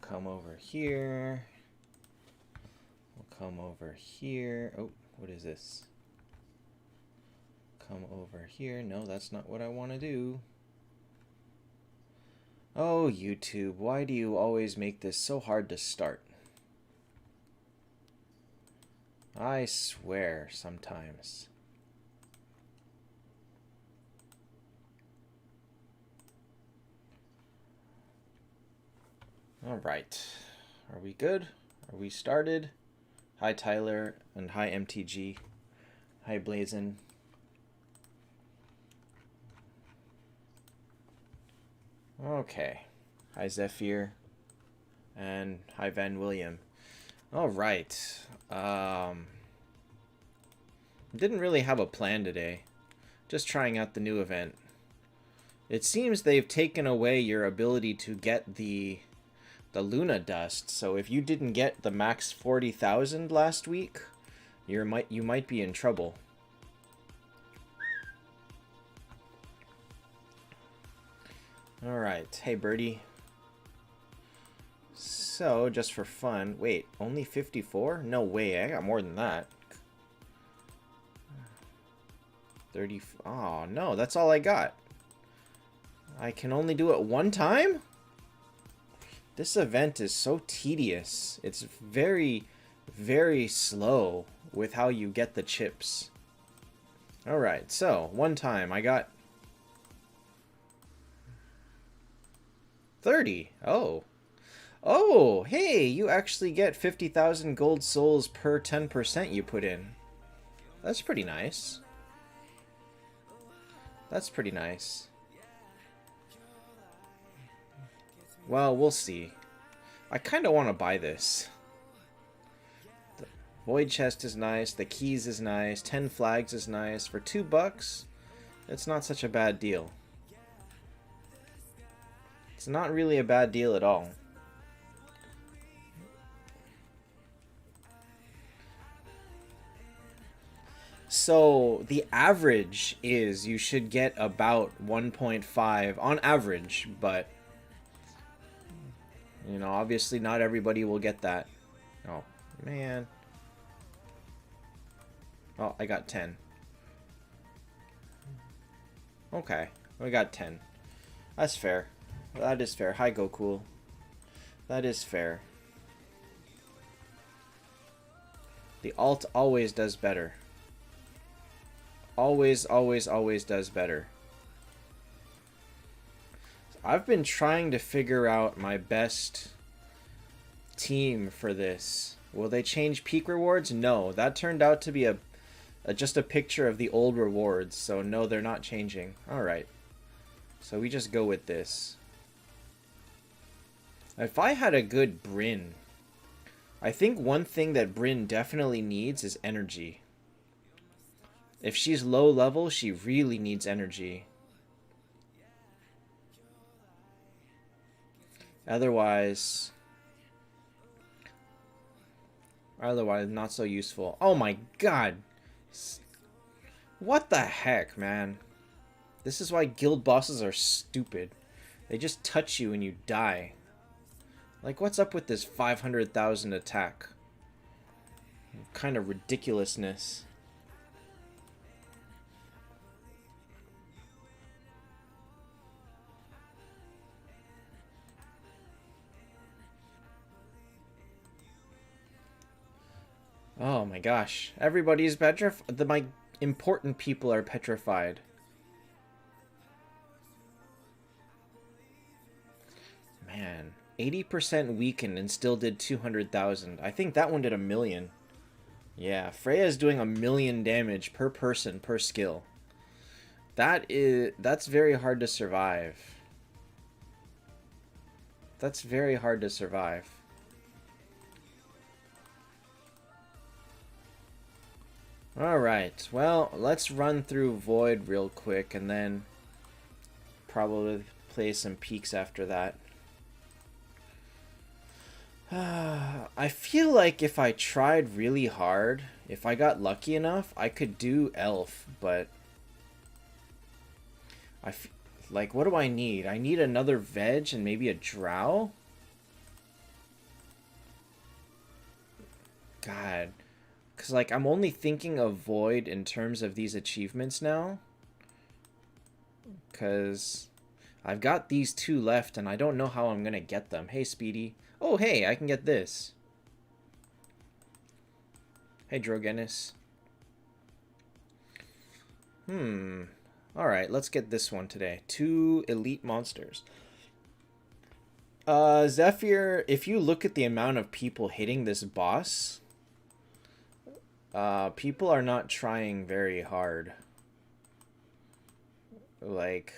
come over here. We'll come over here. Oh, what is this? Come over here. No, that's not what I want to do. Oh, YouTube, why do you always make this so hard to start? I swear sometimes. Alright. Are we good? Are we started? Hi Tyler and hi MTG. Hi Blazin. Okay. Hi Zephyr. And hi Van William. Alright. Didn't really have a plan today. Just trying out the new event. It seems they've taken away your ability to get the Luna Dust. So if you didn't get the max 40,000 last week, you might be in trouble. Alright, hey birdie. So, just for fun, wait, only 54? No way, I got more than that. 30, oh no, that's all I got. I can only do it one time? This event is so tedious. It's very, very slow with how you get the chips. Alright, so, one time I got 30. Oh. Oh, hey, you actually get 50,000 gold souls per 10% you put in. That's pretty nice. That's pretty nice. Well, we'll see. I kind of want to buy this. The void chest is nice. The keys is nice. 10 flags is nice. For $2, it's not such a bad deal. It's not really a bad deal at all. So the average is you should get about 1.5 on average, but you know, obviously not everybody will get that. Oh, man. Oh, I got 10. Okay, we got 10. That's fair. That is fair. Hi, Goku. That is fair. The alt always does better. Always, always, always does better. I've been trying to figure out my best team for this. Will they change peak rewards? No, that turned out to be just a picture of the old rewards. So no, they're not changing. Alright. So we just go with this. If I had a good Bryn, I think one thing that Bryn definitely needs is energy. If she's low level, she really needs energy. Otherwise, not so useful. Oh my god. What the heck, man? This is why guild bosses are stupid. They just touch you and you die. Like, what's up with this 500,000 attack? Kind of ridiculousness. Oh my gosh. Everybody's petrified. My important people are petrified. Man. 80% weakened and still did 200,000. I think that one did 1,000,000. Yeah, Freya's doing 1,000,000 damage per person per skill. That's very hard to survive. That's very hard to survive. Alright, well, let's run through Void real quick and then probably play some peaks after that. I feel like if I tried really hard, if I got lucky enough, I could do Elf, but like, what do I need? I need another veg and maybe a drow? God. Because, like, I'm only thinking of Void in terms of these achievements now. Because I've got these 2 left, and I don't know how I'm going to get them. Hey, Speedy. Oh, hey, I can get this. Hey, Drogenis. Alright, let's get this one today. 2 elite monsters. Zephyr, if you look at the amount of people hitting this boss, people are not trying very hard. Like,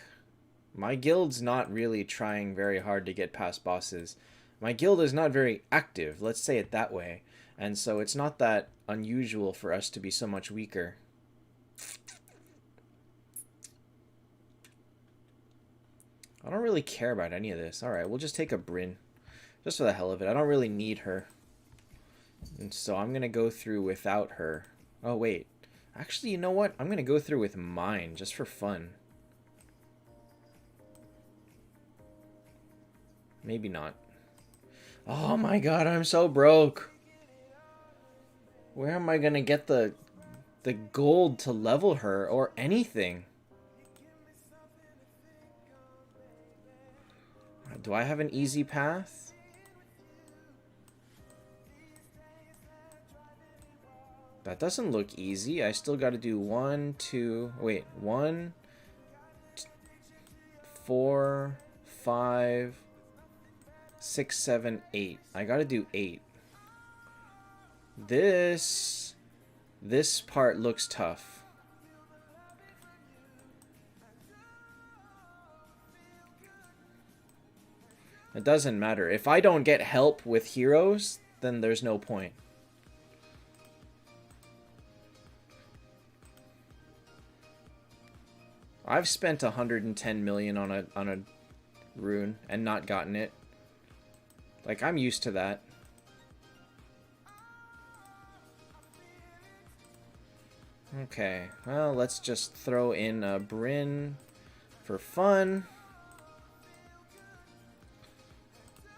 my guild's not really trying very hard to get past bosses. My guild is not very active, let's say it that way. And so it's not that unusual for us to be so much weaker. I don't really care about any of this. Alright, we'll just take a Bryn. Just for the hell of it. I don't really need her. And so I'm going to go through without her. Oh, wait. Actually, you know what? I'm going to go through with mine, just for fun. Maybe not. Oh my god, I'm so broke. Where am I going to get the gold to level her or anything? Do I have an easy path? That doesn't look easy. I still got to do 1, 2... Wait, 1, 4, 5, 6, 7, 8. I got to do 8. This part looks tough. It doesn't matter. If I don't get help with heroes, then there's no point. I've spent 110 million on a rune and not gotten it. Like, I'm used to that. Okay, well, let's just throw in a Bryn for fun.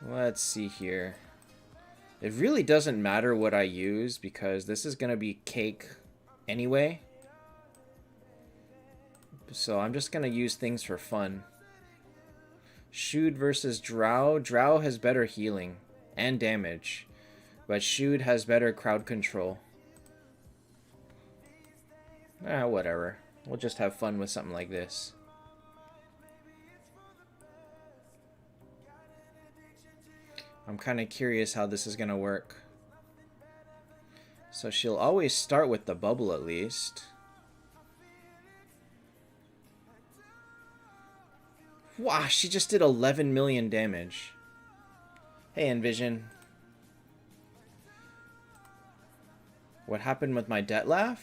Let's see here. It really doesn't matter what I use because this is going to be cake anyway. So I'm just going to use things for fun. Shoot versus Drow. Drow has better healing and damage, but Shoot has better crowd control. Whatever. We'll just have fun with something like this. I'm kind of curious how this is going to work. So she'll always start with the bubble at least. Wow, she just did 11 million damage. Hey, Envision. What happened with my Detlaf?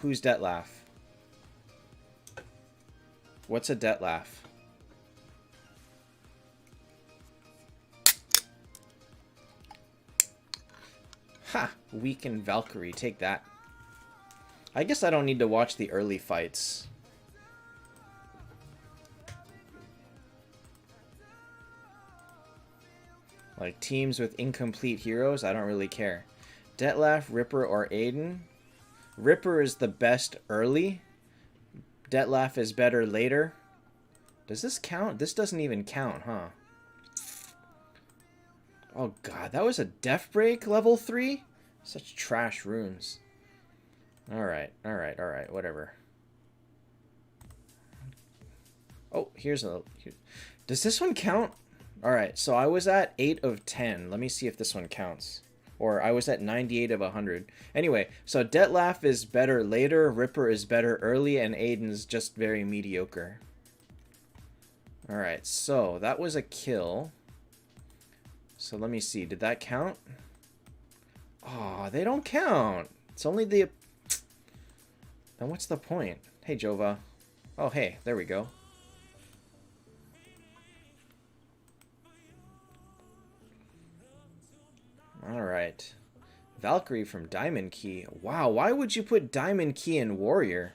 Who's Detlaf? What's a Detlaf? Ha! Weakened Valkyrie. Take that. I guess I don't need to watch the early fights. Like teams with incomplete heroes, I don't really care. Detlaf, Ripper, or Aiden. Ripper is the best early. Detlaf is better later. Does this count? This doesn't even count, huh? Oh god, that was a Death Break level 3? Such trash runes. Alright, whatever. Oh, here's a... Does this one count? Alright, so I was at 8 of 10. Let me see if this one counts. Or I was at 98 of 100. Anyway, so Detlaf is better later, Ripper is better early, and Aiden's just very mediocre. Alright, so that was a kill. So let me see. Did that count? Oh, they don't count. It's only the... Then what's the point? Hey, Jova. Oh, hey. There we go. Alright. Valkyrie from Diamond Key. Wow, why would you put Diamond Key in Warrior?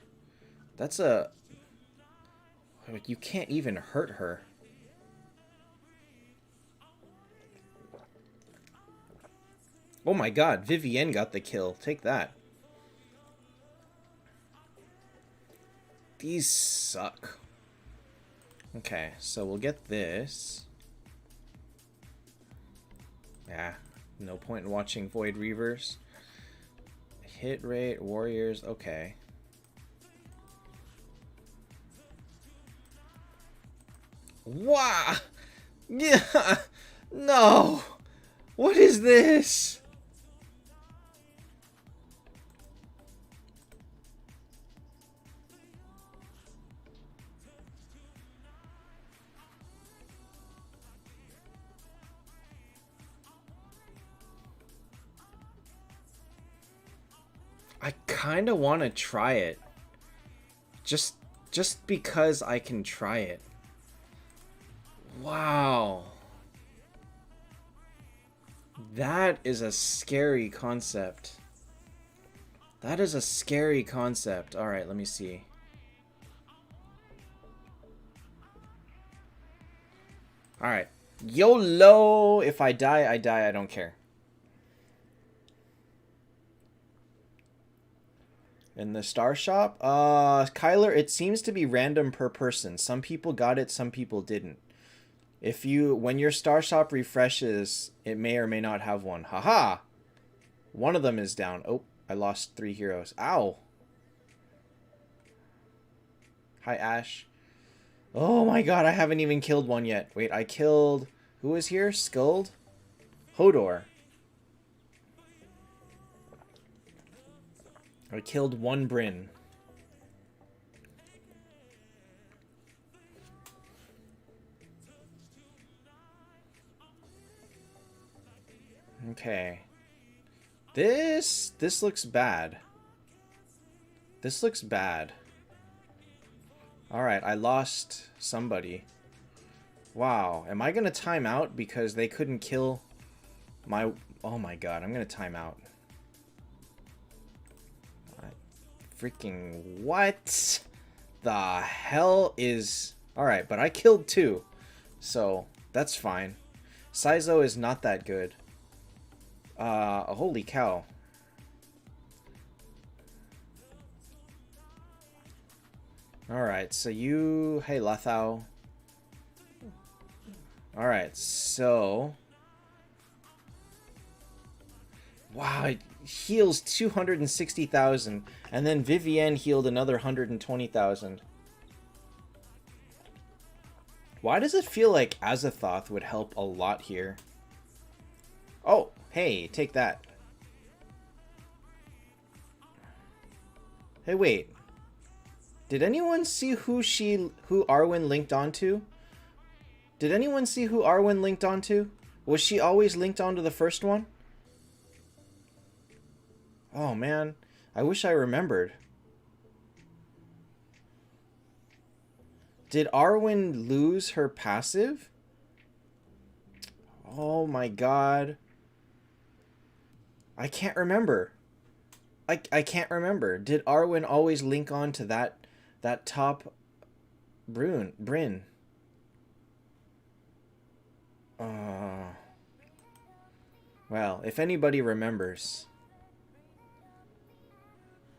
That's a... You can't even hurt her. Oh my god, Vivienne got the kill. Take that. These suck. Okay, so we'll get this. Yeah, no point in watching Void Reavers. Hit rate, warriors, okay. Wow! Yeah! No! What is this? I kind of want to try it. Just because I can try it. Wow. That is a scary concept. That is a scary concept. Alright, let me see. Alright. YOLO! If I die, I die. I don't care. In the star shop? Kyler, it seems to be random per person. Some people got it, some people didn't. When your star shop refreshes, it may or may not have one. Haha! One of them is down. Oh, I lost 3 heroes. Ow! Hi, Ash. Oh my god, I haven't even killed one yet. Wait, I killed... Who is here? Skuld? Hodor. I killed 1 Bryn. Okay. This looks bad. This looks bad. Alright, I lost somebody. Wow. Am I gonna time out because they couldn't kill my... Oh my god, I'm gonna time out. Freaking what the hell is... Alright, but I killed 2. So, that's fine. Saizo is not that good. Holy cow. Alright, so you... Hey, Lethau. Alright, so... Wow, it heals 260,000. And then Vivienne healed another 120,000. Why does it feel like Azathoth would help a lot here? Oh, hey, take that. Hey, wait. Did anyone see who Arwen linked onto? Did anyone see who Arwen linked onto? Was she always linked onto the first one? Oh, man. I wish I remembered. Did Arwen lose her passive? Oh my god. I can't remember. I can't remember. Did Arwen always link on to that top Bryn? Well, if anybody remembers.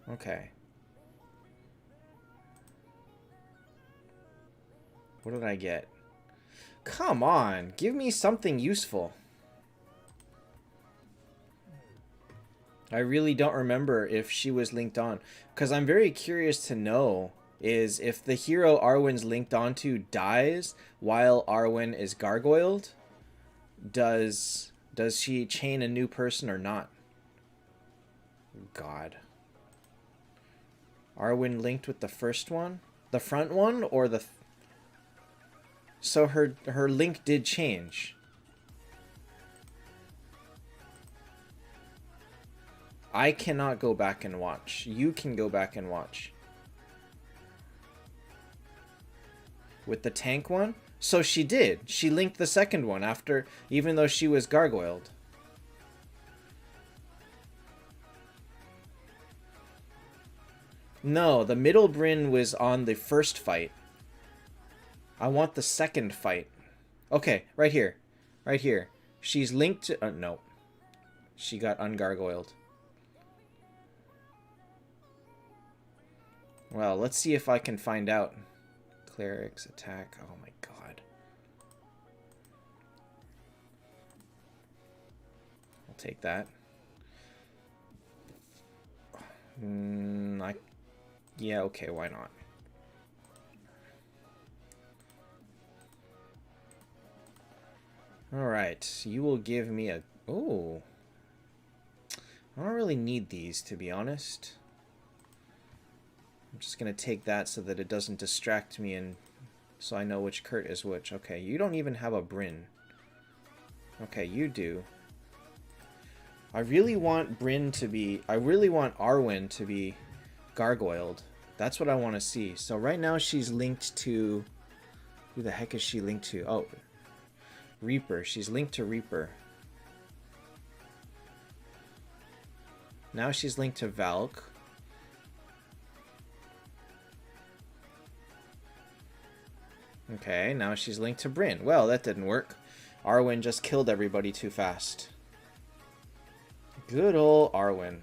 Okay. What did I get? Come on, give me something useful. I really don't remember if she was linked on. Because I'm very curious to know is if the hero Arwen's linked onto dies while Arwen is gargoyled, does she chain a new person or not? God. Arwen linked with the first one? The front one or the... So her link did change. I cannot go back and watch. You can go back and watch. With the tank one? So she did. She linked the second one after, even though she was gargoyled. No, the middle Bryn was on the first fight. I want the second fight. Okay, right here. Right here. She's linked to... no. she got ungargoyled. Well, let's see if I can find out. Cleric's attack. Oh my god. I'll take that. Yeah, okay, why not? Alright, you will give me a... Oh. I don't really need these, to be honest. I'm just going to take that so that it doesn't distract me and so I know which Kurt is which. Okay, you don't even have a Bryn. Okay, you do. I really want Bryn to be... I really want Arwen to be gargoyled. That's what I want to see. So right now she's linked to... Who the heck is she linked to? Oh, Reaper. She's linked to Reaper. Now she's linked to Valk. Okay, now she's linked to Bryn. Well, that didn't work. Arwen just killed everybody too fast. Good old Arwen.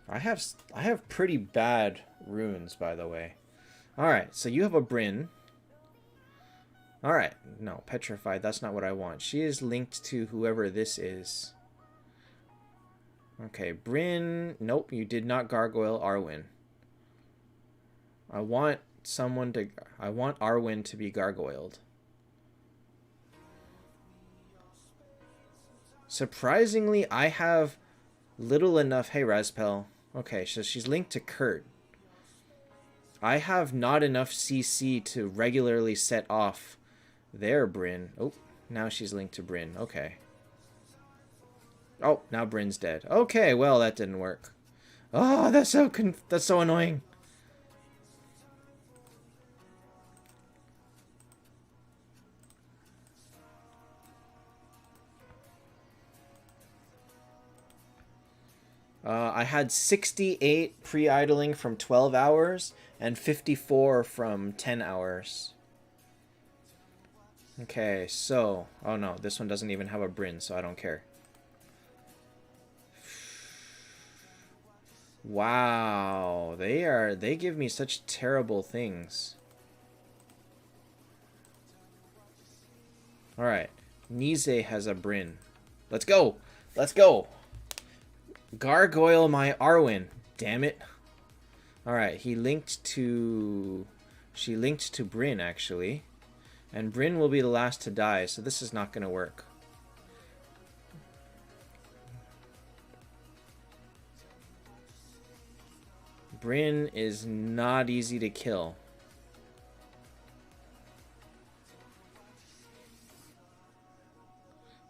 I have pretty bad runes, by the way. Alright, so you have a Bryn. Alright, no, petrified, that's not what I want. She is linked to whoever this is. Okay, Bryn, nope, you did not gargoyle Arwen. I want Arwen to be gargoyled. Surprisingly, I have little enough... Hey, Razpel. Okay, so she's linked to Kurt. I have not enough CC to regularly set off their Bryn. Oh, now she's linked to Bryn. Okay. Oh, now Bryn's dead. Okay, well, that didn't work. Oh, that's so annoying. I had 68 pre-idling from 12 hours and 54 from 10 hours. Okay, so... Oh no, this one doesn't even have a Bryn, so I don't care. Wow, they give me such terrible things. Alright, Nize has a Bryn. Let's go! Let's go! Gargoyle my Arwen. Damn it. Alright, he linked to... She linked to Bryn, actually. And Bryn will be the last to die, so this is not going to work. Bryn is not easy to kill.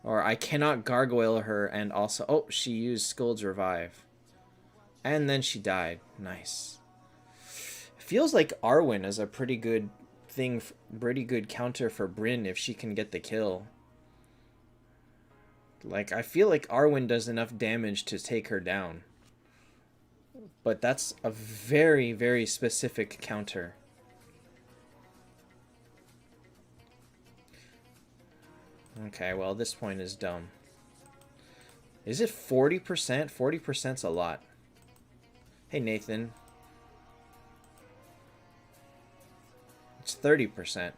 Or I cannot gargoyle her and also... Oh, she used Skuld's Revive. And then she died. Nice. Feels like Arwen is a pretty good thing, pretty good counter for Bryn if she can get the kill. Like, I feel like Arwen does enough damage to take her down. But that's a very, very specific counter. Okay, well, this point is dumb. Is it 40%? 40%'s a lot. Hey, Nathan. It's 30%.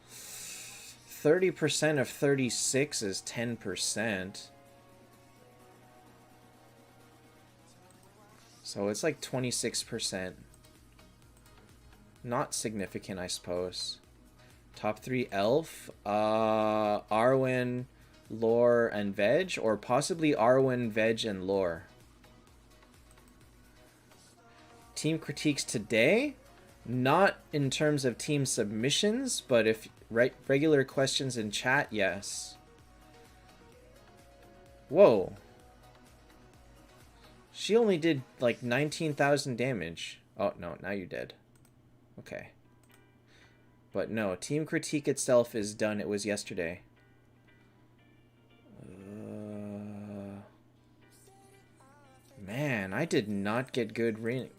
30% of 36 is 10%. So it's like 26%. Not significant, I suppose. Top 3 Elf, Arwen, Lore, and Veg, or possibly Arwen, Veg, and Lore. Team critiques today, not in terms of team submissions, but if regular questions in chat, yes. Whoa. She only did like 19,000 damage. Oh, no, now you're dead. Okay. But no, team critique itself is done. It was yesterday. Man, I did not get good ring.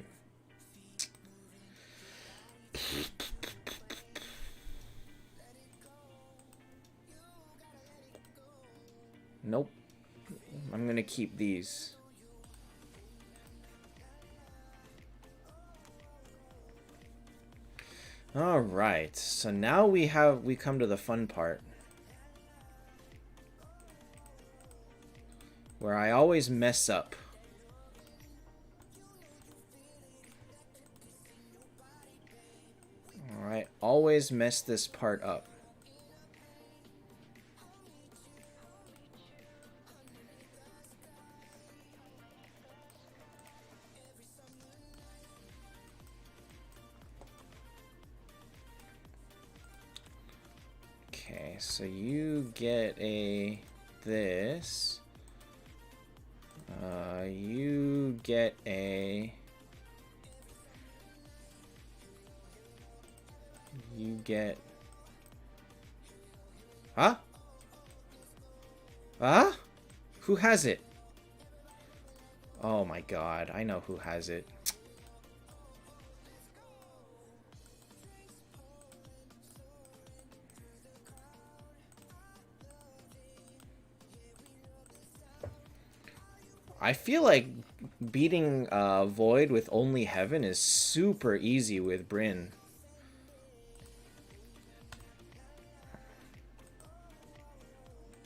keep these. All right, so now we come to the fun part, where I always mess up. All right, always mess this part up. Okay, so you get a this. You get a. You get. Huh? Huh? Who has it? Oh my god, I know who has it. I feel like beating Void with only Heaven is super easy with Brynn.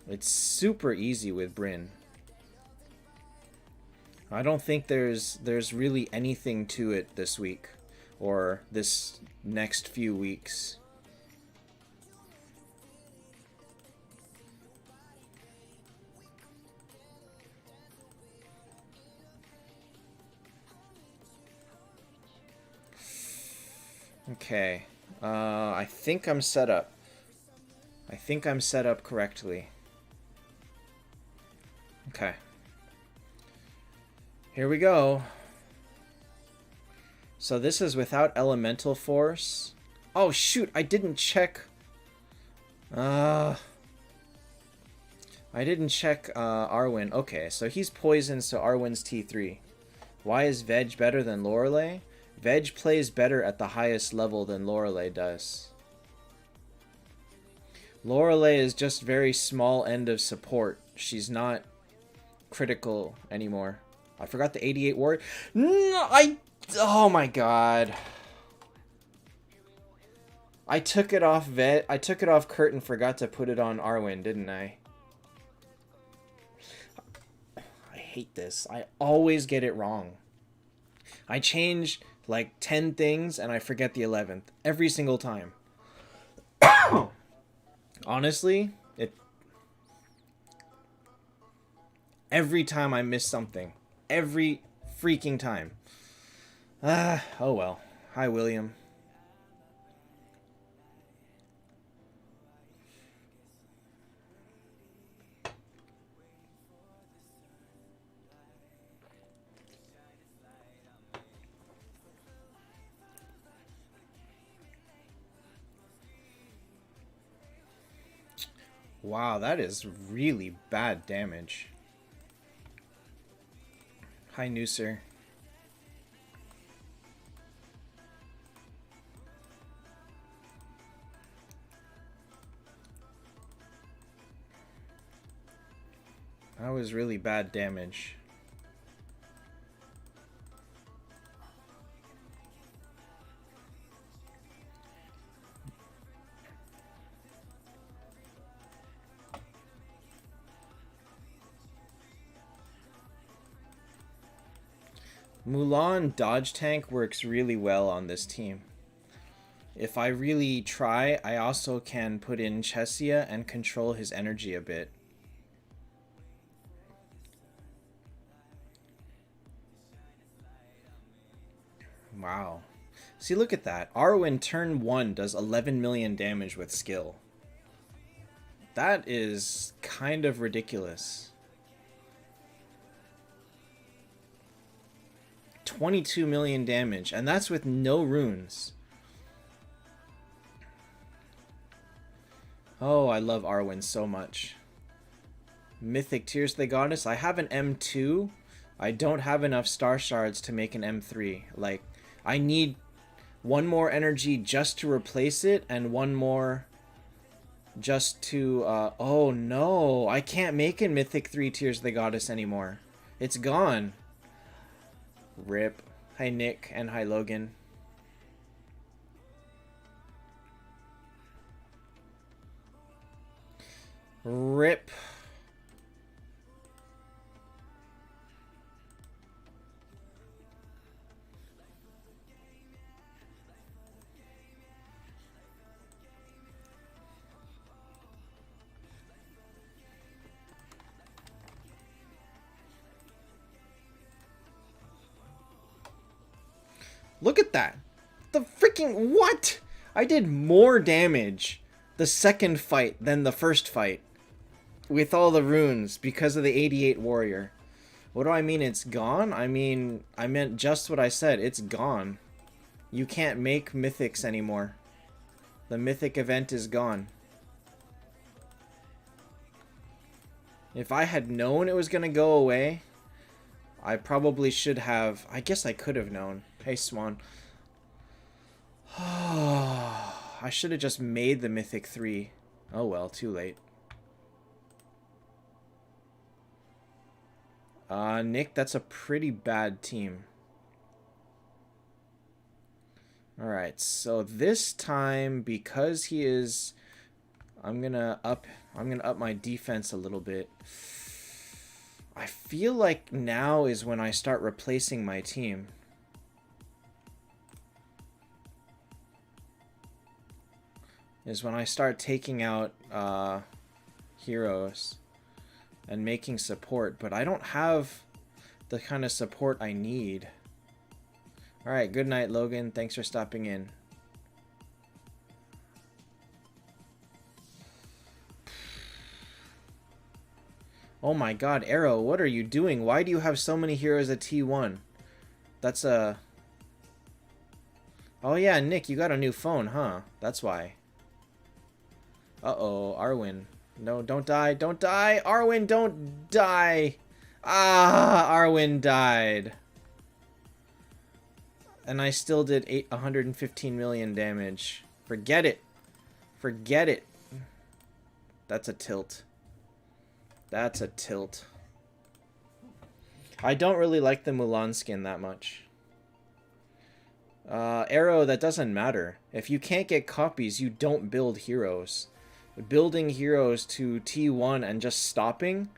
It's super easy with Brynn. I don't think there's really anything to it this week or this next few weeks. Okay, I think I'm set up. I think I'm set up correctly. Okay. Here we go. So this is without elemental force. Oh shoot, I didn't check. I didn't check Arwen. Okay, so he's poisoned, so Arwen's T3. Why is Veg better than Lorelei? Veg plays better at the highest level than Lorelei does. Lorelei is just very small end of support. She's not critical anymore. I forgot the 88 ward. No, oh my god. I took it off I took it off Kurt and forgot to put it on Arwen, didn't I? I hate this. I always get it wrong. I change like 10 things and I forget the 11th every single time. Honestly, every time I miss something. Every freaking time. Oh well. Hi, William. Wow, that is really bad damage. Hi, Nooser. That was really bad damage. Mulan dodge tank works really well on this team. If I really try, I also can put in Chesia and control his energy a bit. Wow. See, look at that. Arwen turn 1 does 11 million damage with skill. That is kind of ridiculous. 22 million damage, and that's with no runes. Oh, I love Arwen so much. Mythic Tears of the Goddess. I have an M2. I don't have enough star shards to make an M3. Like, I need one more energy just to replace it, and one more just to, oh no, I can't make a Mythic 3 Tears of the Goddess anymore. It's gone. Rip. Hi Nick, and hi Logan. Rip. Look at that. The freaking what? I did more damage the second fight than the first fight with all the runes because of the 88 warrior. What do I mean it's gone? I meant just what I said. It's gone. You can't make mythics anymore. The mythic event is gone. If I had known it was going to go away, I probably should have. I guess I could have known. Hey, Swan. I should have just made the Mythic 3. Oh well, too late. Nick, that's a pretty bad team. Alright, so this time, because he is... I'm gonna up my defense a little bit. I feel like now is when I start replacing my team. Is when I start taking out heroes and making support, but I don't have the kind of support I need. Alright, good night, Logan. Thanks for stopping in. Oh my god, Arrow, what are you doing? Why do you have so many heroes at T1? That's a... Oh yeah, Nick, you got a new phone, huh? That's why. Uh-oh, Arwen. No, don't die. Don't die! Arwen, don't die! Ah, Arwen died. And I still did 115 million damage. Forget it. Forget it. That's a tilt. That's a tilt. I don't really like the Mulan skin that much. Arrow, that doesn't matter. If you can't get copies, you don't build heroes. Building heroes to T1 and just stopping,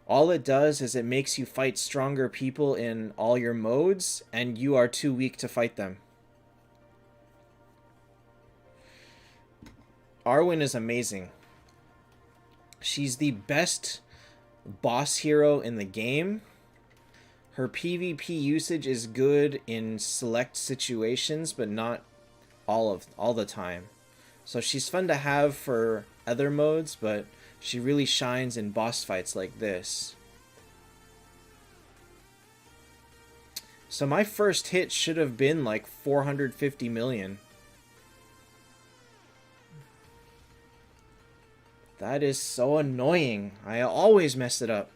all it does is it makes you fight stronger people in all your modes, and you are too weak to fight them. Arwen is amazing. She's the best boss hero in the game. Her PvP usage is good in select situations, but not all the time. So she's fun to have for other modes, but she really shines in boss fights like this. So my first hit should have been like 450 million. That is so annoying. I always mess it up.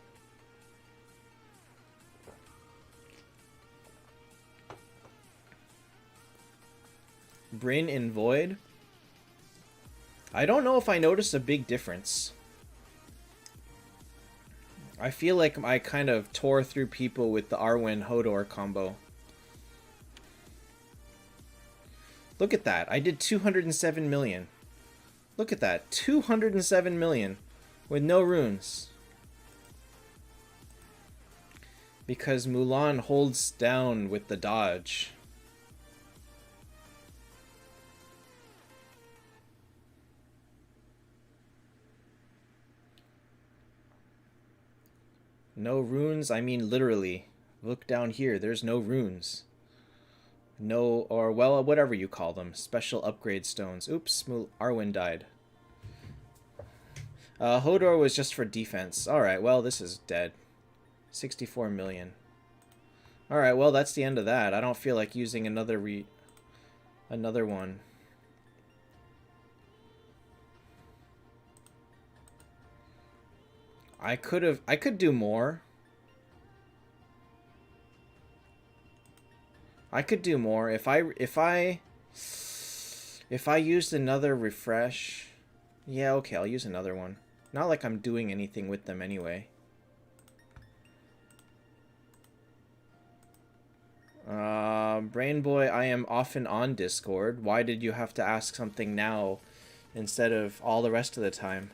Bryn in Void. I don't know if I noticed a big difference. I feel like I kind of tore through people with the Arwen Hodor combo. Look at that. I did 207 million. Look at that. 207 million with no runes. Because Mulan holds down with the dodge. No runes? I mean literally. Look down here. There's no runes. No, or well, whatever you call them. Special upgrade stones. Oops, Arwen died. Hodor was just for defense. Alright, well, this is dead. 64 million. Alright, well, that's the end of that. I don't feel like using another one. I could do more. I could do more if I used another refresh. Yeah, okay, I'll use another one. Not like I'm doing anything with them anyway. Brain Boy, I am often on Discord. Why did you have to ask something now instead of all the rest of the time?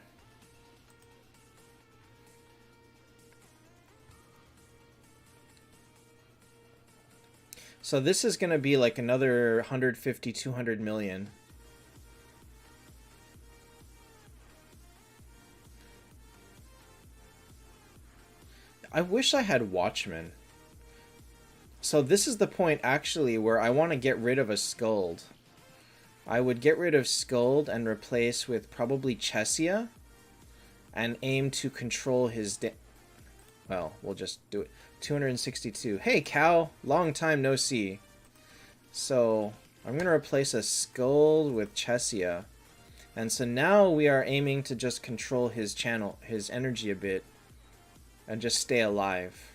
So this is going to be like another 150, 200 million. I wish I had Watchmen. So this is the point, actually, where I want to get rid of a Skuld. I would get rid of Skuld and replace with probably Chesia. And aim to control his... Well, we'll just do it. 262. Hey, Cow! Long time no see. So, I'm going to replace a Skuld with Chesia. And so now we are aiming to just control his channel, his energy a bit. And just stay alive.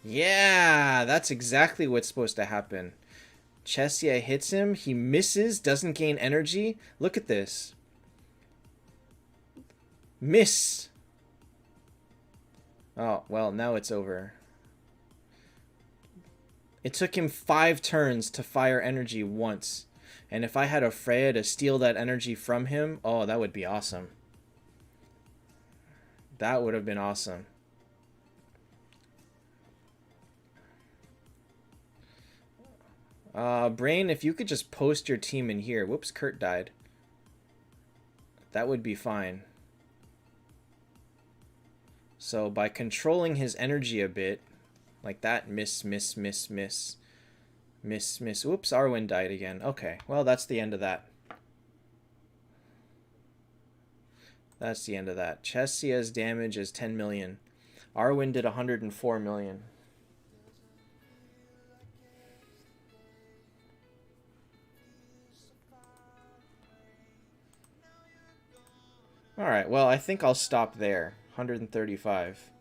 Yeah, that's exactly what's supposed to happen. Chesia hits him, he misses, doesn't gain energy. Look at this. Miss! Oh, well, now it's over. It took him 5 turns to fire energy once. And if I had a Freya to steal that energy from him, oh, that would be awesome. That would have been awesome. Brain, if you could just post your team in here. Whoops, Kurt died. That would be fine. So by controlling his energy a bit, like that, miss, miss, miss, miss, miss, miss. Whoops, Arwen died again. Okay, well, that's the end of that. That's the end of that. Chesia's damage is 10 million. Arwen did 104 million. Alright, well, I think I'll stop there. 135.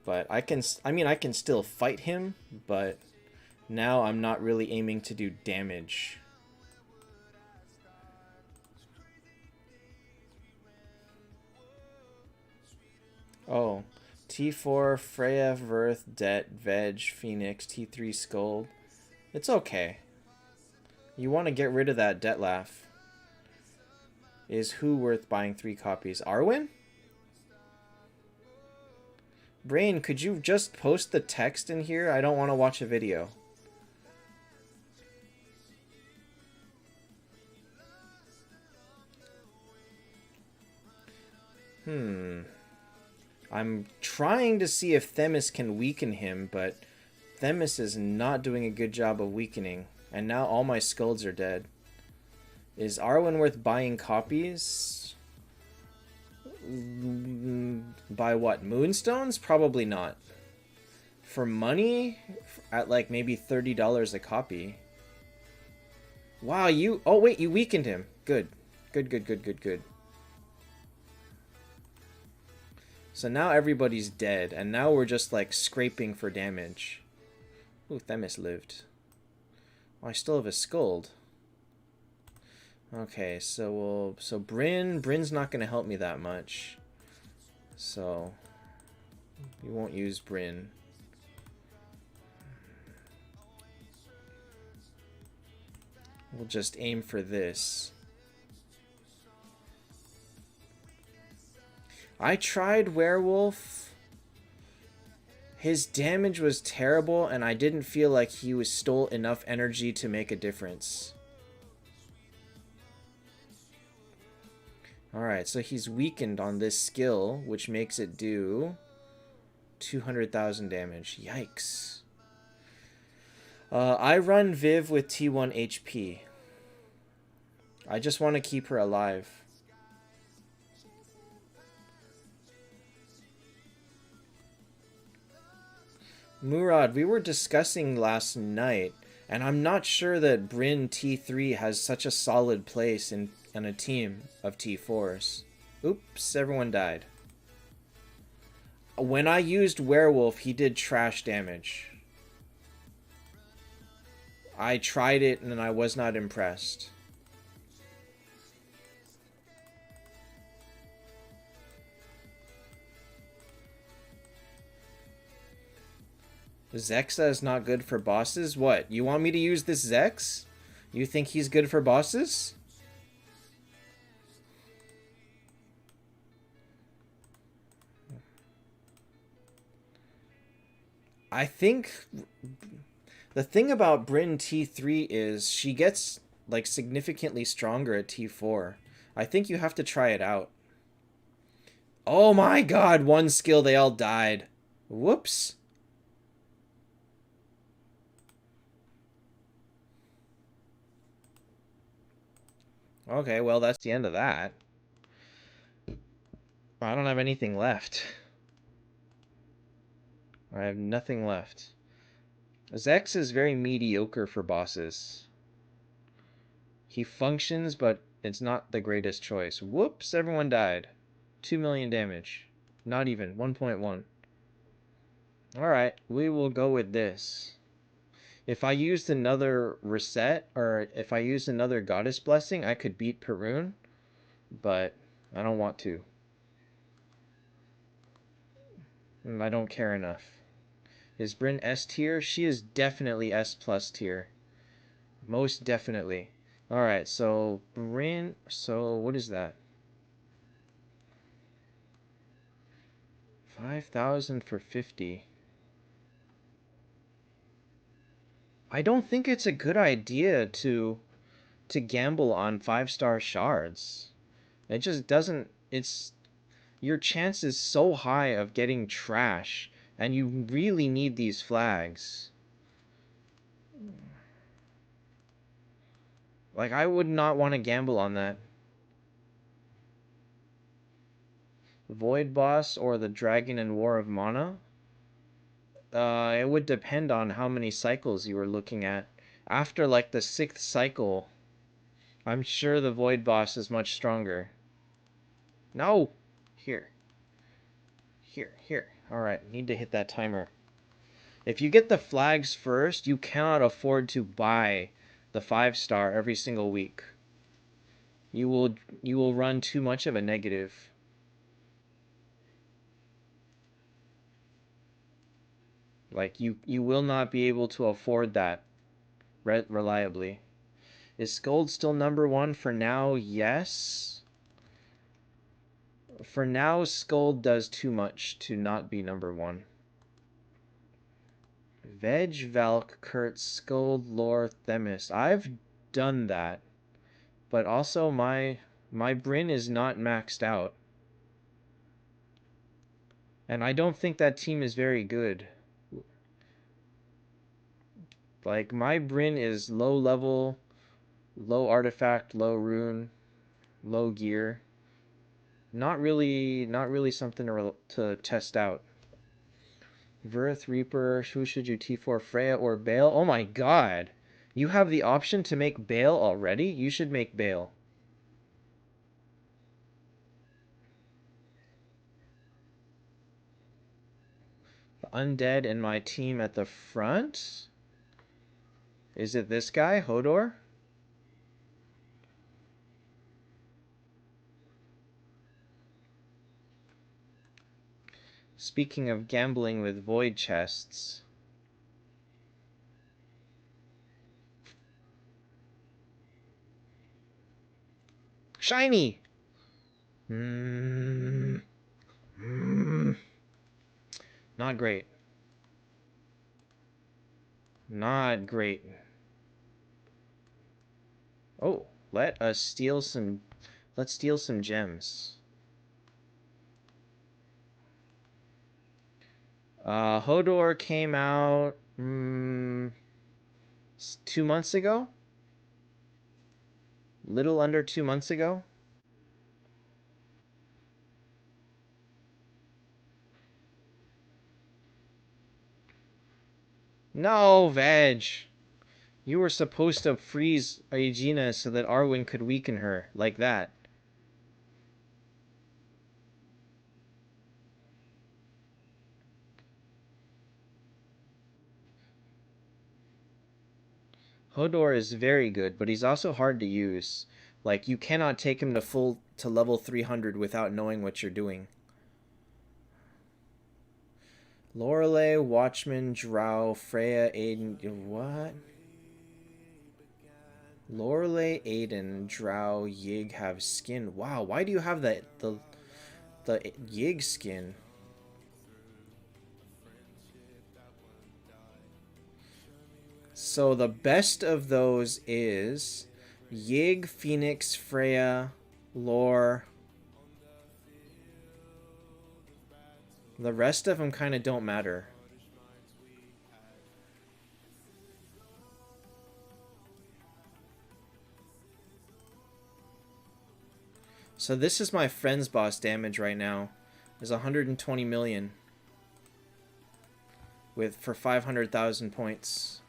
But I can still fight him, but now I'm not really aiming to do damage. Oh, T4, Freya, Verth, Det, Veg, Phoenix, T3, Skuld. It's okay. You want to get rid of that Detlaf. Is who worth buying 3 copies? Arwen? Brain, could you just post the text in here? I don't want to watch a video. I'm trying to see if Themis can weaken him, but Themis is not doing a good job of weakening. And now all my Skulds are dead. Is Arwen worth buying copies? By what? Moonstones? Probably not. For money? At like maybe $30 a copy. Wow, you... Oh, wait, you weakened him. Good. Good, good, good, good, good. So now everybody's dead, and now we're just like scraping for damage. Ooh, Themis lived. Oh, I still have a Skuld. Okay, so Bryn's not going to help me that much. So we won't use Bryn. We'll just aim for this. I tried Werewolf. His damage was terrible, and I didn't feel like he stole enough energy to make a difference. Alright, so he's weakened on this skill, which makes it do 200,000 damage. Yikes. I run Viv with T1 HP. I just want to keep her alive. Murad, we were discussing last night, and I'm not sure that Bryn T3 has such a solid place in a team of T4s. Oops, everyone died. When I used Werewolf, he did trash damage. I tried it and I was not impressed. Zexa is not good for bosses? What? You want me to use this Zex? You think he's good for bosses? I think the thing about Bryn T3 is she gets like significantly stronger at T4. I think you have to try it out. Oh my god, one skill they all died. Whoops. Okay, well that's the end of that. I don't have anything left. I have nothing left. Zex is very mediocre for bosses. He functions, but it's not the greatest choice. Whoops, everyone died. 2 million damage. Not even, 1.1. Alright, we will go with this. If I used another reset, or if I used another goddess blessing, I could beat Perun, but I don't want to. I don't care enough. Is Bryn S tier? She is definitely S plus tier. Most definitely. Alright, so Bryn, so what is that? 5,000 for 50. I don't think it's a good idea to gamble on 5-star shards. It just doesn't, it's your chance is so high of getting trash, and you really need these flags. Like, I would not want to gamble on that. Void Boss or the Dragon and War of Mana? It would depend on how many cycles you were looking at. After, like, the 6th cycle, I'm sure the Void Boss is much stronger. No! Here. Here. Alright, need to hit that timer. If you get the flags first, you cannot afford to buy the 5-star every single week. You will run too much of a negative. Like you will not be able to afford that reliably. Is Gold still number 1 for now? Yes. For now, Skull does too much to not be number 1. Veg, Valk, Kurt, Skull, Lore, Themis. I've done that. But also my Bryn is not maxed out. And I don't think that team is very good. Like, my Bryn is low level, low artifact, low rune, low gear. Not really something to test out. Verth, Reaper, who should you T4, Freya or Bale? Oh my god! You have the option to make Bale already? You should make Bale. The undead in my team at the front? Is it this guy, Hodor? Speaking of gambling with void chests. Shiny! Not great. Not great. Oh, let's steal some gems. Hodor came out 2 months ago? Little under 2 months ago? No, Veg. You were supposed to freeze Aegina so that Arwen could weaken her, like that. Hodor is very good, but he's also hard to use. Like, you cannot take him to level 300 without knowing what you're doing. Lorelei, Watchman, Drow, Freya, Aiden... What? Lorelei, Aiden, Drow, Yig have skin. Wow, why do you have the Yig skin? So the best of those is Yig, Phoenix, Freya, Lore. The rest of them kind of don't matter. So this is my friend's boss damage right now. Is 120 million for 500,000 points.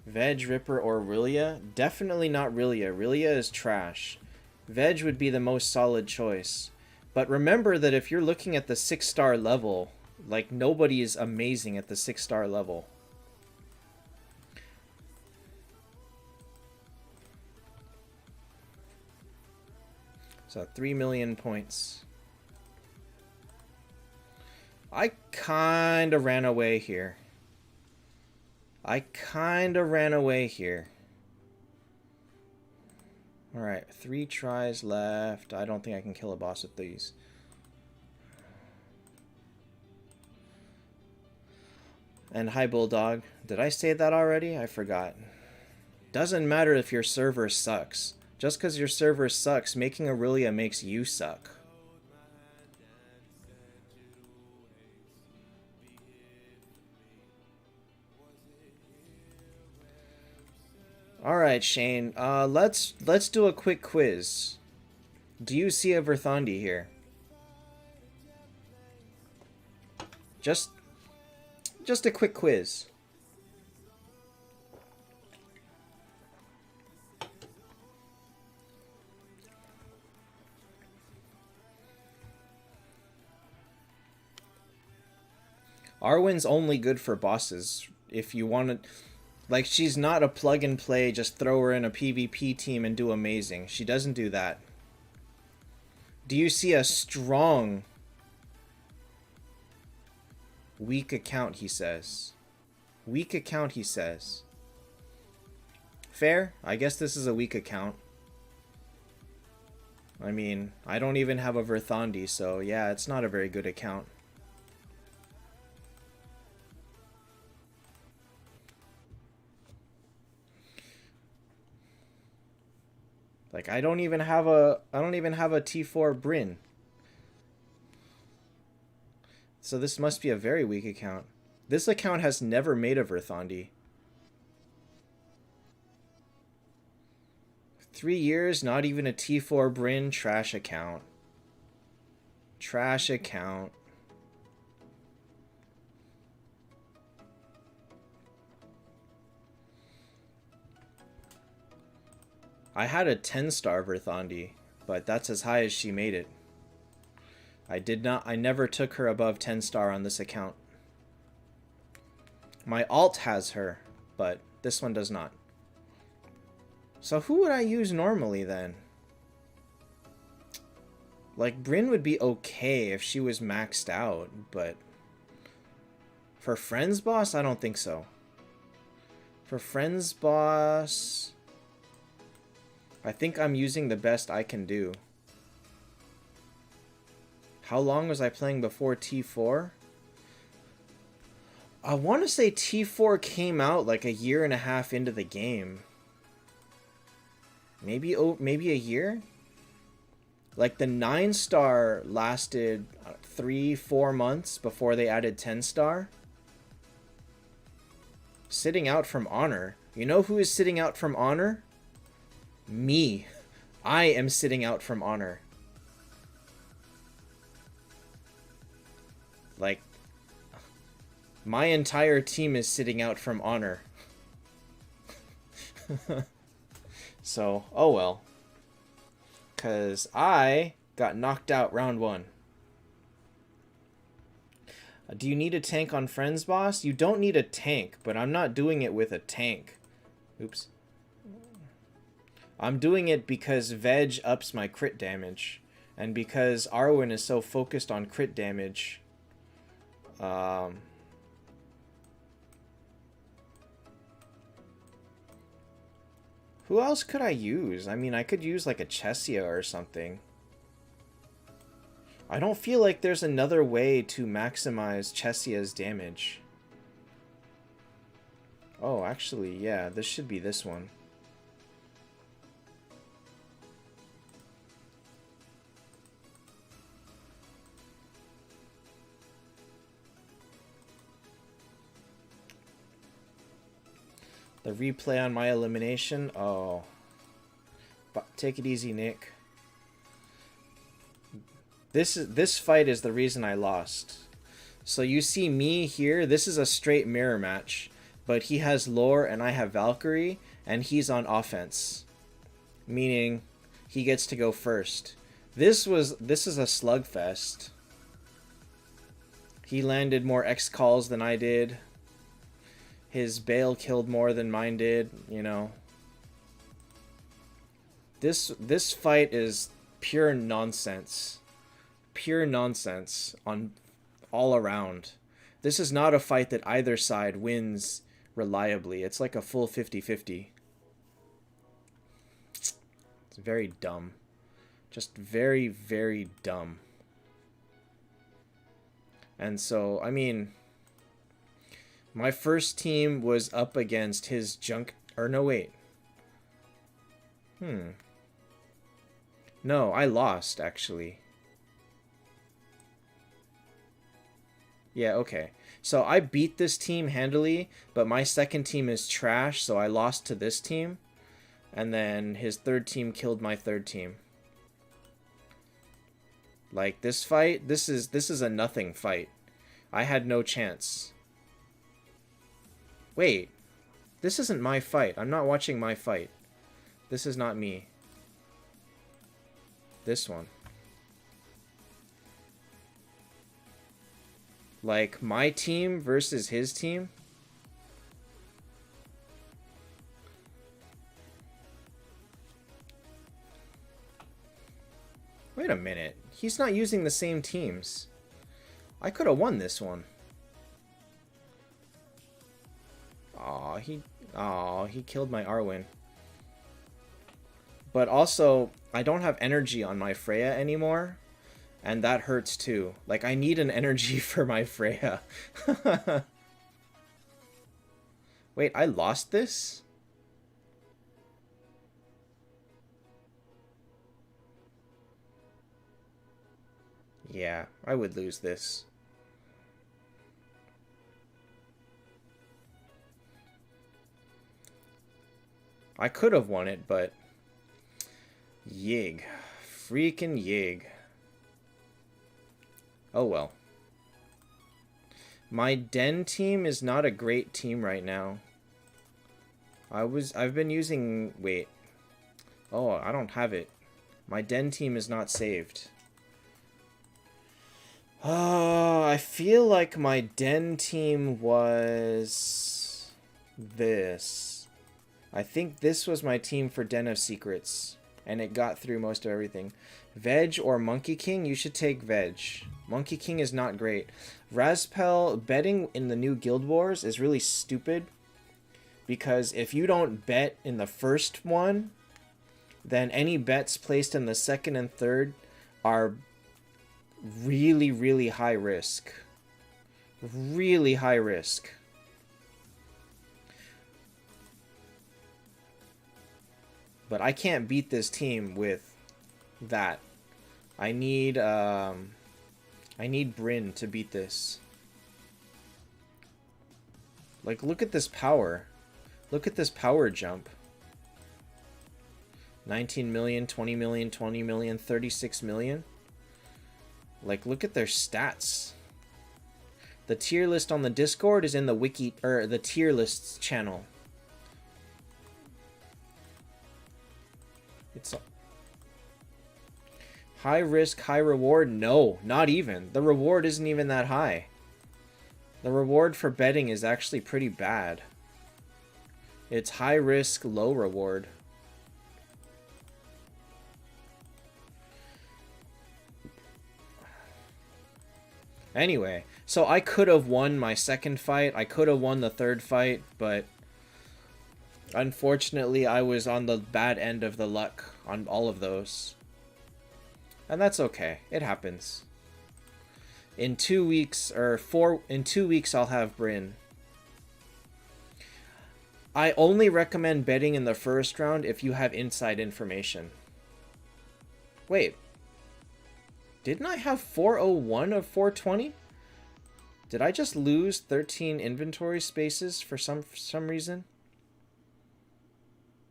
Veg, Ripper, or Rillia? Definitely not Rillia. Rillia is trash. Veg would be the most solid choice. But remember that if you're looking at the 6-star level, like, nobody is amazing at the 6-star level. So 3 million points. I kind of ran away here. Alright, 3 tries left. I don't think I can kill a boss with these. And hi, Bulldog. Did I say that already? I forgot. Doesn't matter if your server sucks. Just because your server sucks, making Aurelia makes you suck. Alright, Shane. Let's do a quick quiz. Do you see a Verthandi here? Just a quick quiz. Arwen's only good for bosses. If you want to... Like, she's not a plug-and-play, just throw her in a PvP team and do amazing. She doesn't do that. Do you see a strong... Weak account, he says. Weak account, he says. Fair? I guess this is a weak account. I mean, I don't even have a Verthandi, so yeah, it's not a very good account. Like, I don't even have a T4 Bryn. So this must be a very weak account. This account has never made a Verthandi. 3 years, not even a T4 Bryn, trash account. Trash account. I had a 10-star Verthandi, but that's as high as she made it. I never took her above 10-star on this account. My alt has her, but this one does not. So who would I use normally then? Like, Bryn would be okay if she was maxed out, but... For Friends Boss, I don't think so. For Friends Boss... I think I'm using the best I can do. How long was I playing before T4? I want to say T4 came out like a year and a half into the game. Maybe a year? Like, the 9-star lasted 3-4 months before they added 10-star. Sitting out from Honor. You know who is sitting out from Honor? Me. I am sitting out from Honor. Like, my entire team is sitting out from Honor. So, oh well. 'Cause I got knocked out round 1. Do you need a tank on Friends, boss? You don't need a tank, but I'm not doing it with a tank. Oops. I'm doing it because Veg ups my crit damage. And because Arwen is so focused on crit damage. Who else could I use? I mean, I could use like a Chesia or something. I don't feel like there's another way to maximize Chesia's damage. Oh, actually, yeah, this should be this one. The replay on my elimination? Oh. But take it easy, Nick. This fight is the reason I lost. So you see me here, this is a straight mirror match. But he has lore and I have Valkyrie, and he's on offense. Meaning he gets to go first. This is a slugfest. He landed more X calls than I did. His Bale killed more than mine did, you know. This fight is pure nonsense. Pure nonsense on all around. This is not a fight that either side wins reliably. It's like a full 50-50. It's very dumb. Just very, very dumb. And so, I mean, my first team was up against his junk... Or no, wait. No, I lost, actually. Yeah, okay. So I beat this team handily, but my second team is trash, so I lost to this team. And then his third team killed my third team. Like, this fight, this is a nothing fight. I had no chance. Wait. This isn't my fight. I'm not watching my fight. This is not me. This one. Like, my team versus his team? Wait a minute. He's not using the same teams. I could have won this one. Aw, he killed my Arwen. But also, I don't have energy on my Freya anymore. And that hurts too. Like, I need an energy for my Freya. Wait, I lost this? Yeah, I would lose this. I could have won it, but... Yig. Freaking Yig. Oh well. My Den team is not a great team right now. I've been using... Wait. Oh, I don't have it. My Den team is not saved. Oh, I feel like my Den team was... this. I think this was my team for Den of Secrets. And it got through most of everything. Veg or Monkey King? You should take Veg. Monkey King is not great. Razpel betting in the new Guild Wars is really stupid. Because if you don't bet in the first one, then any bets placed in the second and third are really, really high risk. Really high risk. But I can't beat this team with that. I need Bryn to beat this. Like, look at this power. Look at this power jump. 19 million, 20 million, 20 million, 36 million. Like, look at their stats. The tier list on the Discord is in the wiki, or the tier lists channel. It's high risk, high reward. No, not even. The reward isn't even that high. The reward for betting is actually pretty bad. It's high risk, low reward. Anyway, so I could have won my second fight. I could have won the third fight, but unfortunately I was on the bad end of the luck on all of those. And that's okay. It happens. In 2 weeks, in 2 weeks, I'll have Bryn. I only recommend betting in the first round if you have inside information. Wait. Didn't I have 401 of 420? Did I just lose 13 inventory spaces for some reason?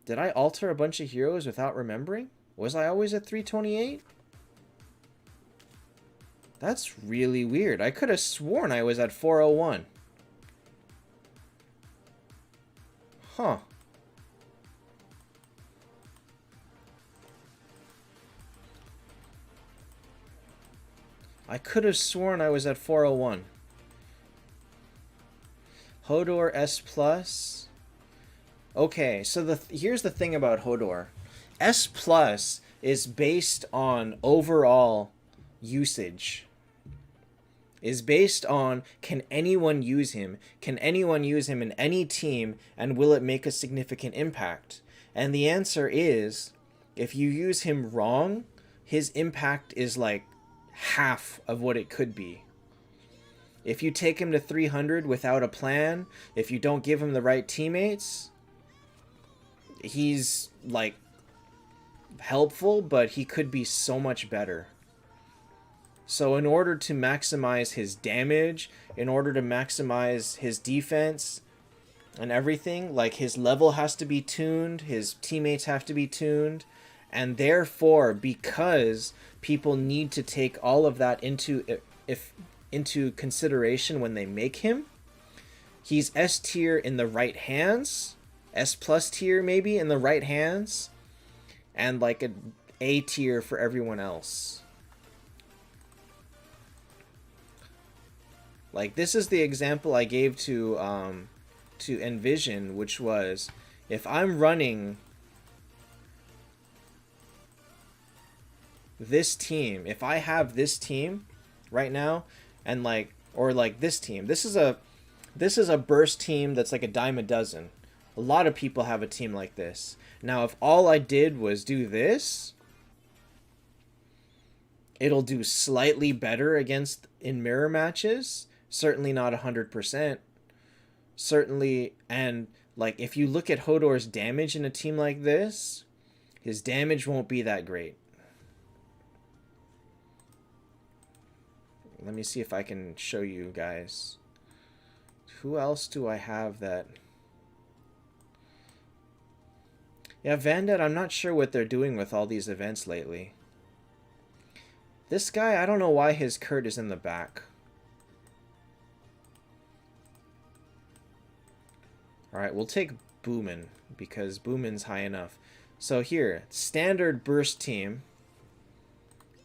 Did I alter a bunch of heroes without remembering? Was I always at 328? That's really weird. I could have sworn I was at 401. Huh. I could have sworn I was at 401. Hodor S+. Okay, so here's the thing about Hodor. S+ is based on overall usage. Is based on, can anyone use him? Can anyone use him in any team, and will it make a significant impact? And the answer is, if you use him wrong, his impact is like half of what it could be. If you take him to 300 without a plan, if you don't give him the right teammates, he's like helpful, but he could be so much better. So in order to maximize his damage, in order to maximize his defense and everything, like his level has to be tuned, his teammates have to be tuned, and therefore, because people need to take all of that into consideration when they make him, he's S tier in the right hands, S+ tier maybe in the right hands, and like an A tier for everyone else. Like, this is the example I gave to Envision, which was, if I'm running this team, if I have this team right now, and like, or like this team, this is a burst team that's like a dime a dozen. A lot of people have a team like this. Now, if all I did was do this, it'll do slightly better in mirror matches. Certainly not 100%. Certainly, and like if you look at Hodor's damage in a team like this, his damage won't be that great. Let me see if I can show you guys. Who else do I have that... Yeah, Vanded, I'm not sure what they're doing with all these events lately. This guy, I don't know why his Kurt is in the back. Alright, we'll take Boomin, because Boomin's high enough. So here, standard burst team.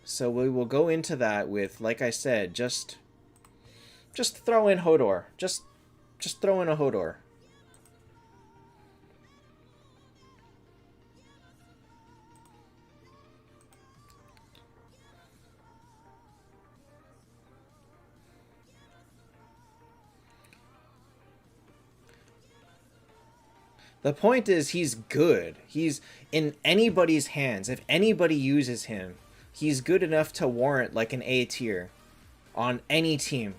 So we will go into that with, like I said, just throw in Hodor. Just throw in a Hodor. The point is, he's good. He's in anybody's hands. If anybody uses him, he's good enough to warrant like an A tier on any team.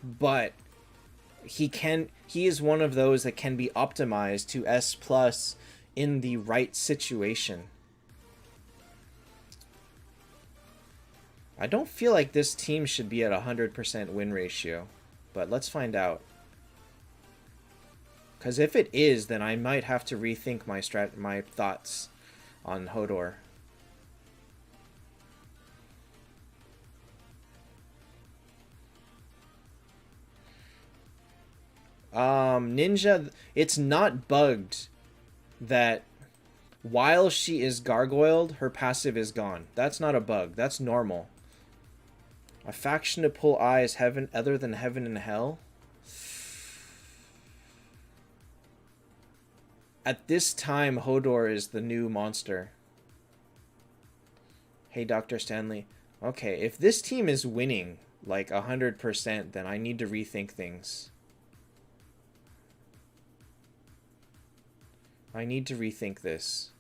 But he is one of those that can be optimized to S+ in the right situation. I don't feel like this team should be at 100% win ratio, but let's find out. Because if it is, then I might have to rethink my thoughts on Hodor. Ninja, it's not bugged that while she is gargoyled, her passive is gone. That's not a bug. That's normal. A faction to pull eyes heaven other than heaven and hell. At this time, Hodor is the new monster. Hey, Dr. Stanley. Okay, if this team is winning like 100%, then I need to rethink things. I need to rethink this.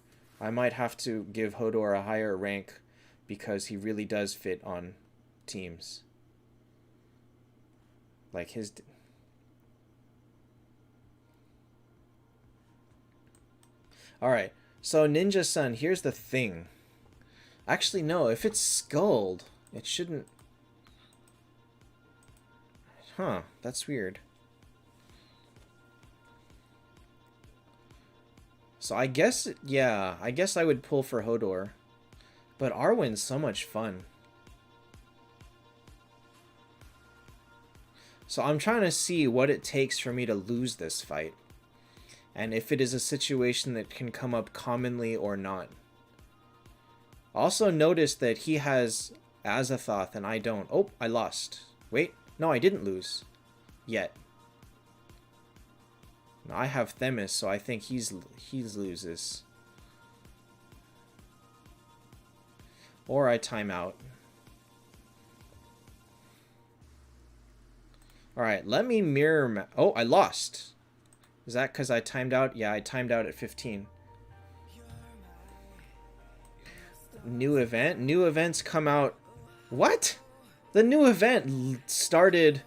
I might have to give Hodor a higher rank because he really does fit on teams. Like his... Alright, so Ninja Sun, here's the thing. Actually, no, if it's Skulled, it shouldn't... Huh, that's weird. So I guess, yeah, I guess I would pull for Hodor. But Arwen's so much fun. So I'm trying to see what it takes for me to lose this fight. And if it is a situation that can come up commonly or not. Also notice that he has Azathoth and I don't. Oh, I lost. Wait, no, I didn't lose. Yet. No, I have Themis, so I think he loses. Or I time out. Alright, let me mirror... Oh, I lost. Is that because I timed out? Yeah, I timed out at 15. New event? New events come out... What? The new event started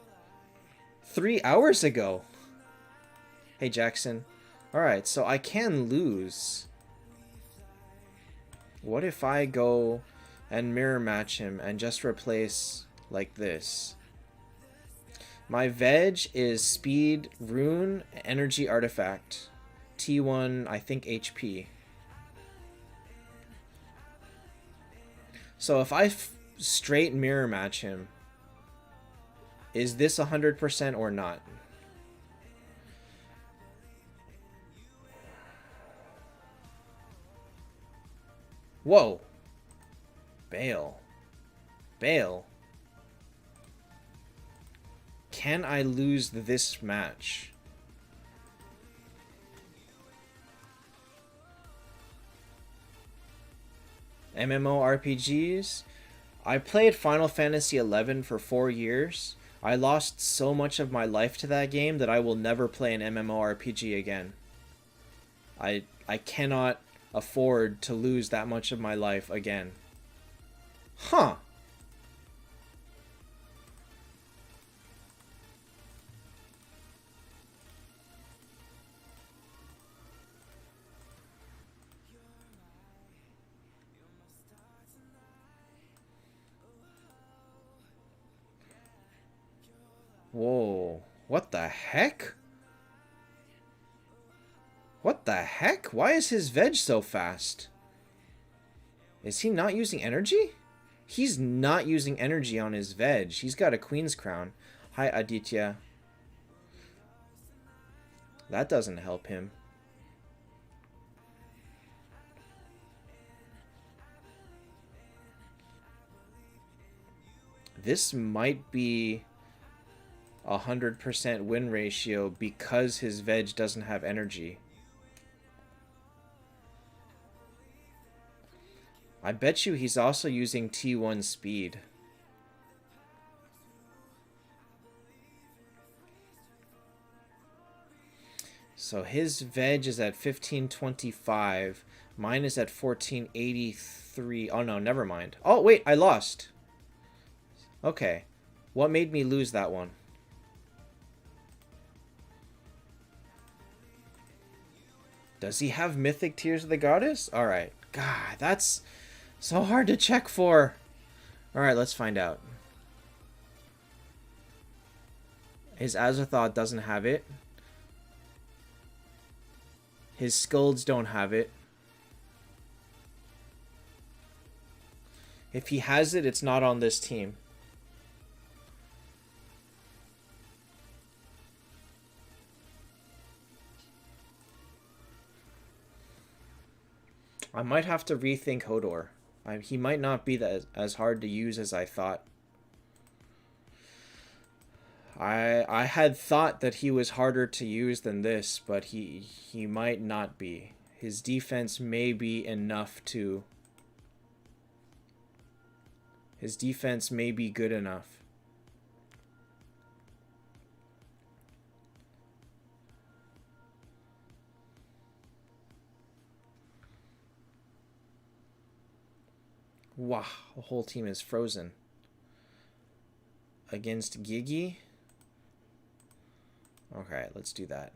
3 hours ago. Hey, Jackson. Alright, so I can lose. What if I go and mirror match him and just replace like this? My veg is speed, rune, energy artifact. T1, I think HP. So if I straight mirror match him, is this 100% or not? Whoa. Bail. Bail. Can I lose this match? MMORPGs? I played Final Fantasy XI for 4 years. I lost so much of my life to that game that I will never play an MMORPG again. I cannot afford to lose that much of my life again. Huh. Whoa. What the heck? What the heck? Why is his veg so fast? Is he not using energy? He's not using energy on his veg. He's got a queen's crown. Hi, Aditya. That doesn't help him. This might be 100% win ratio because his veg doesn't have energy. I bet you he's also using T1 speed. So his veg is at 1525. Mine is at 1483. Oh no, never mind. Oh wait, I lost. Okay. What made me lose that one? Does he have Mythic Tears of the Goddess? Alright. God, that's so hard to check for. Alright, let's find out. His Azathoth doesn't have it. His Skulls don't have it. If he has it, it's not on this team. I might have to rethink Hodor. He might not be as hard to use as I thought. I had thought that he was harder to use than this, but he might not be. His defense may be enough to... His defense may be good enough. Wow, the whole team is frozen. Against Gigi? Okay, let's do that.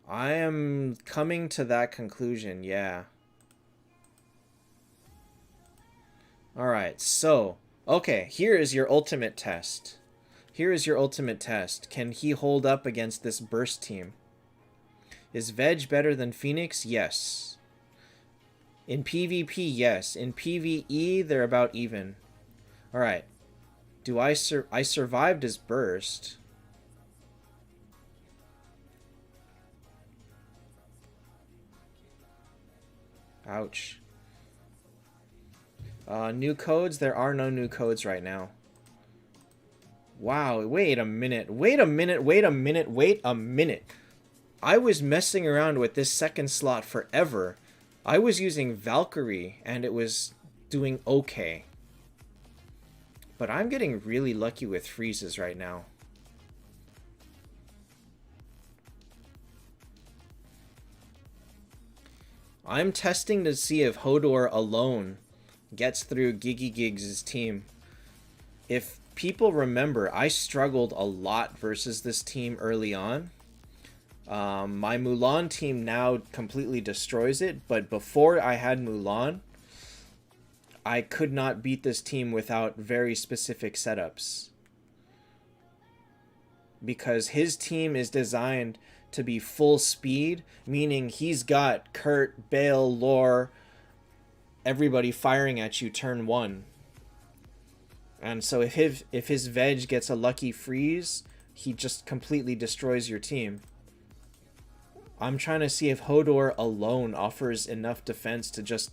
I am coming to that conclusion, yeah. Alright, so, okay, here is your ultimate test. Here is your ultimate test. Can he hold up against this burst team? Is Veg better than Phoenix? Yes. In PvP, yes. In PvE, they're about even. Alright. Do I survived his burst. Ouch. New codes? There are no new codes right now. Wow, wait a minute. Wait a minute, wait a minute, wait a minute. I was messing around with this second slot forever. I was using Valkyrie, and it was doing okay. But I'm getting really lucky with freezes right now. I'm testing to see if Hodor alone gets through Gigi Gigs' team. If people remember, I struggled a lot versus this team early on. My Mulan team now completely destroys it, but before I had Mulan, I could not beat this team without very specific setups. Because his team is designed to be full speed, meaning he's got Kurt, Bale, Lore, everybody firing at you turn one. And so if his Veg gets a lucky freeze, he just completely destroys your team. I'm trying to see if Hodor alone offers enough defense to just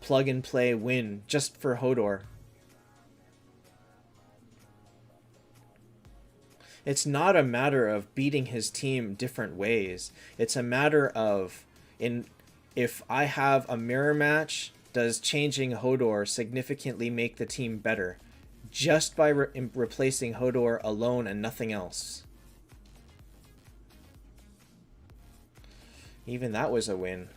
plug and play win just for Hodor. It's not a matter of beating his team different ways. It's a matter of if I have a mirror match, does changing Hodor significantly make the team better? Just by replacing Hodor alone and nothing else. Even that was a win.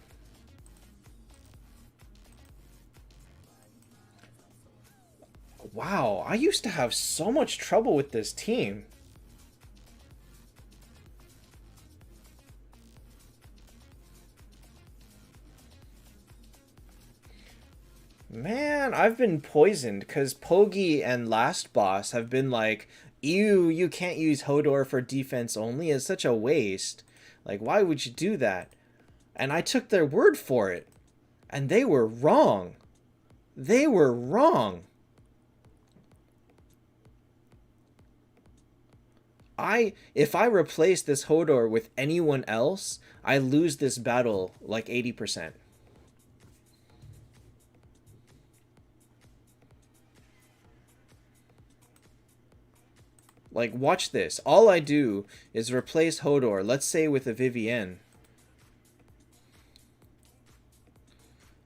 Wow, I used to have so much trouble with this team. Man, I've been poisoned because Pogi and Last Boss have been like, ew, you can't use Hodor for defense only. It's such a waste. Like, why would you do that? And I took their word for it. And they were wrong. They were wrong. If I replace this Hodor with anyone else, I lose this battle like 80%. Like, watch this. All I do is replace Hodor, let's say with a Vivienne.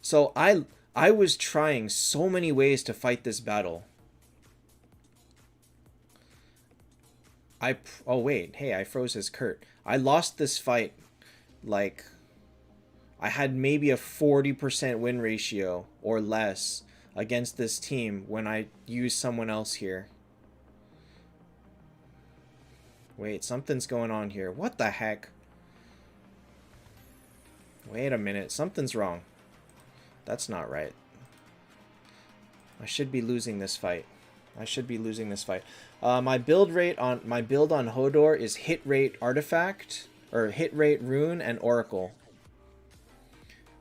So I was trying so many ways to fight this battle. Oh wait, hey, I froze his Kurt. I lost this fight, like, I had maybe a 40% win ratio or less against this team when I used someone else here. Wait, something's going on here. What the heck? Wait a minute, something's wrong. That's not right. I should be losing this fight. I should be losing this fight. My build on Hodor is hit rate artifact, or hit rate rune and oracle.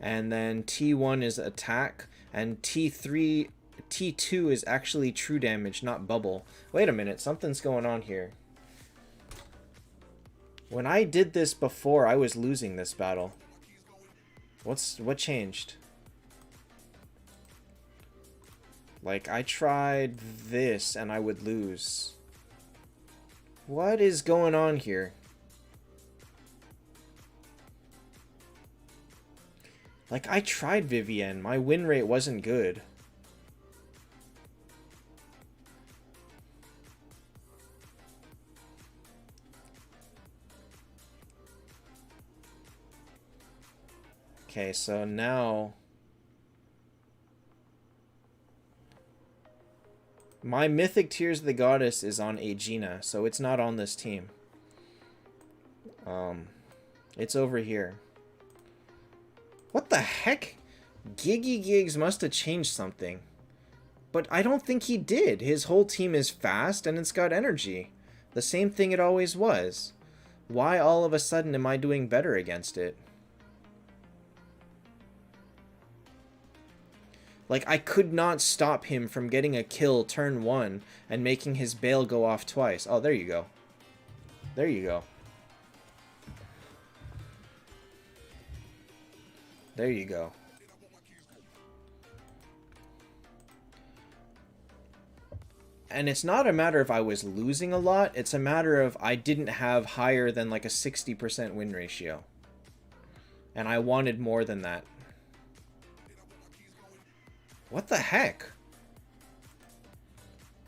And then T1 is attack, and T2 is actually true damage, not bubble. Wait a minute, something's going on here. When I did this before, I was losing this battle. What changed? Like, I tried this and I would lose. What is going on here? Like, I tried Vivienne. My win rate wasn't good. Okay, so now... my Mythic Tears of the Goddess is on Aegina, so it's not on this team. It's over here. What the heck? Giggy Gigs must have changed something. But I don't think he did. His whole team is fast and it's got energy. The same thing it always was. Why all of a sudden am I doing better against it? Like, I could not stop him from getting a kill turn 1 and making his Bale go off twice. Oh, there you go. There you go. There you go. And it's not a matter of I was losing a lot. It's a matter of I didn't have higher than like a 60% win ratio. And I wanted more than that. What the heck?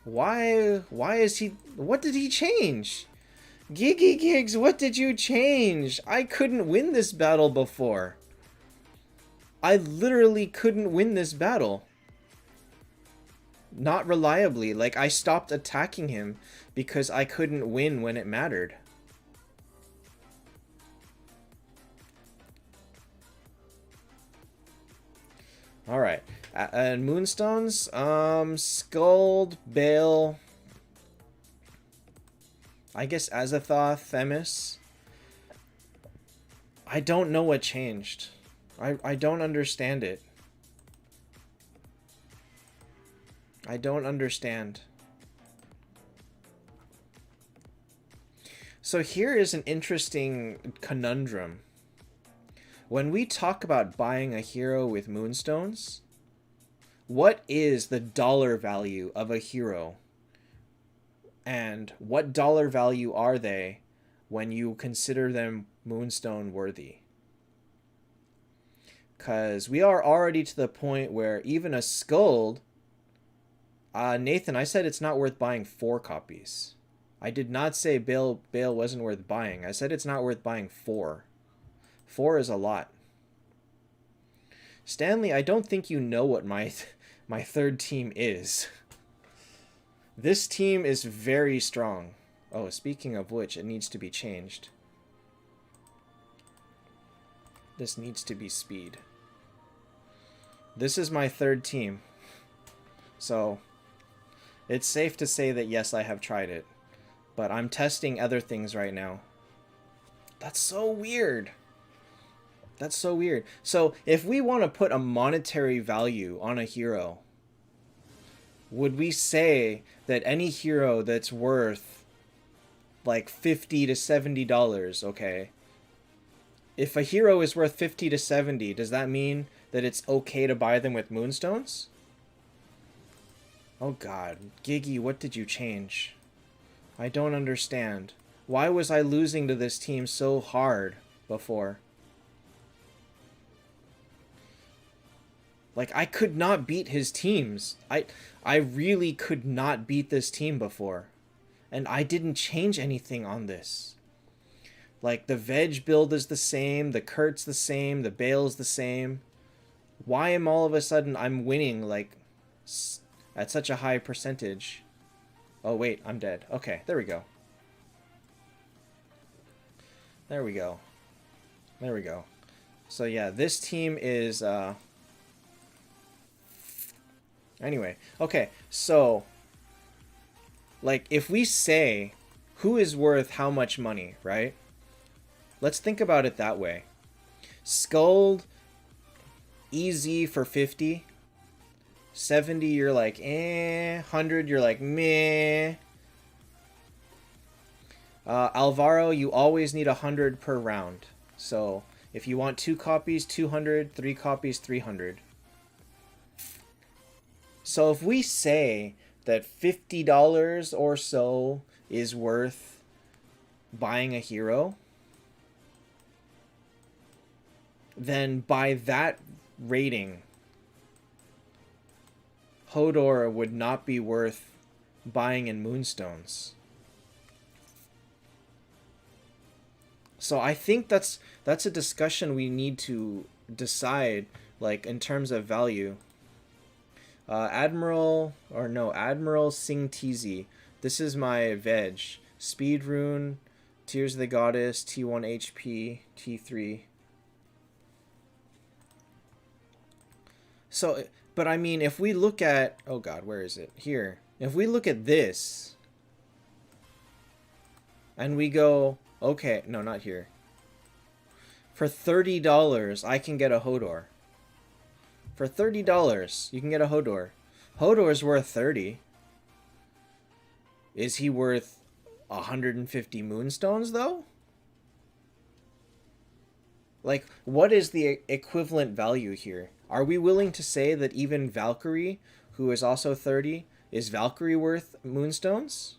Why is he... what did he change? Giggy Gigs, what did you change? I couldn't win this battle before. I literally couldn't win this battle. Not reliably. Like, I stopped attacking him because I couldn't win when it mattered. Alright. And moonstones? Skuld, Bale. I guess Azathoth, Themis. I don't know what changed. I don't understand it. I don't understand. So here is an interesting conundrum. When we talk about buying a hero with moonstones, what is the dollar value of a hero? And what dollar value are they when you consider them moonstone worthy? Because we are already to the point where even a Skuld... Nathan, I said it's not worth buying 4 copies. I did not say Bale wasn't worth buying. I said it's not worth buying 4. 4 is a lot. Stanley, I don't think you know what my third team is. This team is very strong. Oh, speaking of which, it needs to be changed. This needs to be speed. This is my third team. So, it's safe to say that yes, I have tried it. But I'm testing other things right now. That's so weird. That's so weird. So, if we want to put a monetary value on a hero, would we say that any hero that's worth like $50 to $70, okay? If a hero is worth 50 to 70, does that mean that it's okay to buy them with moonstones? Oh god, Giggy, what did you change? I don't understand. Why was I losing to this team so hard before? Like, I could not beat his teams. I really could not beat this team before. And I didn't change anything on this. Like, the Veg build is the same, the Kurt's the same, the Bale's the same. Why am all of a sudden I'm winning, like, at such a high percentage? Oh, wait, I'm dead. Okay, there we go. There we go. There we go. So, yeah, this team is, Anyway, okay, so, like, if we say who is worth how much money, right? Let's think about it that way. Skuld, easy for 50. 70, you're like, eh. 100, you're like, meh. Alvaro, you always need 100 per round. So, if you want 2 copies, 200, 3 copies, 300. So if we say that $50 or so is worth buying a hero, then by that rating, Hodor would not be worth buying in moonstones. So I think that's a discussion we need to decide, like in terms of value. Admiral Sing Teasy. This is my veg. Speed rune, Tears of the Goddess, T1 HP, T3. So, but I mean, if we look at, oh god, where is it? Here. If we look at this, and we go, okay, no, not here. For $30, I can get a Hodor. For $30, you can get a Hodor. Hodor's worth 30. Is he worth 150 moonstones, though? Like, what is the equivalent value here? Are we willing to say that even Valkyrie, who is also 30, is Valkyrie worth moonstones?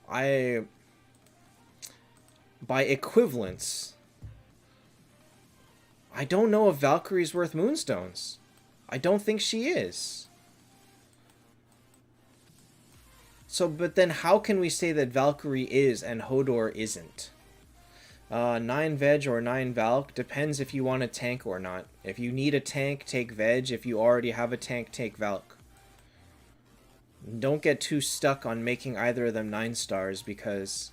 By equivalence, I don't know if Valkyrie's worth moonstones. I don't think she is. So, but then how can we say that Valkyrie is and Hodor isn't? 9 veg or 9 Valk. Depends if you want a tank or not. If you need a tank, take veg. If you already have a tank, take Valk. Don't get too stuck on making either of them 9 stars because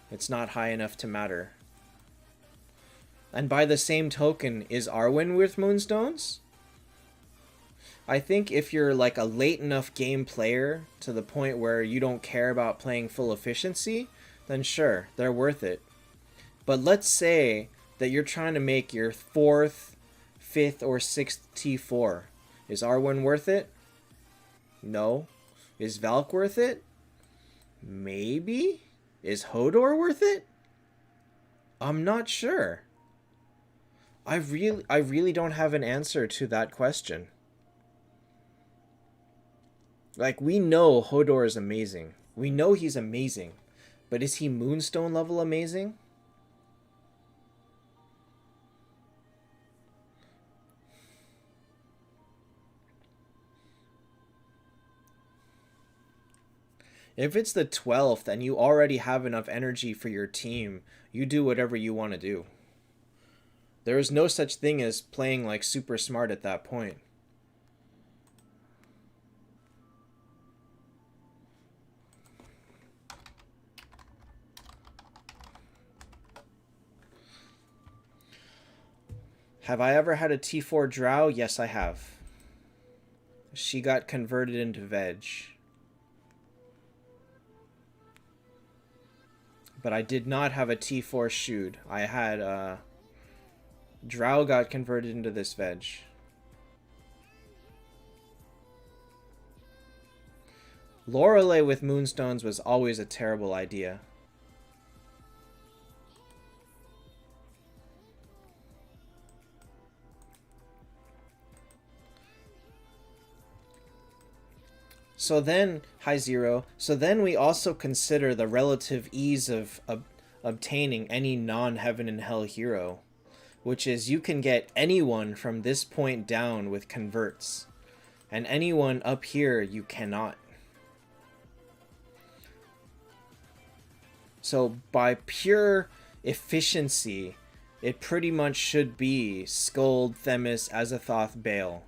it's not high enough to matter. And by the same token, is Arwen worth moonstones? I think if you're like a late enough game player to the point where you don't care about playing full efficiency, then sure, they're worth it. But let's say that you're trying to make your 4th, 5th, or 6th T4. Is Arwen worth it? No. Is Valk worth it? Maybe? Is Hodor worth it? I'm not sure. I really don't have an answer to that question. Like, we know Hodor is amazing. We know he's amazing. But is he moonstone level amazing? If it's the 12th and you already have enough energy for your team, you do whatever you want to do. There is no such thing as playing like super smart at that point. Have I ever had a T4 drow? Yes, I have. She got converted into veg. But I did not have a T4 shoot. I had drow got converted into this veg. Lorelei with moonstones was always a terrible idea. So then, hi Zero, so then we also consider the relative ease of obtaining any non-Heaven and Hell hero, which is you can get anyone from this point down with converts, and anyone up here you cannot. So by pure efficiency, it pretty much should be Skuld, Themis, Azathoth, Baal.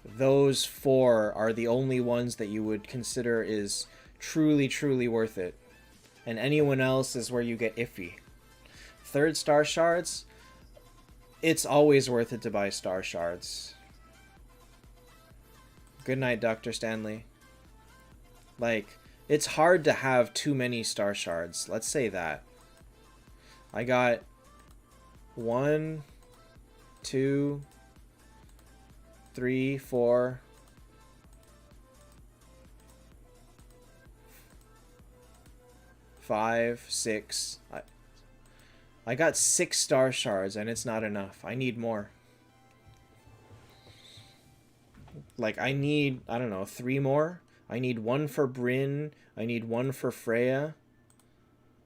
Those 4 are the only ones that you would consider is truly, truly worth it. And anyone else is where you get iffy. 3rd star shards, it's always worth it to buy star shards. Good night, Dr. Stanley. Like, it's hard to have too many star shards. Let's say that. I got 1, 2, 3, 4, 5, 6. I got 6 star shards and it's not enough. I need more. Like, I need, I don't know, 3 more. I need 1 for Brynn. I need 1 for Freya.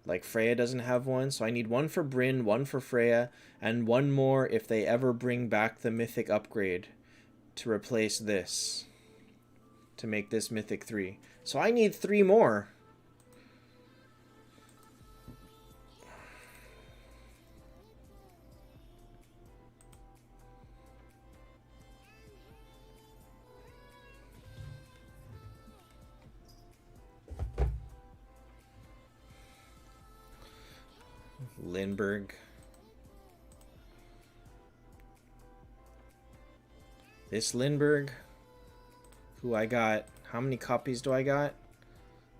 Like, Freya doesn't have one, so I need 1 for Brynn, 1 for Freya, and 1 more if they ever bring back the Mythic upgrade to replace this. To make this Mythic 3. So I need 3 more. Lindbergh. This Lindbergh, who I got, how many copies do I got?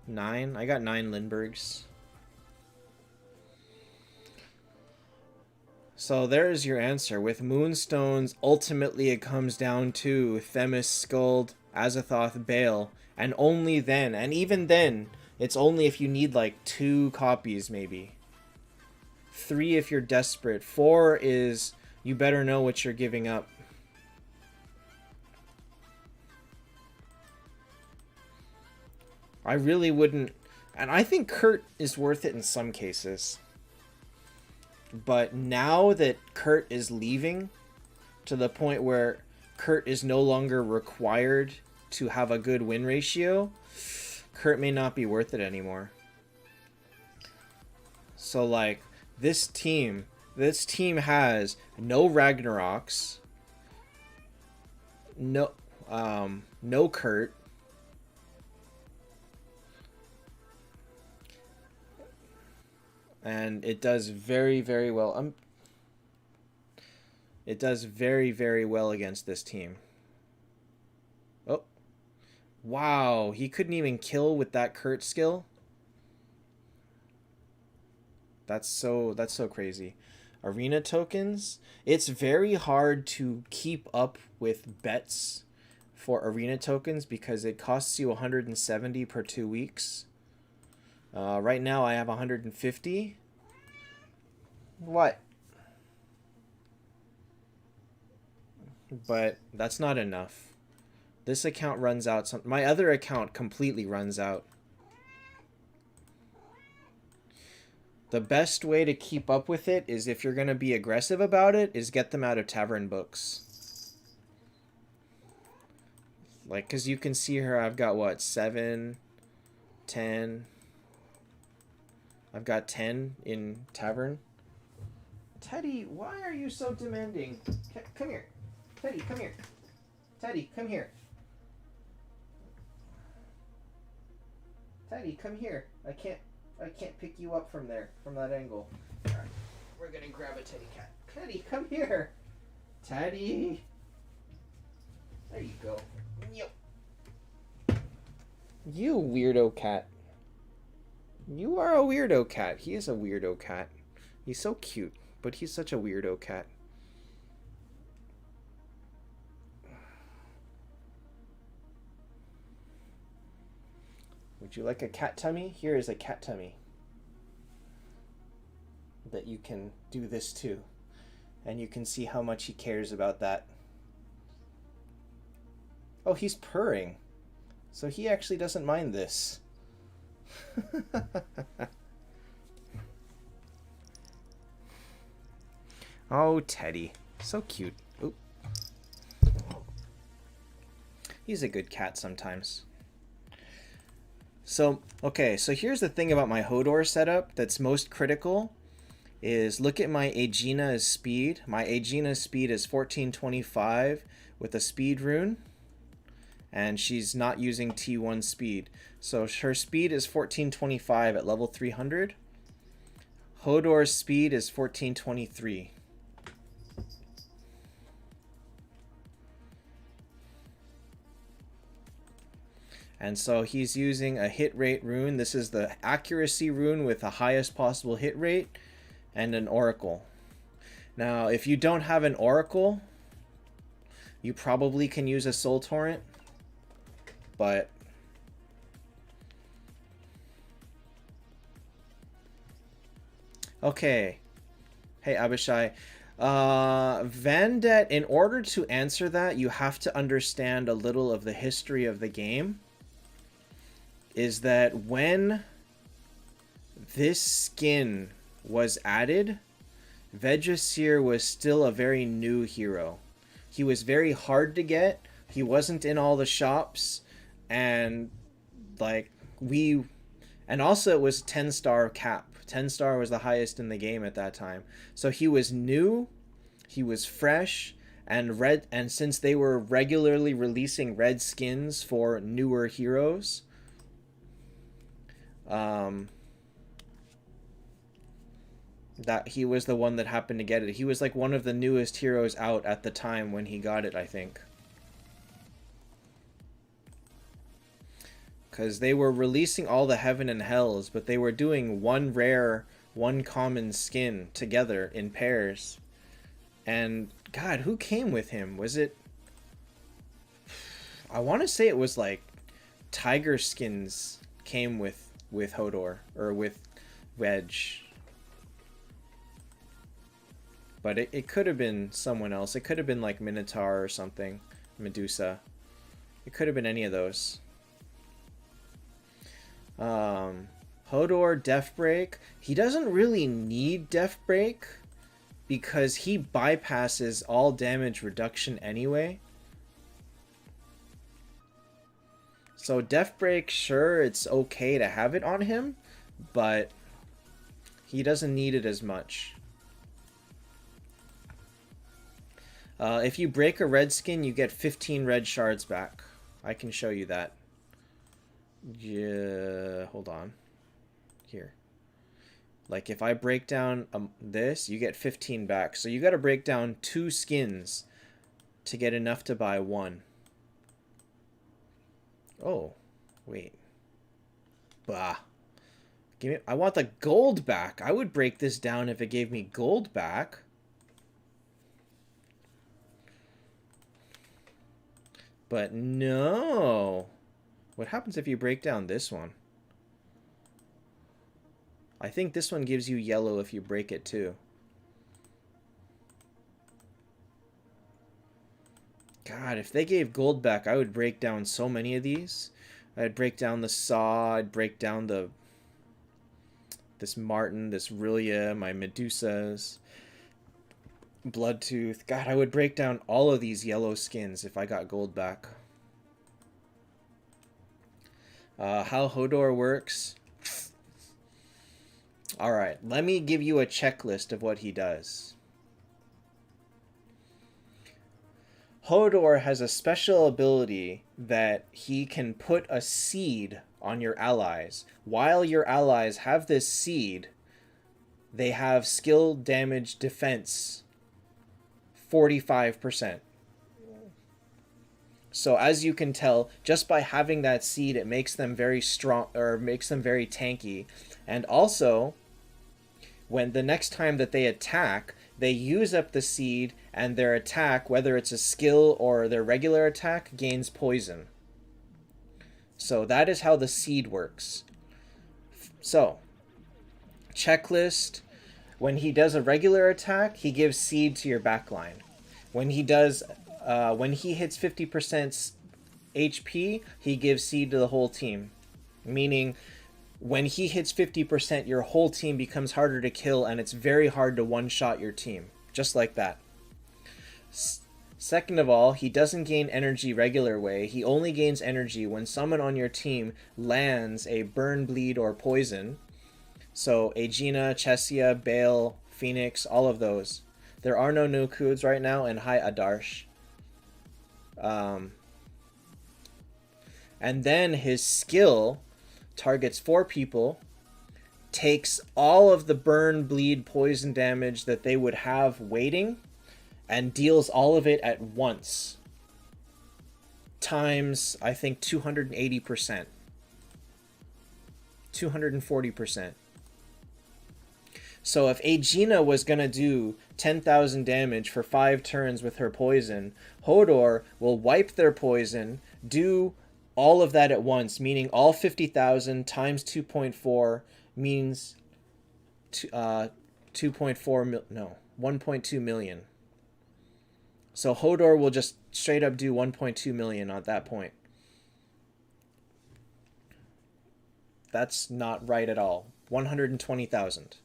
9? I got 9 Lindberghs. So there's your answer. With moonstones, ultimately it comes down to Themis, Skuld, Azathoth, Bale, and only then, and even then, it's only if you need like 2 copies maybe. 3 if you're desperate. 4 is you better know what you're giving up. I really wouldn't, and I think Kurt is worth it in some cases. But now that Kurt is leaving, to the point where Kurt is no longer required to have a good win ratio, Kurt may not be worth it anymore. So like, this team has no Ragnaroks, no Kurt, and it does very, very well. It does very, very well against this team. Oh, wow! He couldn't even kill with that Kurt skill. That's so crazy. Arena tokens. It's very hard to keep up with bets for arena tokens because it costs you 170 per 2 weeks. Right now I have 150. What? But that's not enough. This account runs out. My other account completely runs out. The best way to keep up with it is, if you're going to be aggressive about it, is get them out of tavern books. Like, because you can see here I've got, what, 7, 10. I've got 10 in tavern. Teddy, why are you so demanding? Come here. Teddy, come here. Teddy, come here. Teddy, come here. I can't pick you up from there, from that angle. Alright, we're gonna grab a teddy cat. Teddy, come here! Teddy! There you go. Yep. You weirdo cat. You are a weirdo cat. He is a weirdo cat. He's so cute, but he's such a weirdo cat. Would you like a cat tummy? Here is a cat tummy that you can do this to, and you can see how much he cares about that. Oh, he's purring, so he actually doesn't mind this. Oh, Teddy, so cute. Oop. He's a good cat sometimes. So, okay, so here's the thing about my Hodor setup that's most critical, is look at my Aegina's speed. My Aegina's speed is 1425 with a speed rune, and she's not using T1 speed. So her speed is 1425 at level 300. Hodor's speed is 1423. And so he's using a hit rate rune. This is the accuracy rune with the highest possible hit rate, and an oracle. Now, if you don't have an oracle, you probably can use a soul torrent, but okay. Hey, Abishai. Vandet, in order to answer that, you have to understand a little of the history of the game. Is that when this skin was added, Vedrasir was still a very new hero. He was very hard to get. He wasn't in all the shops, and like and also it was 10-star cap. 10-star was the highest in the game at that time. So he was new, he was fresh, and since they were regularly releasing red skins for newer heroes, that he was the one that happened to get it. He was like one of the newest heroes out at the time when he got it, I think. Because they were releasing all the Heaven and Hells, but they were doing one rare, one common skin together in pairs. And, God, who came with him? Was it... I want to say it was like Tiger Skins came with Hodor, or with Wedge. But it could have been someone else. It could have been like Minotaur or something. Medusa. It could have been any of those. Hodor, Death Break. He doesn't really need Death Break because he bypasses all damage reduction anyway. So Death Break, sure, it's okay to have it on him, but he doesn't need it as much. If you break a red skin, you get 15 red shards back. I can show you that. Yeah, hold on. Here. Like, if I break down this, you get 15 back. So you got to break down 2 skins to get enough to buy 1. Oh, wait. Bah. Give me, I want the gold back. I would break this down if it gave me gold back. But no. What happens if you break down this one? I think this one gives you yellow if you break it too. God, if they gave gold back, I would break down so many of these. I'd break down the Saw, I'd break down this Martin, this Rilia, my Medusas, Bloodtooth. God, I would break down all of these yellow skins if I got gold back. How Hodor works. Alright, let me give you a checklist of what he does. Hodor has a special ability that he can put a seed on your allies. While your allies have this seed, they have skill, damage, defense 45%. So as you can tell, just by having that seed, it makes them very strong, or makes them very tanky. And also, when the next time that they attack, they use up the seed, and their attack, whether it's a skill or their regular attack, gains poison. So that is how the seed works. So, checklist. When he does a regular attack, he gives seed to your backline. When he does, when he hits 50% HP, he gives seed to the whole team. Meaning, when he hits 50%, your whole team becomes harder to kill, and it's very hard to one-shot your team. Just like that. Second of all, he doesn't gain energy regular way. He only gains energy when someone on your team lands a burn, bleed, or poison. So, Aegina, Chesia, Bale, Phoenix, all of those. There are no Nukuds right now, and hi Adarsh. And then his skill targets 4 people, takes all of the burn, bleed, poison damage that they would have waiting, and deals all of it at once. Times, I think, 280%. 240%. So if Aegina was going to do 10,000 damage for 5 turns with her poison, Hodor will wipe their poison, do all of that at once, meaning all 50,000 times 2.4 means 2.4 no. 1.2 million. So Hodor will just straight up do 1.2 million at that point. That's not right at all. 120,000.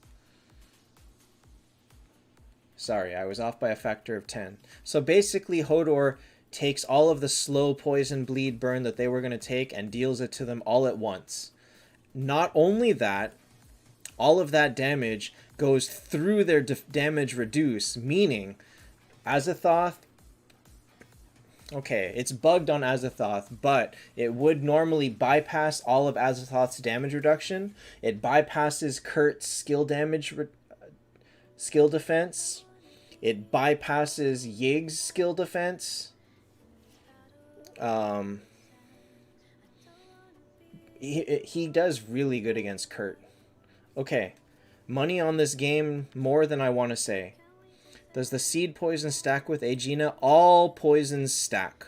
Sorry, I was off by a factor of 10. So basically Hodor takes all of the slow poison, bleed, burn that they were going to take and deals it to them all at once. Not only that, all of that damage goes through their damage reduce, meaning Azathoth, okay, it's bugged on Azathoth, but it would normally bypass all of Azathoth's damage reduction. It bypasses Kurt's skill damage, skill defense. It bypasses Yig's skill defense. He does really good against Kurt. Okay, money on this game more than I want to say. Does the seed poison stack with Aegina? All poisons stack.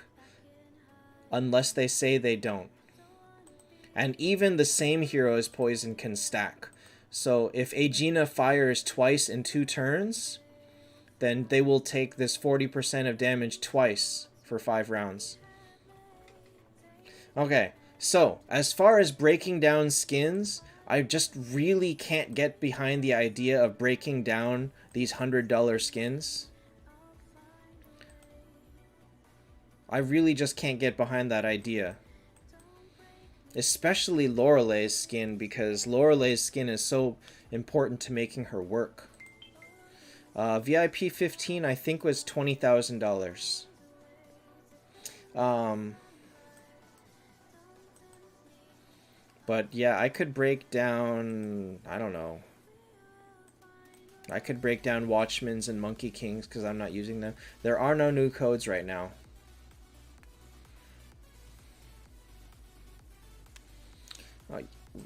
Unless they say they don't. And even the same hero's poison can stack. So if Aegina fires twice in 2 turns, then they will take this 40% of damage twice for 5 rounds. Okay, so as far as breaking down skins, I just really can't get behind the idea of breaking down these $100 skins. I really just can't get behind that idea. Especially Lorelei's skin, because Lorelei's skin is so important to making her work. VIP 15 I think was $20,000. But yeah, I could break down, I don't know. I could break down Watchmen's and Monkey Kings because I'm not using them. There are no new codes right now.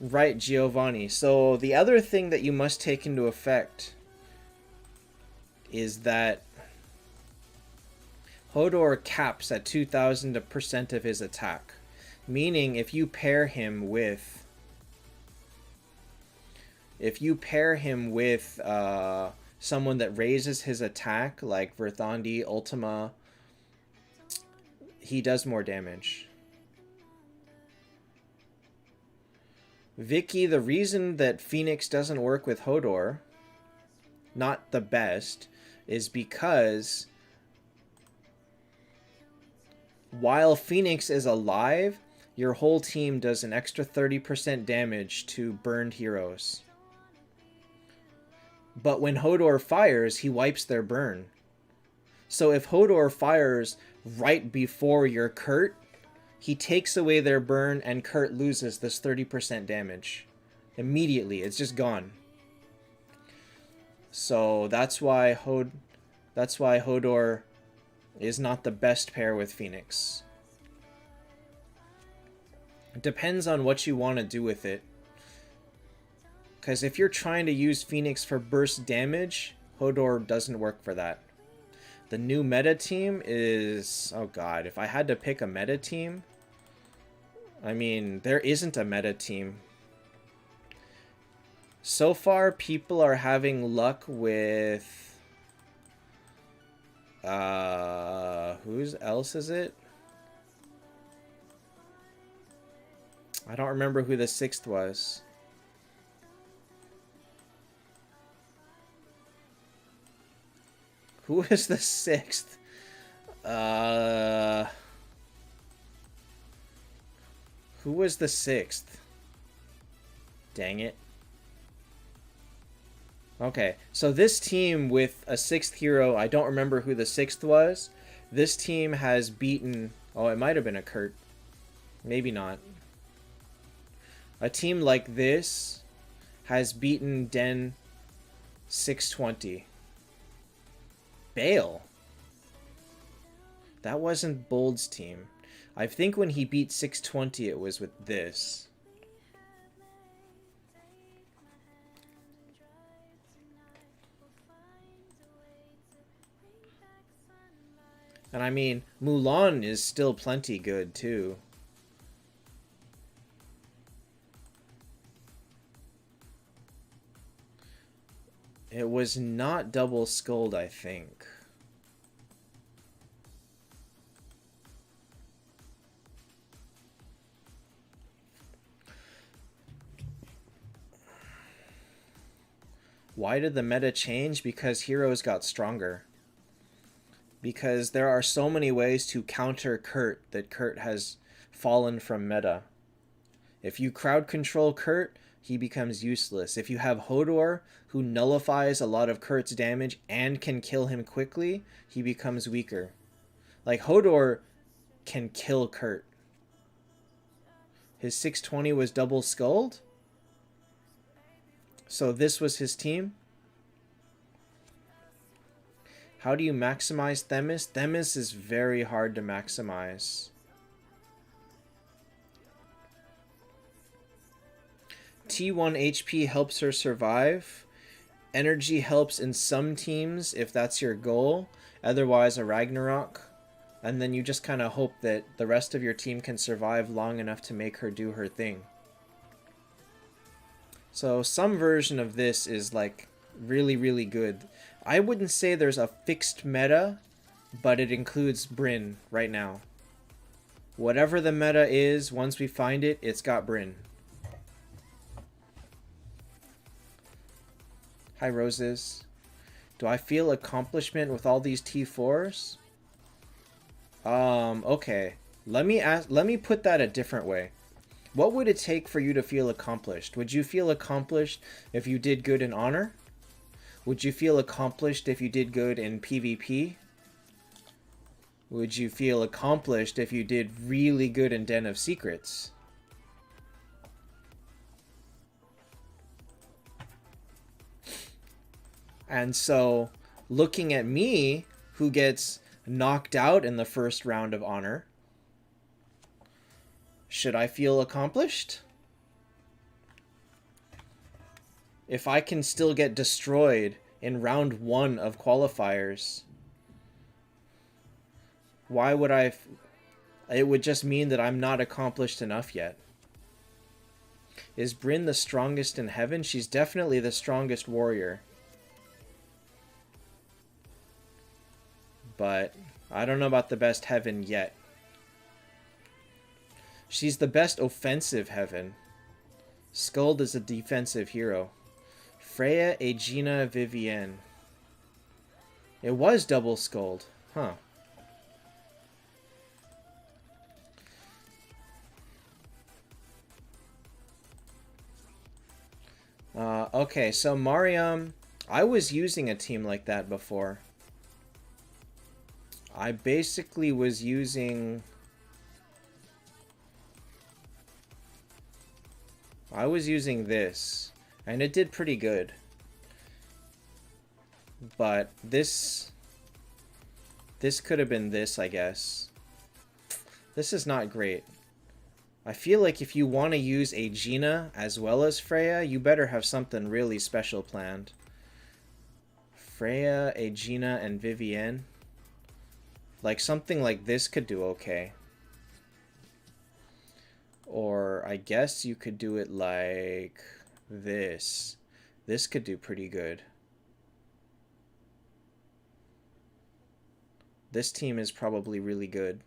Right, Giovanni. So the other thing that you must take into effect is that Hodor caps at 2,000% of his attack. Meaning if you pair him with someone that raises his attack, like Verthandi, Ultima, he does more damage. Vicky, the reason that Phoenix doesn't work with Hodor, not the best, is because while Phoenix is alive, your whole team does an extra 30% damage to burned heroes. But when Hodor fires, he wipes their burn. So if Hodor fires right before your Kurt, he takes away their burn and Kurt loses this 30% damage. Immediately, it's just gone. So that's why Hodor is not the best pair with Phoenix. It depends on what you want to do with it. Because if you're trying to use Phoenix for burst damage, Hodor doesn't work for that. The new meta team is... oh god, if I had to pick a meta team... I mean, there isn't a meta team. So far, people are having luck with... whose else is it? I don't remember who the 6th was. Who is the 6th? Who was the 6th? Dang it. Okay, so this team with a 6th hero, I don't remember who the 6th was. This team has beaten... oh, it might have been a Kurt. Maybe not. A team like this has beaten Den 620. Bale. That wasn't Bold's team. I think when he beat 620, it was with this. And I mean, Mulan is still plenty good, too. It was not double skulled, I think. Why did the meta change? Because heroes got stronger. Because there are so many ways to counter Kurt that Kurt has fallen from meta. If you crowd control Kurt, he becomes useless. If you have Hodor, who nullifies a lot of Kurt's damage and can kill him quickly, he becomes weaker. Like, Hodor can kill Kurt. His 620 was double skulled. So this was his team. How do you maximize Themis? Themis is very hard to maximize. T1 HP helps her survive. Energy helps in some teams if that's your goal. Otherwise, a Ragnarok. And then you just kind of hope that the rest of your team can survive long enough to make her do her thing. So some version of this is like really, really good. I wouldn't say there's a fixed meta, but it includes Brynn right now. Whatever the meta is, once we find it, it's got Brynn. Hi, Roses. Do I feel accomplishment with all these T4s? Okay. Let me put that a different way. What would it take for you to feel accomplished? Would you feel accomplished if you did good in honor? Would you feel accomplished if you did good in PvP? Would you feel accomplished if you did really good in Den of Secrets? And so, looking at me, who gets knocked out in the first round of honor, should I feel accomplished? If I can still get destroyed in round 1 of qualifiers, why would I... It would just mean that I'm not accomplished enough yet. Is Brynn the strongest in heaven? She's definitely the strongest warrior. But I don't know about the best heaven yet. She's the best offensive heaven. Skuld is a defensive hero. Freya, Aegina, Vivienne. It was double Skuld. Huh. Okay, so Mariam, I was using a team like that before. I basically was using... this, and it did pretty good. But this could have been this, I guess. This is not great. I feel like if you want to use Aegina as well as Freya, you better have something really special planned. Freya, Aegina, and Vivienne. Like, something like this could do okay. Or I guess you could do it like this. This could do pretty good. This team is probably really good.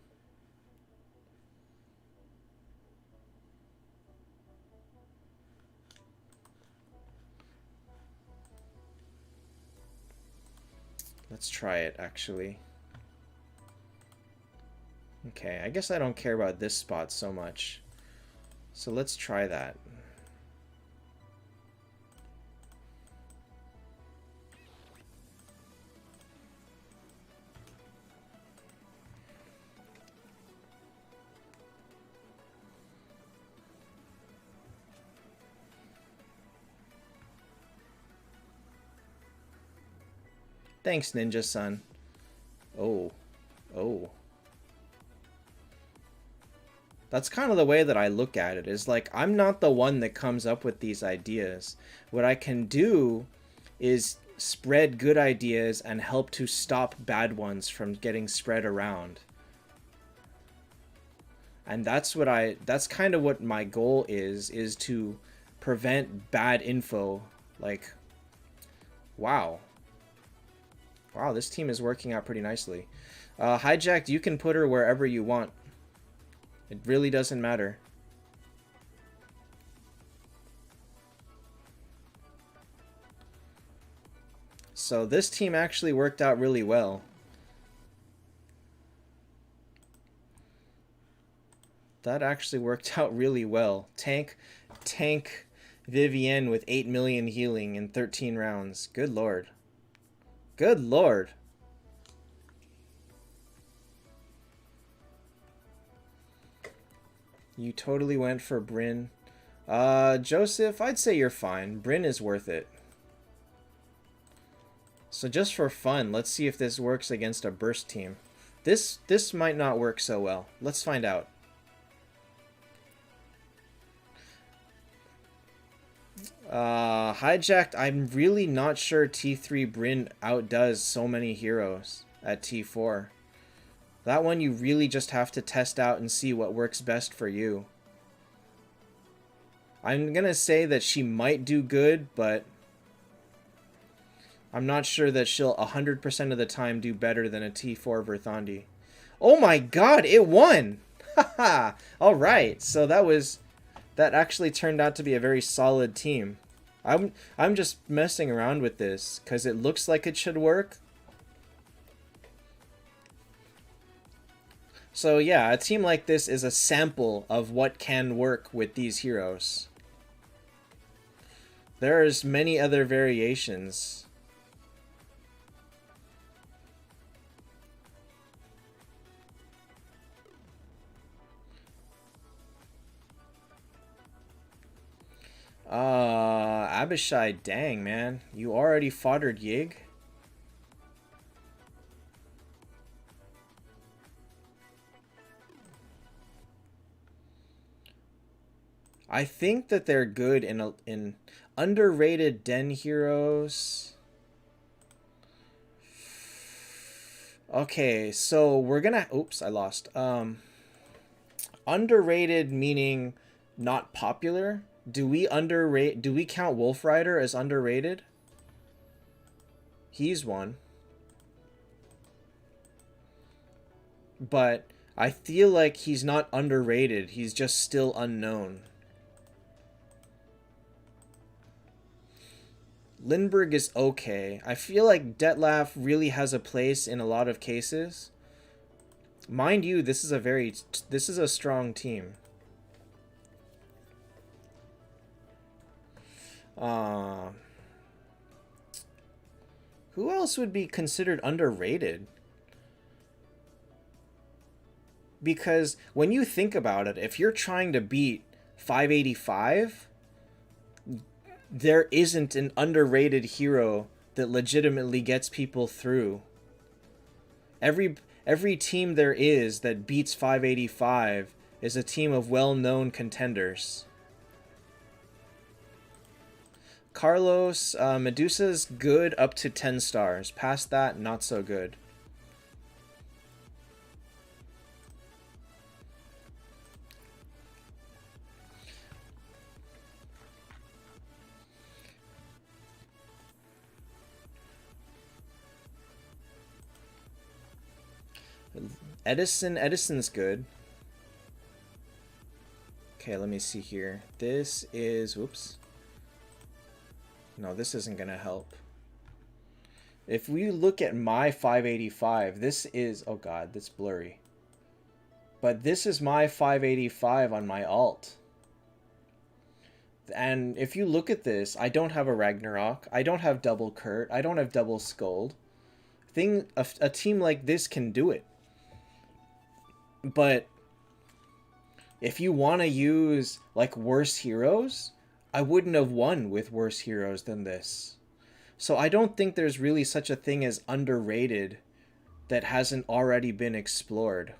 Let's try it, actually. Okay, I guess I don't care about this spot so much. So let's try that. Thanks, Ninja Sun. Oh. Oh. That's kind of the way that I look at it, is like, I'm not the one that comes up with these ideas. What I can do is spread good ideas and help to stop bad ones from getting spread around. And that's kind of what my goal is to prevent bad info. Like, Wow. Wow, this team is working out pretty nicely. Hijacked, you can put her wherever you want. It really doesn't matter. So this team actually worked out really well. That actually worked out really well. Tank Vivienne with 8 million healing in 13 rounds. Good lord. Good lord. You totally went for Bryn. Joseph, I'd say you're fine. Bryn is worth it. So just for fun, let's see if this works against a burst team. This might not work so well. Let's find out. Hijacked, I'm really not sure T3 Bryn outdoes so many heroes at T4. That one you really just have to test out and see what works best for you. I'm gonna say that she might do good, but I'm not sure that she'll 100% of the time do better than a T4 Verthandi. Oh my god, it won! Haha! Alright, so that actually turned out to be a very solid team. I'm just messing around with this because it looks like it should work. So yeah, a team like this is a sample of what can work with these heroes. There's many other variations. Abishai, dang man, you already foddered Yig? I think that they're good in underrated Den heroes. Okay, so we're gonna... Oops, I lost. Underrated meaning not popular. Do we count Wolf Rider as underrated? He's one. But I feel like he's not underrated. He's just still unknown. Lindbergh is okay. I feel like Detlef really has a place in a lot of cases. Mind you, this is a strong team. Who else would be considered underrated? Because when you think about it, if you're trying to beat 585, there isn't an underrated hero that legitimately gets people through. Every team there is that beats 585 is a team of well-known contenders. Carlos, Medusa's good up to 10 stars. Past that, not so good. Edison's good. Okay, let me see here. This is... Whoops. No, this isn't going to help. If we look at my 585, this is... Oh god, that's blurry. But this is my 585 on my alt. And if you look at this, I don't have a Ragnarok. I don't have double Kurt. I don't have double Scold. A team like this can do it. But if you want to use like worse heroes, I wouldn't have won with worse heroes than this. So I don't think there's really such a thing as underrated that hasn't already been explored.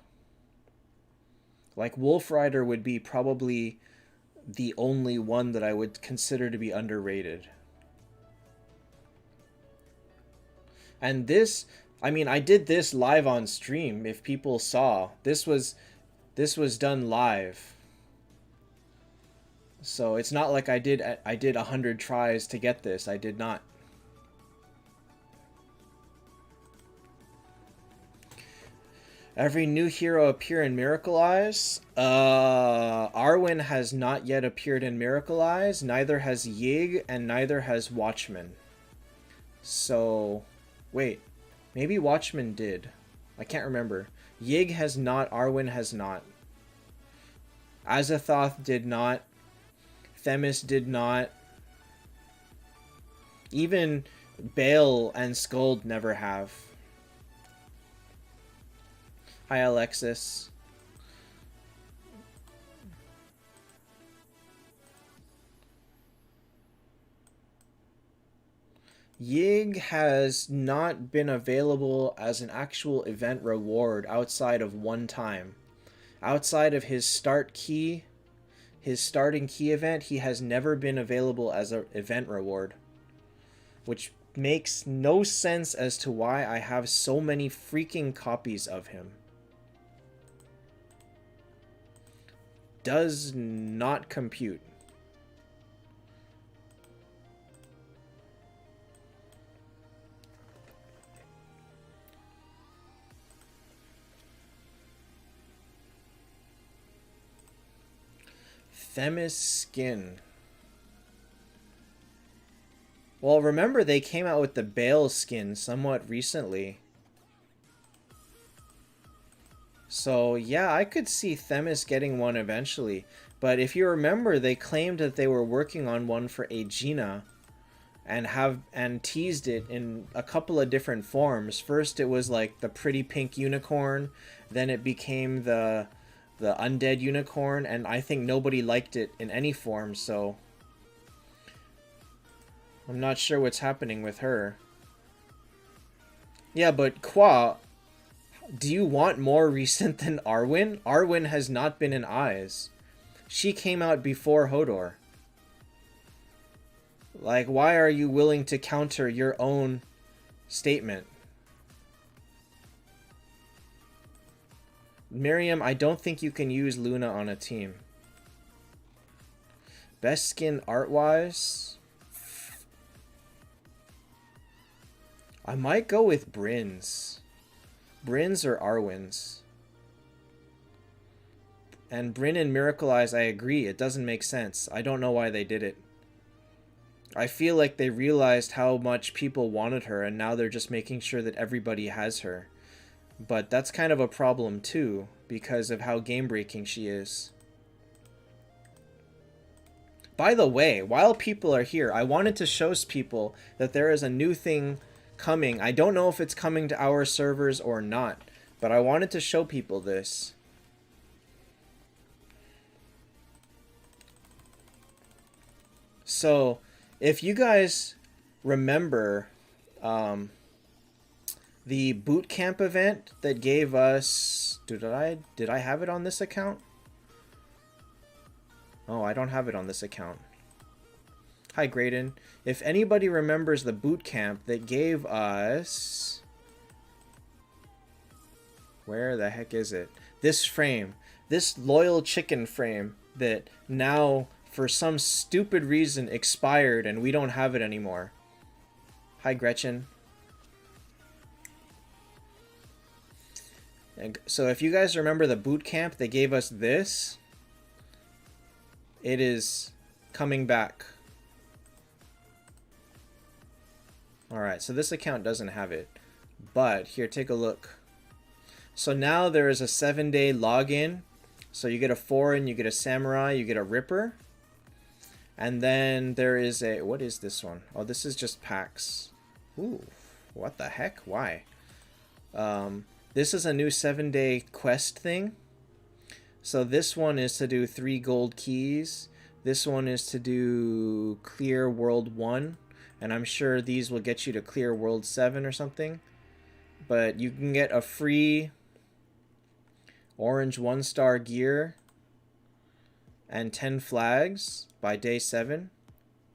Like Wolf Rider would be probably the only one that I would consider to be underrated. And this... I mean, I did this live on stream, if people saw. This was done live. So it's not like I did 100 tries to get this. I did not. Every new hero appear in Miracle Eyes. Arwen has not yet appeared in Miracle Eyes. Neither has Yig, and neither has Watchman. So, wait. Maybe Watchman did. I can't remember. Yig has not. Arwen has not. Azathoth did not. Themis did not. Even Bale and Skuld never have. Hi, Alexis. Yig has not been available as an actual event reward outside of one time. Outside of his start key, his starting key event, he has never been available as an event reward. Which makes no sense as to why I have so many freaking copies of him. Does not compute. Themis skin. Well, remember they came out with the Bale skin somewhat recently. So, yeah, I could see Themis getting one eventually. But if you remember, they claimed that they were working on one for Aegina and teased it in a couple of different forms. First, it was like the pretty pink unicorn. Then it became the undead unicorn. And I think nobody liked it in any form, so I'm not sure what's happening with her. Yeah, but Qua... Do you want more recent than Arwen? Arwen has not been in Eyes. She came out before Hodor. Like, why are you willing to counter your own statement? Miriam, I don't think you can use Luna on a team. Best skin art-wise? I might go with Bryn's. Bryn's or Arwen's. And Bryn and Miracle Eyes, I agree. It doesn't make sense. I don't know why they did it. I feel like they realized how much people wanted her, and now they're just making sure that everybody has her. But that's kind of a problem too, because of how game-breaking she is. By the way, while people are here, I wanted to show people that there is a new thing coming. I don't know if it's coming to our servers or not, but I wanted to show people this. So, if you guys remember the Bootcamp event that gave us... Did I have it on this account? Oh, I don't have it on this account. Hi, Graydon. If anybody remembers the Bootcamp that gave us... Where the heck is it? This frame. This loyal chicken frame that now, for some stupid reason, expired and we don't have it anymore. Hi, Gretchen. And so if you guys remember the Bootcamp, they gave us this. It is coming back. Alright, so this account doesn't have it. But, here, take a look. So now there is a 7-day login. So you get a Foreign, you get a Samurai, you get a Ripper. And then there is a... What is this one? Oh, this is just packs. Ooh, what the heck? Why? This is a new 7-day quest thing. So this one is to do 3 gold keys. This one is to do clear world 1. And I'm sure these will get you to clear world 7 or something. But you can get a free orange 1-star gear and 10 flags by day 7.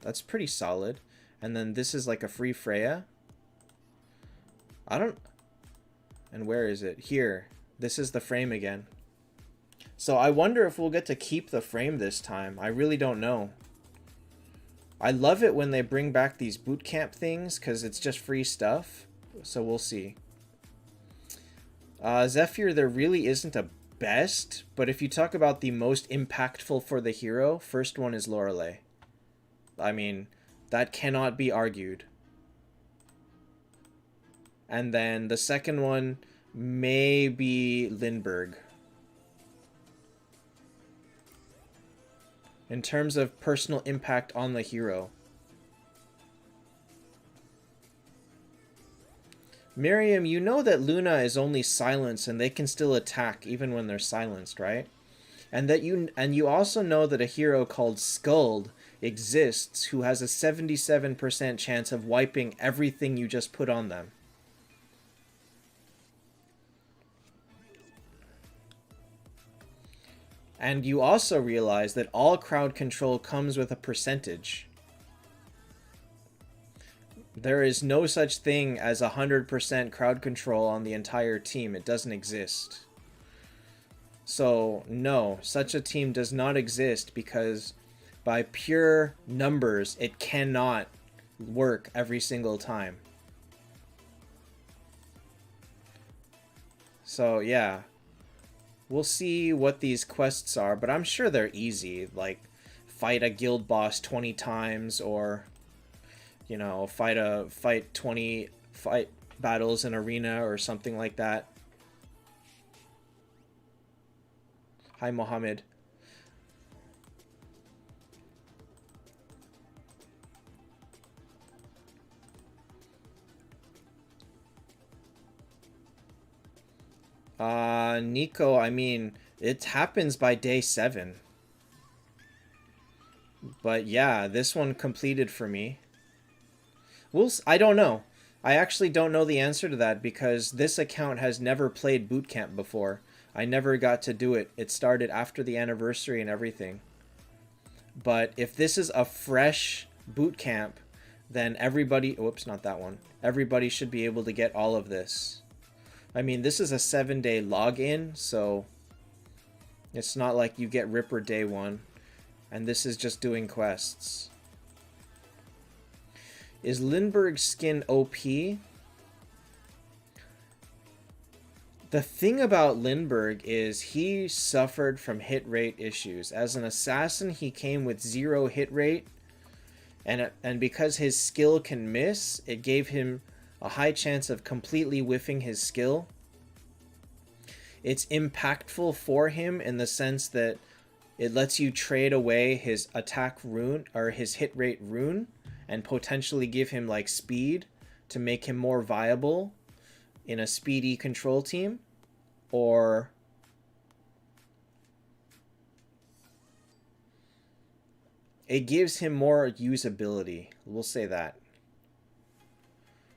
That's pretty solid. And then this is like a free Freya. And where is it? Here. This is the frame again. So I wonder if we'll get to keep the frame this time. I really don't know. I love it when they bring back these bootcamp things because it's just free stuff. So we'll see. Zephyr, there really isn't a best, but if you talk about the most impactful for the hero, first one is Lorelei. I mean, that cannot be argued. And then the second one may be Lindbergh. In terms of personal impact on the hero. Miriam, you know that Luna is only silence and they can still attack even when they're silenced, right? And you also know that a hero called Skuld exists who has a 77% chance of wiping everything you just put on them. And you also realize that all crowd control comes with a percentage. There is no such thing as 100% crowd control on the entire team. It doesn't exist. So, no, such a team does not exist because by pure numbers, it cannot work every single time. So, yeah. We'll see what these quests are, but I'm sure they're easy. Like, fight a guild boss 20 times, or, you know, fight 20 battles in arena or something like that. Hi, Mohammed. Nico, I mean, it happens by day 7. But yeah, this one completed for me. I don't know. I actually don't know the answer to that because this account has never played Bootcamp before. I never got to do it. It started after the anniversary and everything. But if this is a fresh Bootcamp, then everybody... Whoops, not that one. Everybody should be able to get all of this. I mean, this is a 7-day login, so it's not like you get Ripper day 1. And this is just doing quests. Is Lindbergh's skin OP? The thing about Lindbergh is he suffered from hit rate issues. As an assassin, he came with 0 hit rate. And because his skill can miss, it gave him a high chance of completely whiffing his skill. It's impactful for him in the sense that it lets you trade away his attack rune or his hit rate rune and potentially give him like speed to make him more viable in a speedy control team, or it gives him more usability. We'll say that.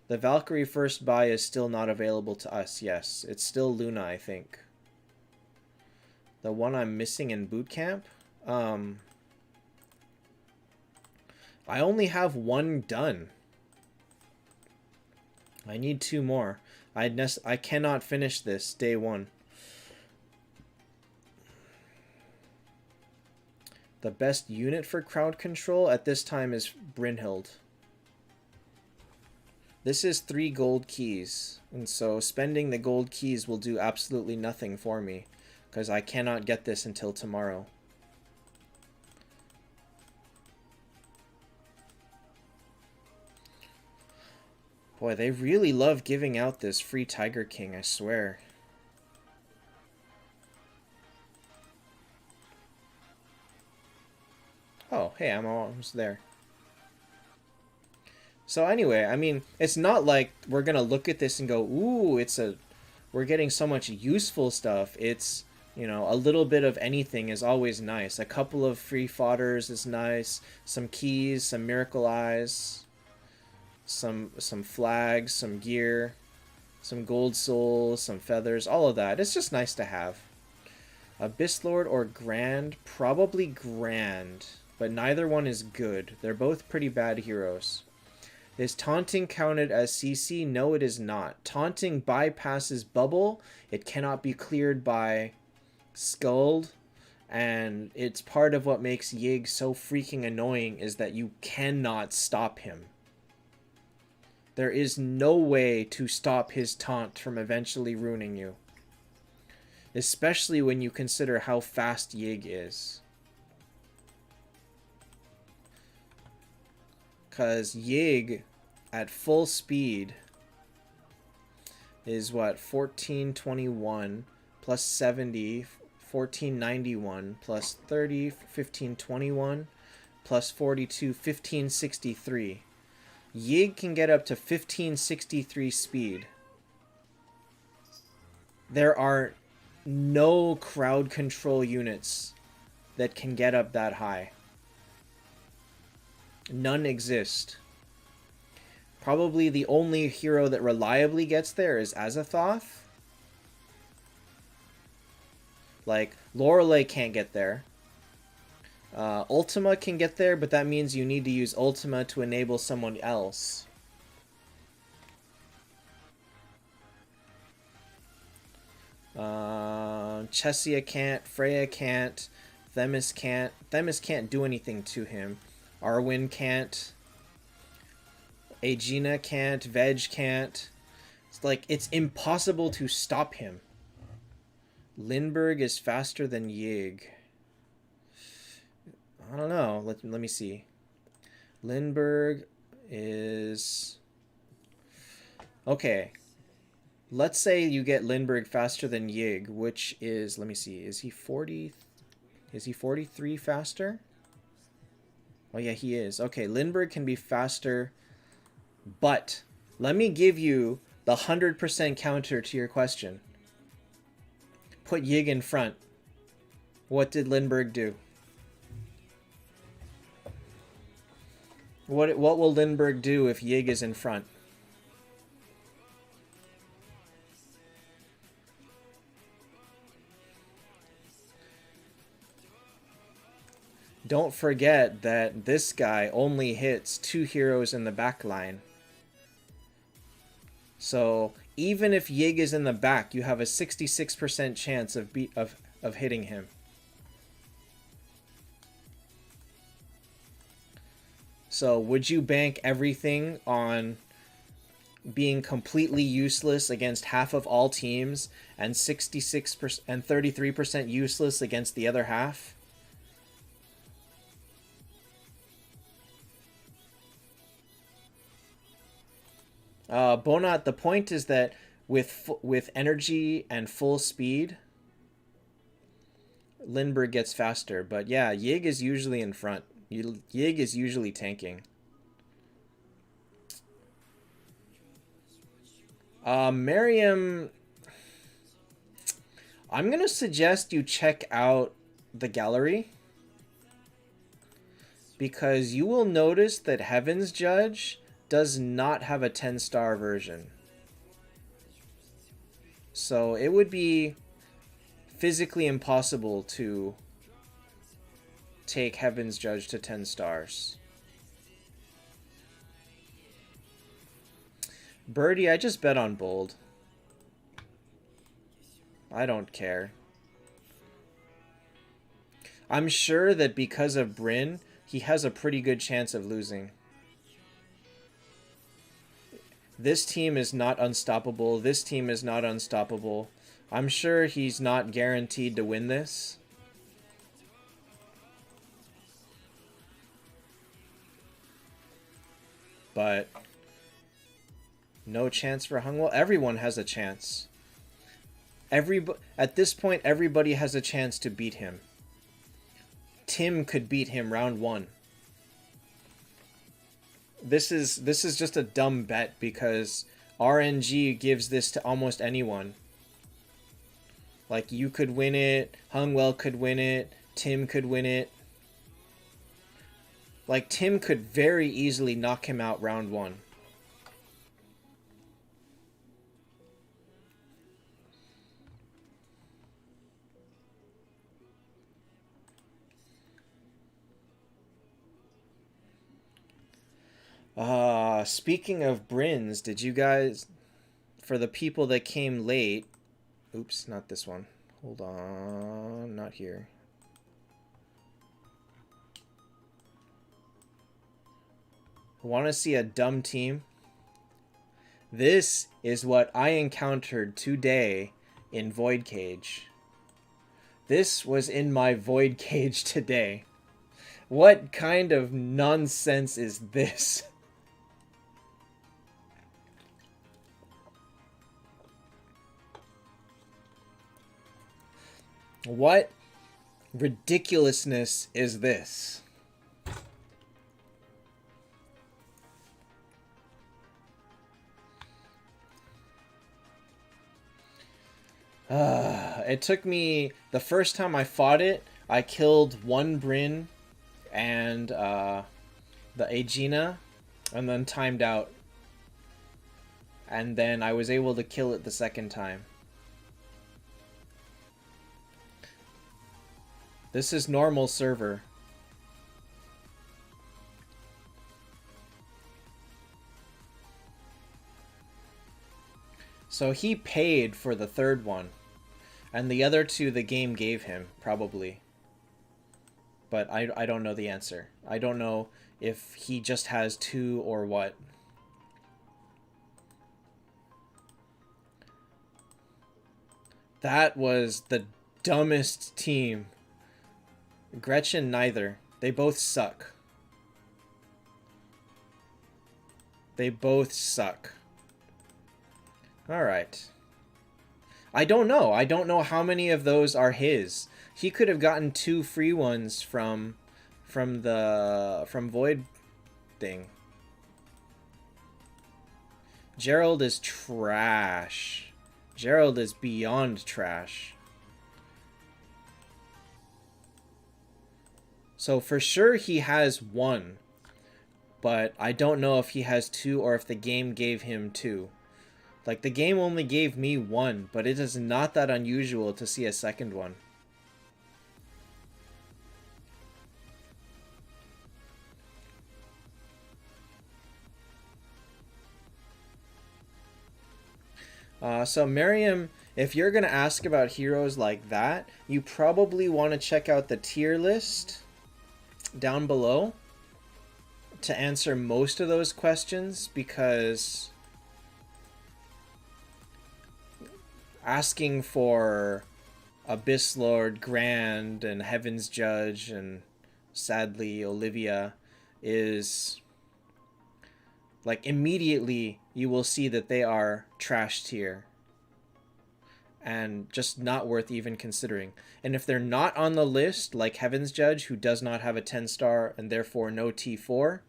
The Valkyrie first buy is still not available to us. Yes, it's still Luna, I think. The one I'm missing in Bootcamp? I only have 1 done. I need 2 more. I cannot finish this day 1. The best unit for crowd control at this time is Brynhild. This is 3 gold keys, and so spending the gold keys will do absolutely nothing for me, because I cannot get this until tomorrow. Boy, they really love giving out this free Tiger King, I swear. Oh, hey, I'm almost there. So anyway, I mean, it's not like we're gonna look at this and go, ooh, we're getting so much useful stuff. It's, you know, a little bit of anything is always nice. A couple of free fodders is nice. Some keys, some miracle eyes, some flags, some gear, some gold souls, some feathers, all of that. It's just nice to have. Abyss Lord or Grand? Probably Grand, but neither one is good. They're both pretty bad heroes. Is taunting counted as CC? No, it is not. Taunting bypasses bubble. It cannot be cleared by Skuld. And it's part of what makes Yig so freaking annoying is that you cannot stop him. There is no way to stop his taunt from eventually ruining you. Especially when you consider how fast Yig is. Because Yig at full speed is what? 1421 plus 70, 1491 plus 30, 1521 plus 42, 1563. Yig can get up to 1563 speed. There are no crowd control units that can get up that high. None exist. Probably the only hero that reliably gets there is Azathoth. Like, Lorelei can't get there. Ultima can get there, but that means you need to use Ultima to enable someone else. Chessia can't, Freya can't, Themis can't. Themis can't do anything to him. Arwen can't. Aegina can't. Veg can't. It's like, it's impossible to stop him. Lindbergh is faster than Yig. I don't know. Let me see. Lindbergh is... Okay. Let's say you get Lindbergh faster than Yig, which is... Let me see. Is he 40... Is he 43 faster? Oh, yeah, he is. Okay, Lindbergh can be faster, but let me give you the 100% counter to your question. Put Yig in front. What did Lindbergh do? What will Lindbergh do if Yig is in front? Don't forget that this guy only hits 2 heroes in the back line. So even if Yig is in the back, you have a 66% chance of hitting him. So would you bank everything on being completely useless against half of all teams and 66% and 33% useless against the other half? Bonat, the point is that with energy and full speed, Lindbergh gets faster. But yeah, Yig is usually in front. Yig is usually tanking. Miriam, I'm going to suggest you check out the gallery, because you will notice that Heaven's Judge does not have a 10-star version. So it would be physically impossible to take Heaven's Judge to 10 stars. Birdie, I just bet on Bold. I don't care. I'm sure that because of Bryn, he has a pretty good chance of losing. This team is not unstoppable. This team is not unstoppable. I'm sure he's not guaranteed to win this. But no chance for Hung? Well, everyone has a chance. At this point, everybody has a chance to beat him. Tim could beat him round 1. This is just a dumb bet because RNG gives this to almost anyone. Like, you could win it, Hungwell could win it, Tim could win it. Like, Tim could very easily knock him out round 1. Speaking of Brins, did you guys, for the people that came late, oops, not this one. Hold on, not here. Want to see a dumb team? This is what I encountered today in Void Cage. This was in my void cage today. What kind of nonsense is this? What ridiculousness is this? It took me... The first time I fought it, I killed one Bryn and the Aegina, and then timed out. And then I was able to kill it the second time. This is normal server. So he paid for the third one. And the other two the game gave him, probably. But I don't know the answer. I don't know if he just has two or what. That was the dumbest team. Gretchen, neither. They both suck. They both suck. Alright. I don't know. I don't know how many of those are his. He could have gotten 2 free ones from Void thing. Gerald is trash. Gerald is beyond trash. So for sure he has 1. But I don't know if he has 2 or if the game gave him 2. Like, the game only gave me 1, but it is not that unusual to see a second one. So Miriam, if you're going to ask about heroes like that, you probably want to check out the tier list down below to answer most of those questions, because asking for Abyss Lord, Grand, and Heaven's Judge, and sadly Olivia, is like immediately you will see that they are trash tier and just not worth even considering. And if they're not on the list, like Heaven's Judge, who does not have a 10-star and therefore no T4,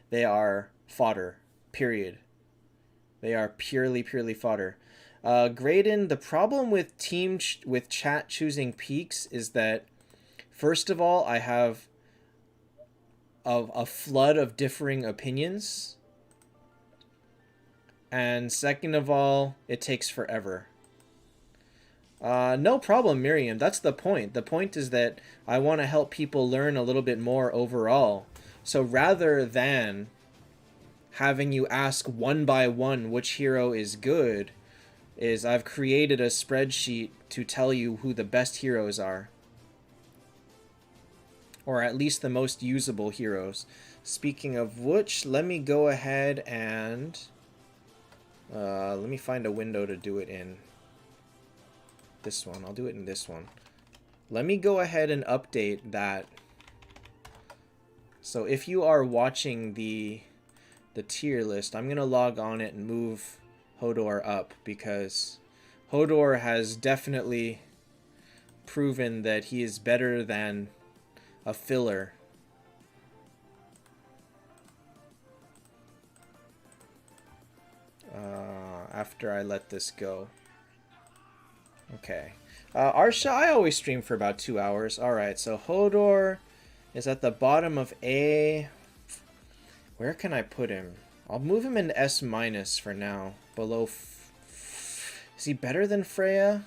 they are fodder, period. They are purely fodder. Graydon, the problem with with chat choosing peaks is that, first of all, I have a flood of differing opinions, and second of all, it takes forever. No problem, Miriam. That's the point. The point is that I want to help people learn a little bit more overall. So rather than having you ask one by one which hero is good, is I've created a spreadsheet to tell you who the best heroes are. Or at least the most usable heroes. Speaking of which, let me go ahead and... let me find a window to do it in. This one. I'll do it in this one. Let me go ahead and update that. So if you are watching the tier list, I'm going to log on it and move Hodor up, because Hodor has definitely proven that he is better than a filler. After I let this go. Okay. Arsha, I always stream for about 2 hours. Alright, so Hodor is at the bottom of A. Where can I put him? I'll move him into S- for now. Below... Is he better than Freya?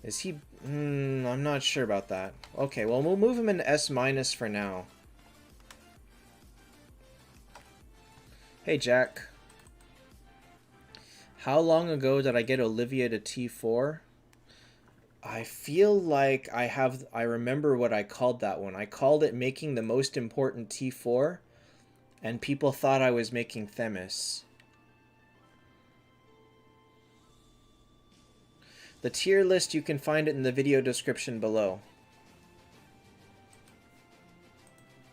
Is he... I'm not sure about that. Okay, well, we'll move him into S- for now. Hey, Jack. How long ago did I get Olivia to T4? I feel like I remember what I called that one. I called it making the most important T4, and people thought I was making Themis. The tier list, you can find it in the video description below.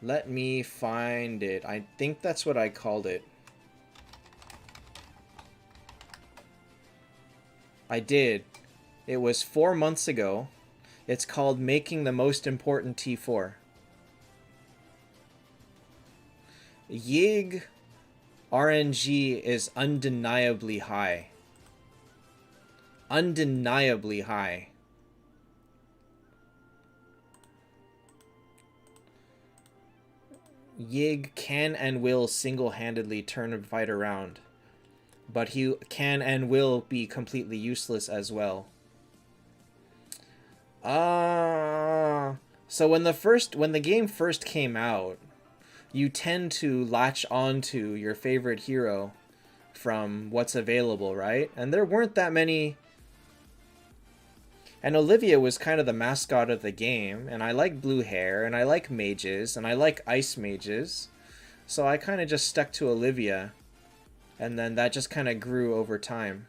Let me find it. I think that's what I called it. I did. It was 4 months ago. It's called Making the Most Important T4. Yig RNG is undeniably high. Undeniably high. Yig can and will single-handedly turn a fight around, but he can and will be completely useless as well. So when the game first came out, you tend to latch onto your favorite hero from what's available, right? And there weren't that many. And Olivia was kind of the mascot of the game, and I like blue hair, and I like mages, and I like ice mages. So I kind of just stuck to Olivia, and then that just kind of grew over time.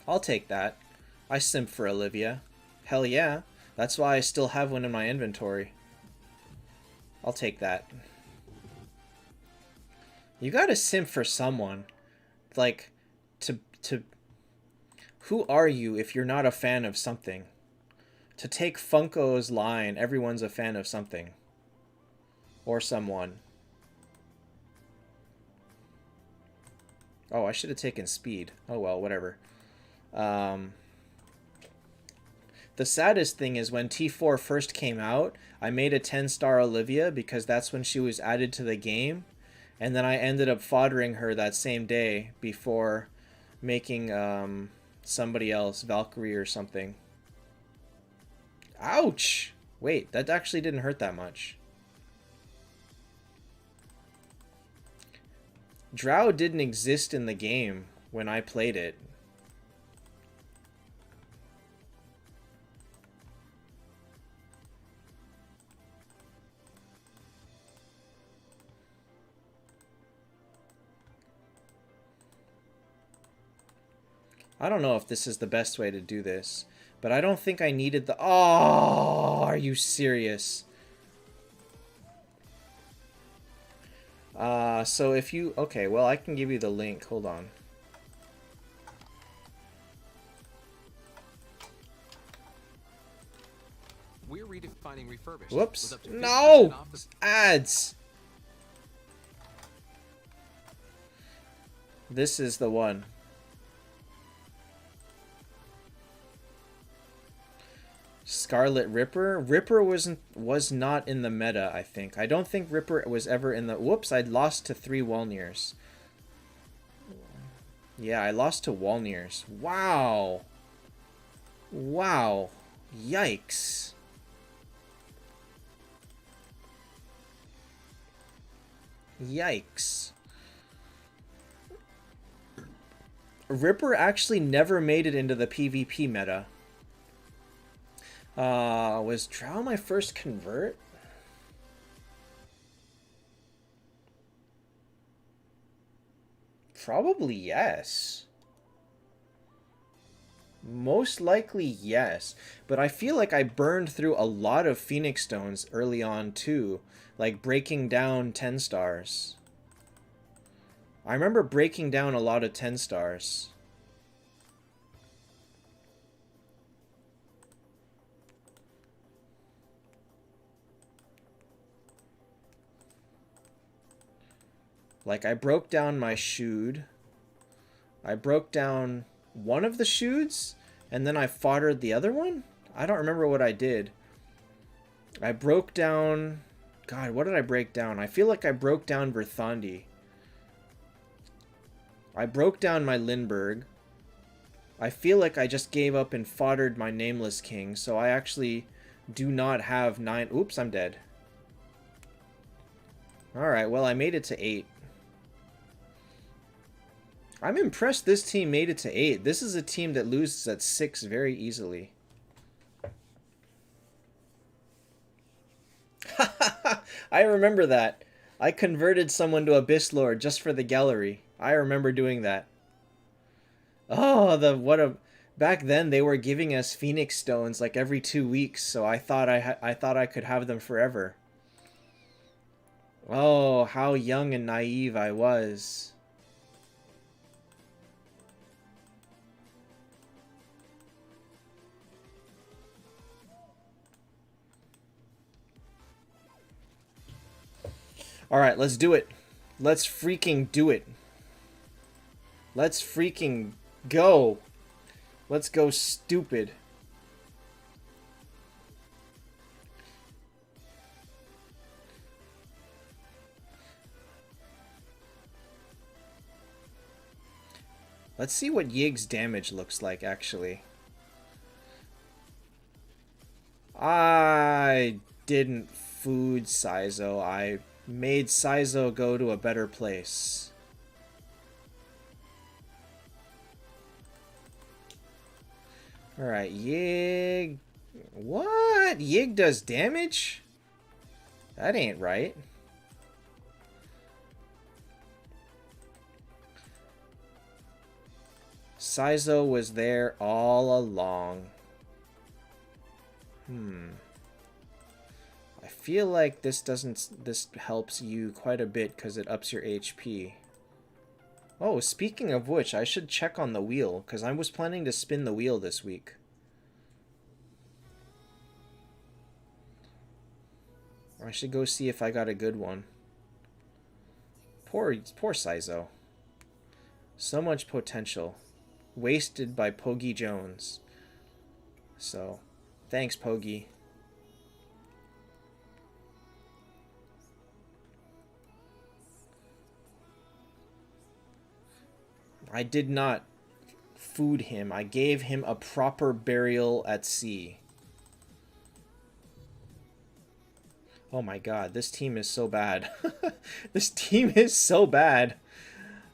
I'll take that. I simp for Olivia. Hell yeah. That's why I still have one in my inventory. I'll take that. You gotta simp for someone. Like, who are you if you're not a fan of something? To take Funko's line, everyone's a fan of something. Or someone. Oh, I should have taken speed. Oh well, whatever. The saddest thing is when T4 first came out, I made a 10-star Olivia because that's when she was added to the game, and then I ended up foddering her that same day before making somebody else, Valkyrie or something. Ouch! Wait, that actually didn't hurt that much. Drow didn't exist in the game when I played it. I don't know if this is the best way to do this, but I don't think I needed the... Oh, are you serious? So if you... Okay, well, I can give you the link. Hold on. We're redefining refurbished. Whoops. No! Ads! This is the one. Scarlet Ripper. Ripper was not in the meta, I think. I don't think Ripper was ever in the... Whoops, I'd lost to 3 Walniers. Yeah, I lost to Walniers. Wow. Wow. Yikes. Yikes. Ripper actually never made it into the PvP meta. Was Drow my first convert? Probably yes. Most likely yes. But I feel like I burned through a lot of Phoenix Stones early on too. Like breaking down 10 stars. I remember breaking down a lot of 10 stars. Like, I broke down my shoot. I broke down one of the shoots, and then I foddered the other one? I don't remember what I did. I broke down... God, what did I break down? I feel like I broke down Verthandi. I broke down my Lindbergh. I feel like I just gave up and foddered my Nameless King, so I actually do not have 9... Oops, I'm dead. Alright, well, I made it to 8. I'm impressed this team made it to 8. This is a team that loses at 6 very easily. I remember that. I converted someone to Abyss Lord just for the gallery. I remember doing that. Oh, back then they were giving us Phoenix stones like every 2 weeks, so I thought I thought I could have them forever. Oh, how young and naive I was. Alright, let's do it. Let's freaking do it. Let's freaking go. Let's go stupid. Let's see what Yig's damage looks like, actually. I didn't food Saizo. I made Saizo go to a better place. Alright, Yig. What? Yig does damage? That ain't right. Saizo was there all along. I feel like this helps you quite a bit because it ups your HP. Oh, speaking of which, I should check on the wheel, because I was planning to spin the wheel this week. I should go see if I got a good one. Poor Saizo. So much potential. Wasted by Pogi Jones. So, thanks, Pogi. I did not food him. I gave him a proper burial at sea. Oh my god, this team is so bad. This team is so bad.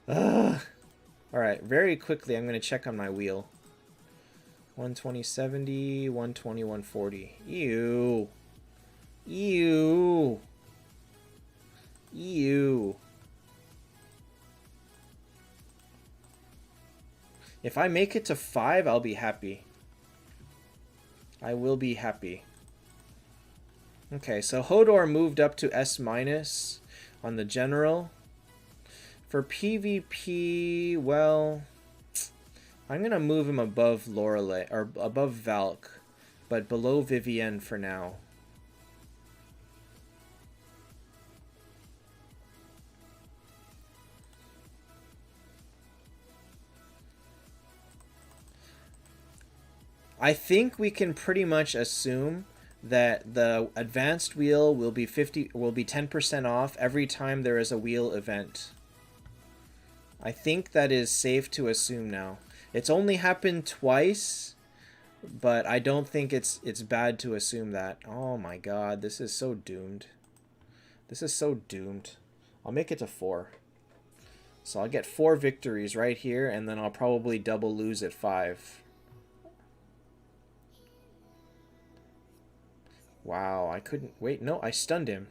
Ugh. Alright, very quickly I'm going to check on my wheel. 120/70, 120/140. Ew. Ew. Ew. If I make it to 5, I'll be happy. I will be happy. Okay, so Hodor moved up to S- on the general. For PvP, well, I'm gonna move him above Lorelei or above Valk, but below Vivienne for now. I think we can pretty much assume that the advanced wheel will be 10% off every time there is a wheel event. I think that is safe to assume now. It's only happened twice, but I don't think it's bad to assume that. Oh my god, this is so doomed. This is so doomed. I'll make it to 4. So I'll get 4 victories right here, and then I'll probably double lose at 5. Wow, I couldn't... Wait, no, I stunned him.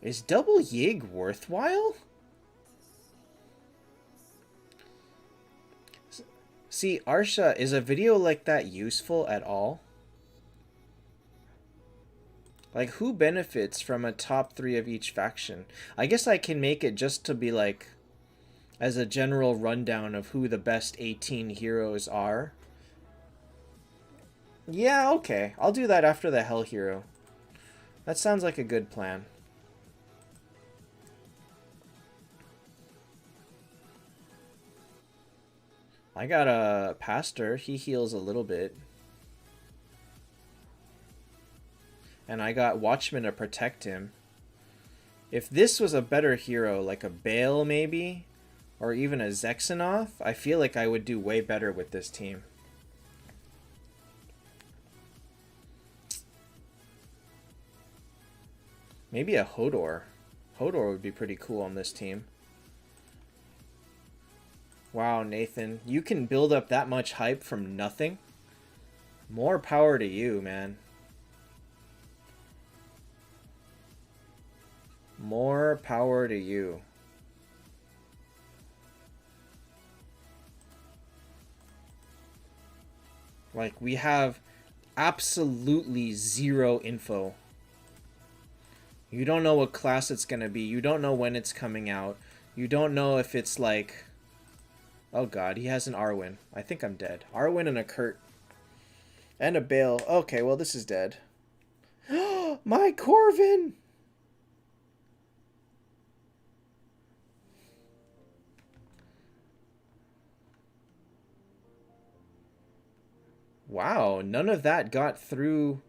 Is double Yig worthwhile? See, Arsha, is a video like that useful at all? Like, who benefits from a top 3 of each faction? I guess I can make it just to be like, as a general rundown of who the best 18 heroes are. Yeah, okay. I'll do that after the Hell Hero. That sounds like a good plan. I got a Pastor. He heals a little bit. And I got Watchman to protect him. If this was a better hero, like a Bale maybe, or even a Zexanoth, I feel like I would do way better with this team. Maybe a Hodor. Hodor would be pretty cool on this team. Wow, Nathan. You can build up that much hype from nothing? More power to you, man. More power to you. Like, we have absolutely zero info. You don't know what class it's gonna be. You don't know when it's coming out. You don't know if it's like... Oh god, he has an Arwen. I think I'm dead. Arwen and a Kurt. And a Bale. Okay, well this is dead. My Corvin! Wow, none of that got through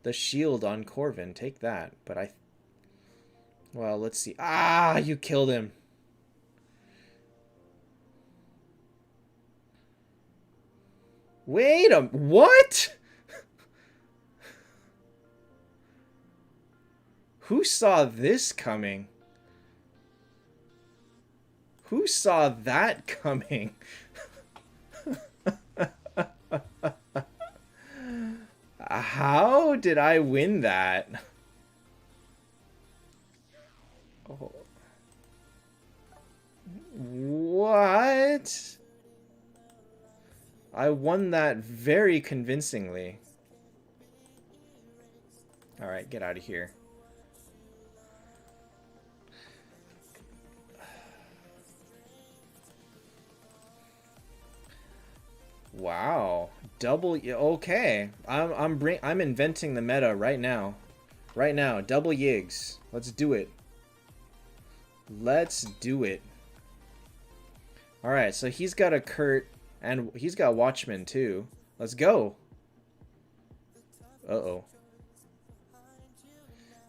the shield on Corvin. Take that. But I... Well, let's see. Ah, you killed him. Wait a... What? Who saw this coming? Who saw that coming? How did I win that? Oh. What? I won that very convincingly. Alright, get out of here. Wow. Double... Okay. I'm inventing the meta right now. Right now. Double Yigs. Let's do it. Let's do it. Alright, so he's got a Kurt, and he's got Watchmen too. Let's go. Uh-oh.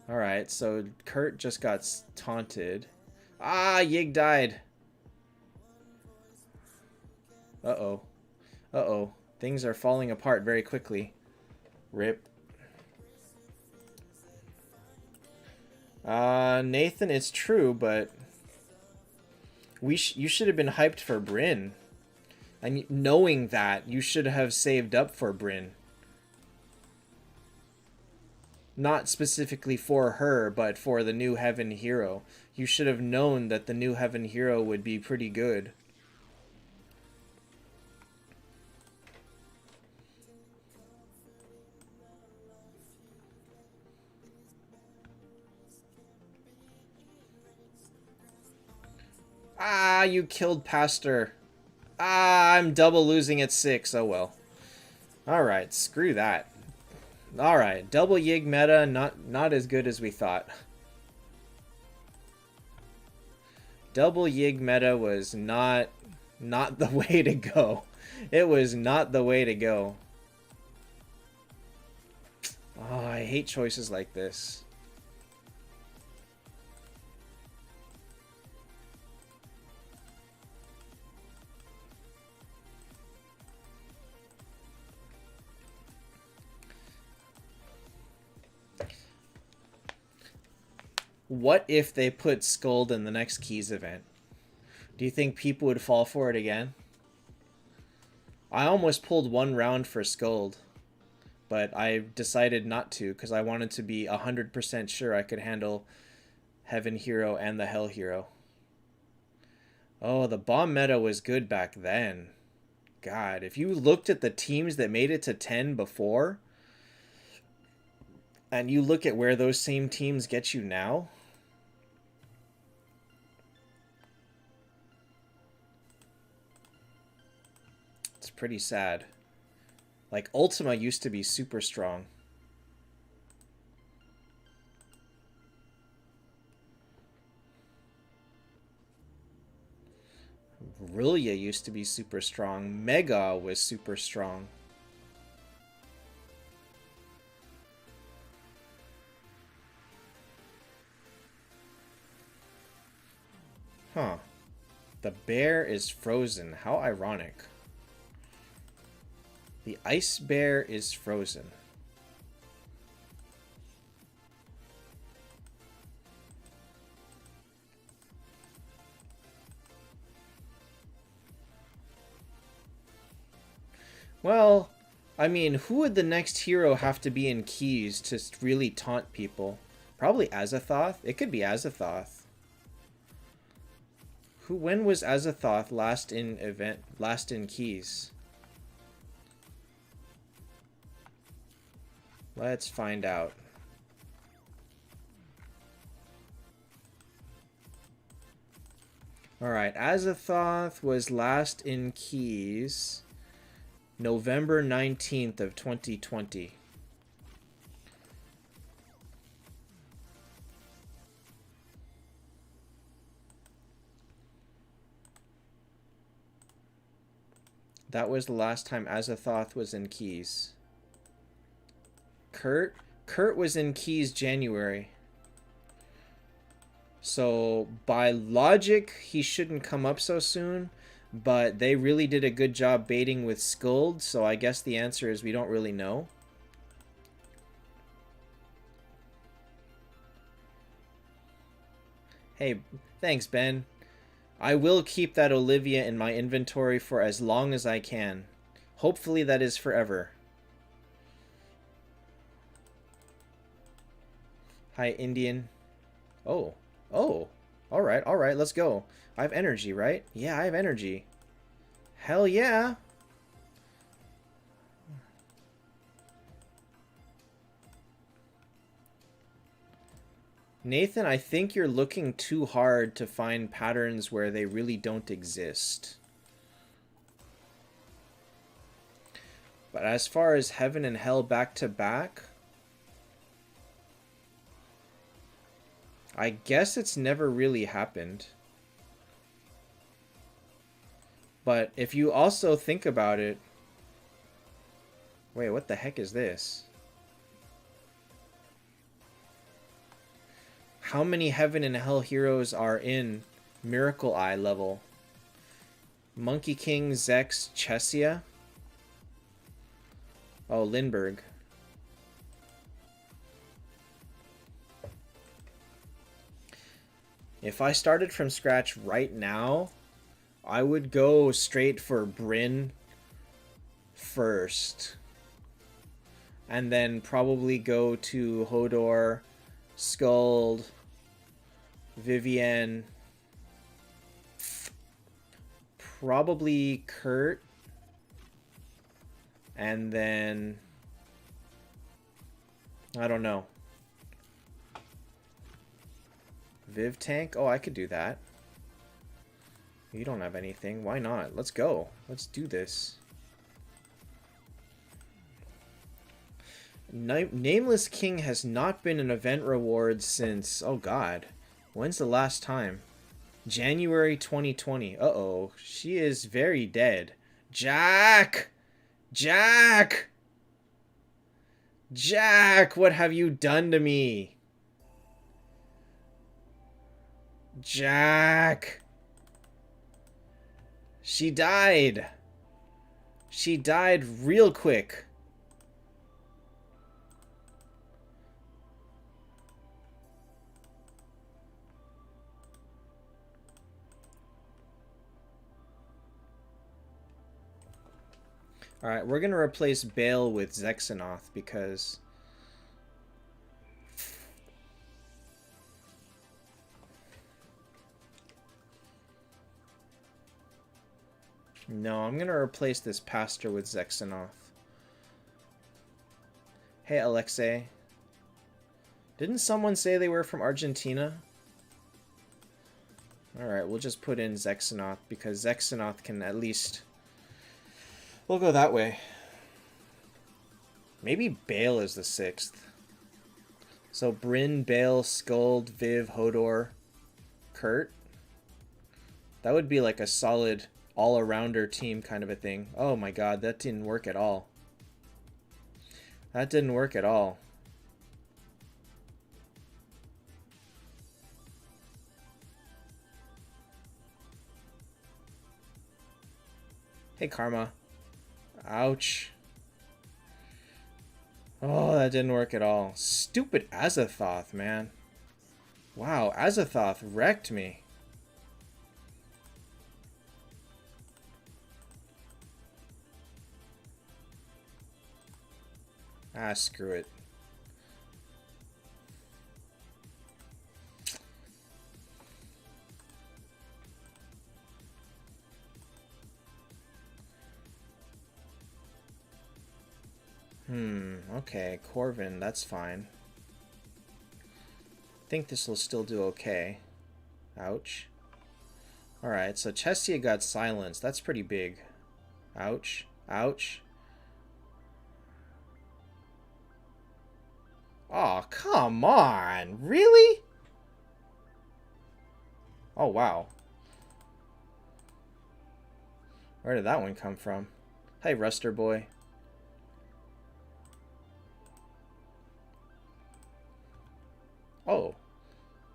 Alright, so Kurt just got taunted. Ah, Yig died. Uh-oh. Uh-oh. Things are falling apart very quickly. Rip. Nathan, it's true, but... you should have been hyped for Brynn. And knowing that, you should have saved up for Brynn. Not specifically for her, but for the new Heaven Hero. You should have known that the new Heaven Hero would be pretty good. Ah, you killed Pastor. Ah, I'm double losing at 6. Oh well. Alright, screw that. Alright, double Yig meta, not as good as we thought. Double Yig meta was not the way to go. It was not the way to go. Oh, I hate choices like this. What if they put Scold in the next Keys event? Do you think people would fall for it again? I almost pulled one round for Scold, but I decided not to because I wanted to be 100% sure I could handle Heaven Hero and the Hell Hero. Oh, the bomb meta was good back then. God, if you looked at the teams that made it to 10 before, and you look at where those same teams get you now, it's pretty sad. Like, Ultima used to be super strong. Rillia used to be super strong. Mega was super strong. Huh. The bear is frozen. How ironic. The ice bear is frozen. Well, I mean, who would the next hero have to be in Keys to really taunt people? Probably Azathoth. It could be Azathoth. When was Azathoth last in Keys? Let's find out. Alright, Azathoth was last in Keys November 19th of 2020. That was the last time Azathoth was in Keys. Kurt was in Keys January. So by logic, he shouldn't come up so soon, but they really did a good job baiting with Skuld, so I guess the answer is we don't really know. Hey, thanks, Ben. I will keep that Olivia in my inventory for as long as I can. Hopefully that is forever. Hi, Indian. Oh. Oh. Alright, let's go. I have energy, right? Yeah, I have energy. Hell yeah! Nathan, I think you're looking too hard to find patterns where they really don't exist. But as far as heaven and hell back to back, I guess it's never really happened. But if you also think about it... Wait, what the heck is this? How many heaven and hell heroes are in Miracle Eye level? Monkey King, Zex, Chesia? Oh, Lindbergh. If I started from scratch right now, I would go straight for Brynn first. And then probably go to Hodor, Skuld, Vivienne, probably Kurt, and then I don't know. Viv tank? Oh, I could do that. You don't have anything. Why not? Let's go. Let's do this. Nameless King has not been an event reward since... Oh, God. When's the last time? January 2020. Uh-oh. She is very dead. Jack! Jack! Jack! What have you done to me? Jack! She died. She died real quick. Alright, we're going to replace Bale with Zexanoth because... No, I'm going to replace this pastor with Zexanoth. Hey, Alexei. Didn't someone say they were from Argentina? Alright, we'll just put in Zexanoth because Zexanoth can at least... We'll go that way. Maybe Bale is the 6th. So Brynn, Bale, Skuld, Viv, Hodor, Kurt. That would be like a solid all-arounder team kind of a thing. Oh my god, that didn't work at all. That didn't work at all. Hey, Karma. Ouch. Oh, that didn't work at all. Stupid Azathoth, man. Wow, Azathoth wrecked me. Ah, screw it. Okay, Corvin, that's fine. I think this will still do okay. Ouch. Alright, so Chestia got silenced. That's pretty big. Ouch. Ouch. Oh, come on. Really? Oh, wow. Where did that one come from? Hey, Ruster boy. Oh.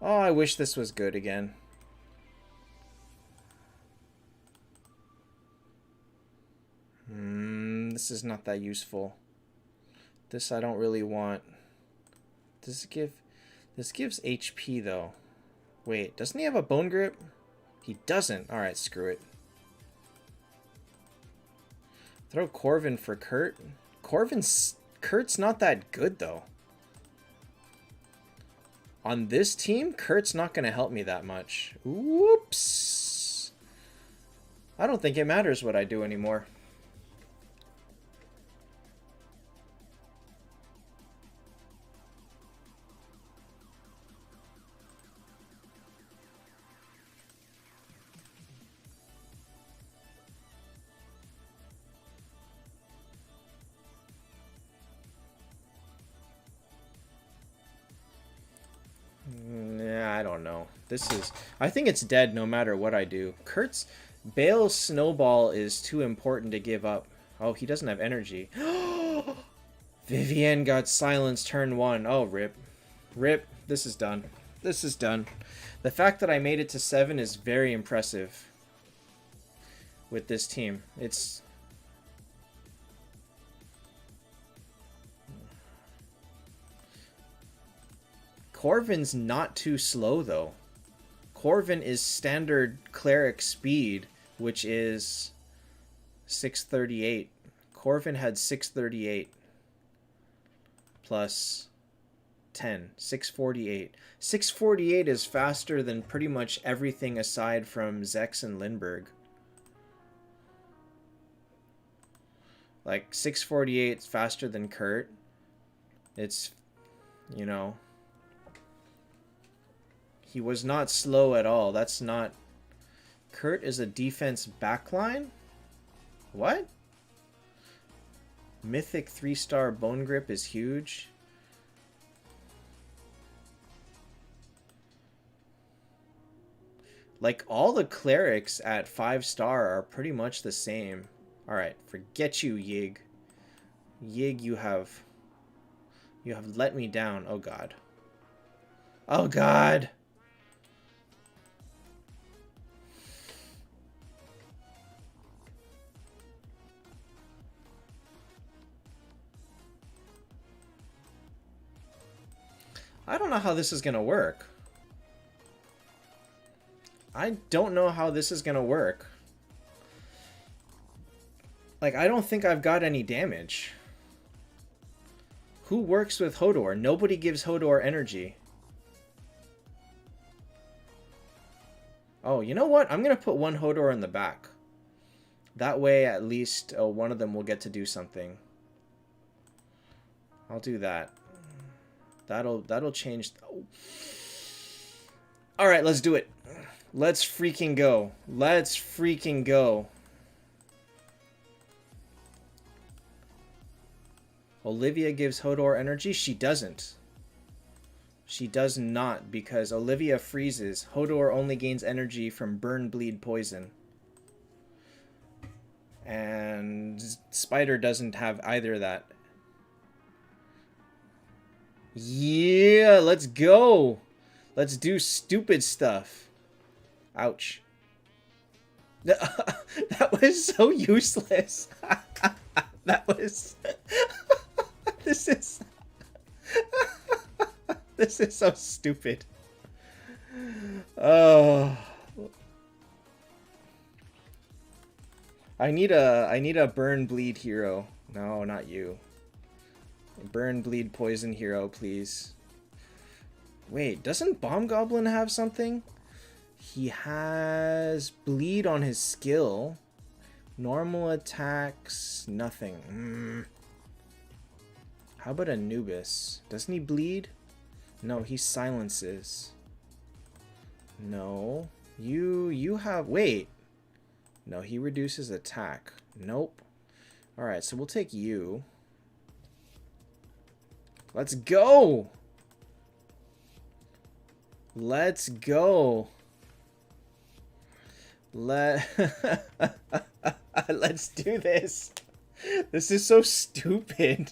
Oh, I wish this was good again. This is not that useful. This I don't really want. Does it give... This gives HP, though. Wait, doesn't he have a bone grip? He doesn't. Alright, screw it. Throw Corvin for Kurt. Kurt's not that good, though. On this team, Kurt's not going to help me that much. Whoops. I don't think it matters what I do anymore. Yeah, I don't know. This is... I think it's dead no matter what I do. Kurt's... Bale's Snowball is too important to give up. Oh, he doesn't have energy. Vivienne got silenced turn 1. Oh, rip. Rip. This is done. This is done. The fact that I made it to 7 is very impressive with this team. It's... Corvin's not too slow, though. Corvin is standard cleric speed, which is 638. Corvin had 638 plus 10, 648. 648 is faster than pretty much everything aside from Zex and Lindbergh. Like, 648 is faster than Kurt. It's, you know... He was not slow at all. That's not... Kurt is a defense backline? What? Mythic 3-star bone grip is huge. Like, all the clerics at 5-star are pretty much the same. Alright, forget you, Yig. Yig, you have let me down. Oh, God. Oh, God! I don't know how this is going to work. I don't know how this is going to work. Like, I don't think I've got any damage. Who works with Hodor? Nobody gives Hodor energy. Oh, you know what? I'm going to put one Hodor in the back. That way, at least one of them will get to do something. I'll do that. That'll change. Oh. All right, let's do it. Let's freaking go. Let's freaking go. Olivia gives Hodor energy? She doesn't. She does not, because Olivia freezes. Hodor only gains energy from burn, bleed, poison. And Spider doesn't have either of that. Yeah, let's go. Let's do stupid stuff. Ouch. That was so useless. That was... This is... This is so stupid. Oh... I need a burn bleed hero. No, not you. Burn, bleed, poison hero, please. Wait, doesn't Bomb Goblin have something? He has bleed on his skill. Normal attacks, nothing. How about Anubis? Doesn't he bleed? No, he silences. No. You have... Wait. No, he reduces attack. Nope. Alright, so we'll take you. Let's go! Let's go. Let's do this. This is so stupid.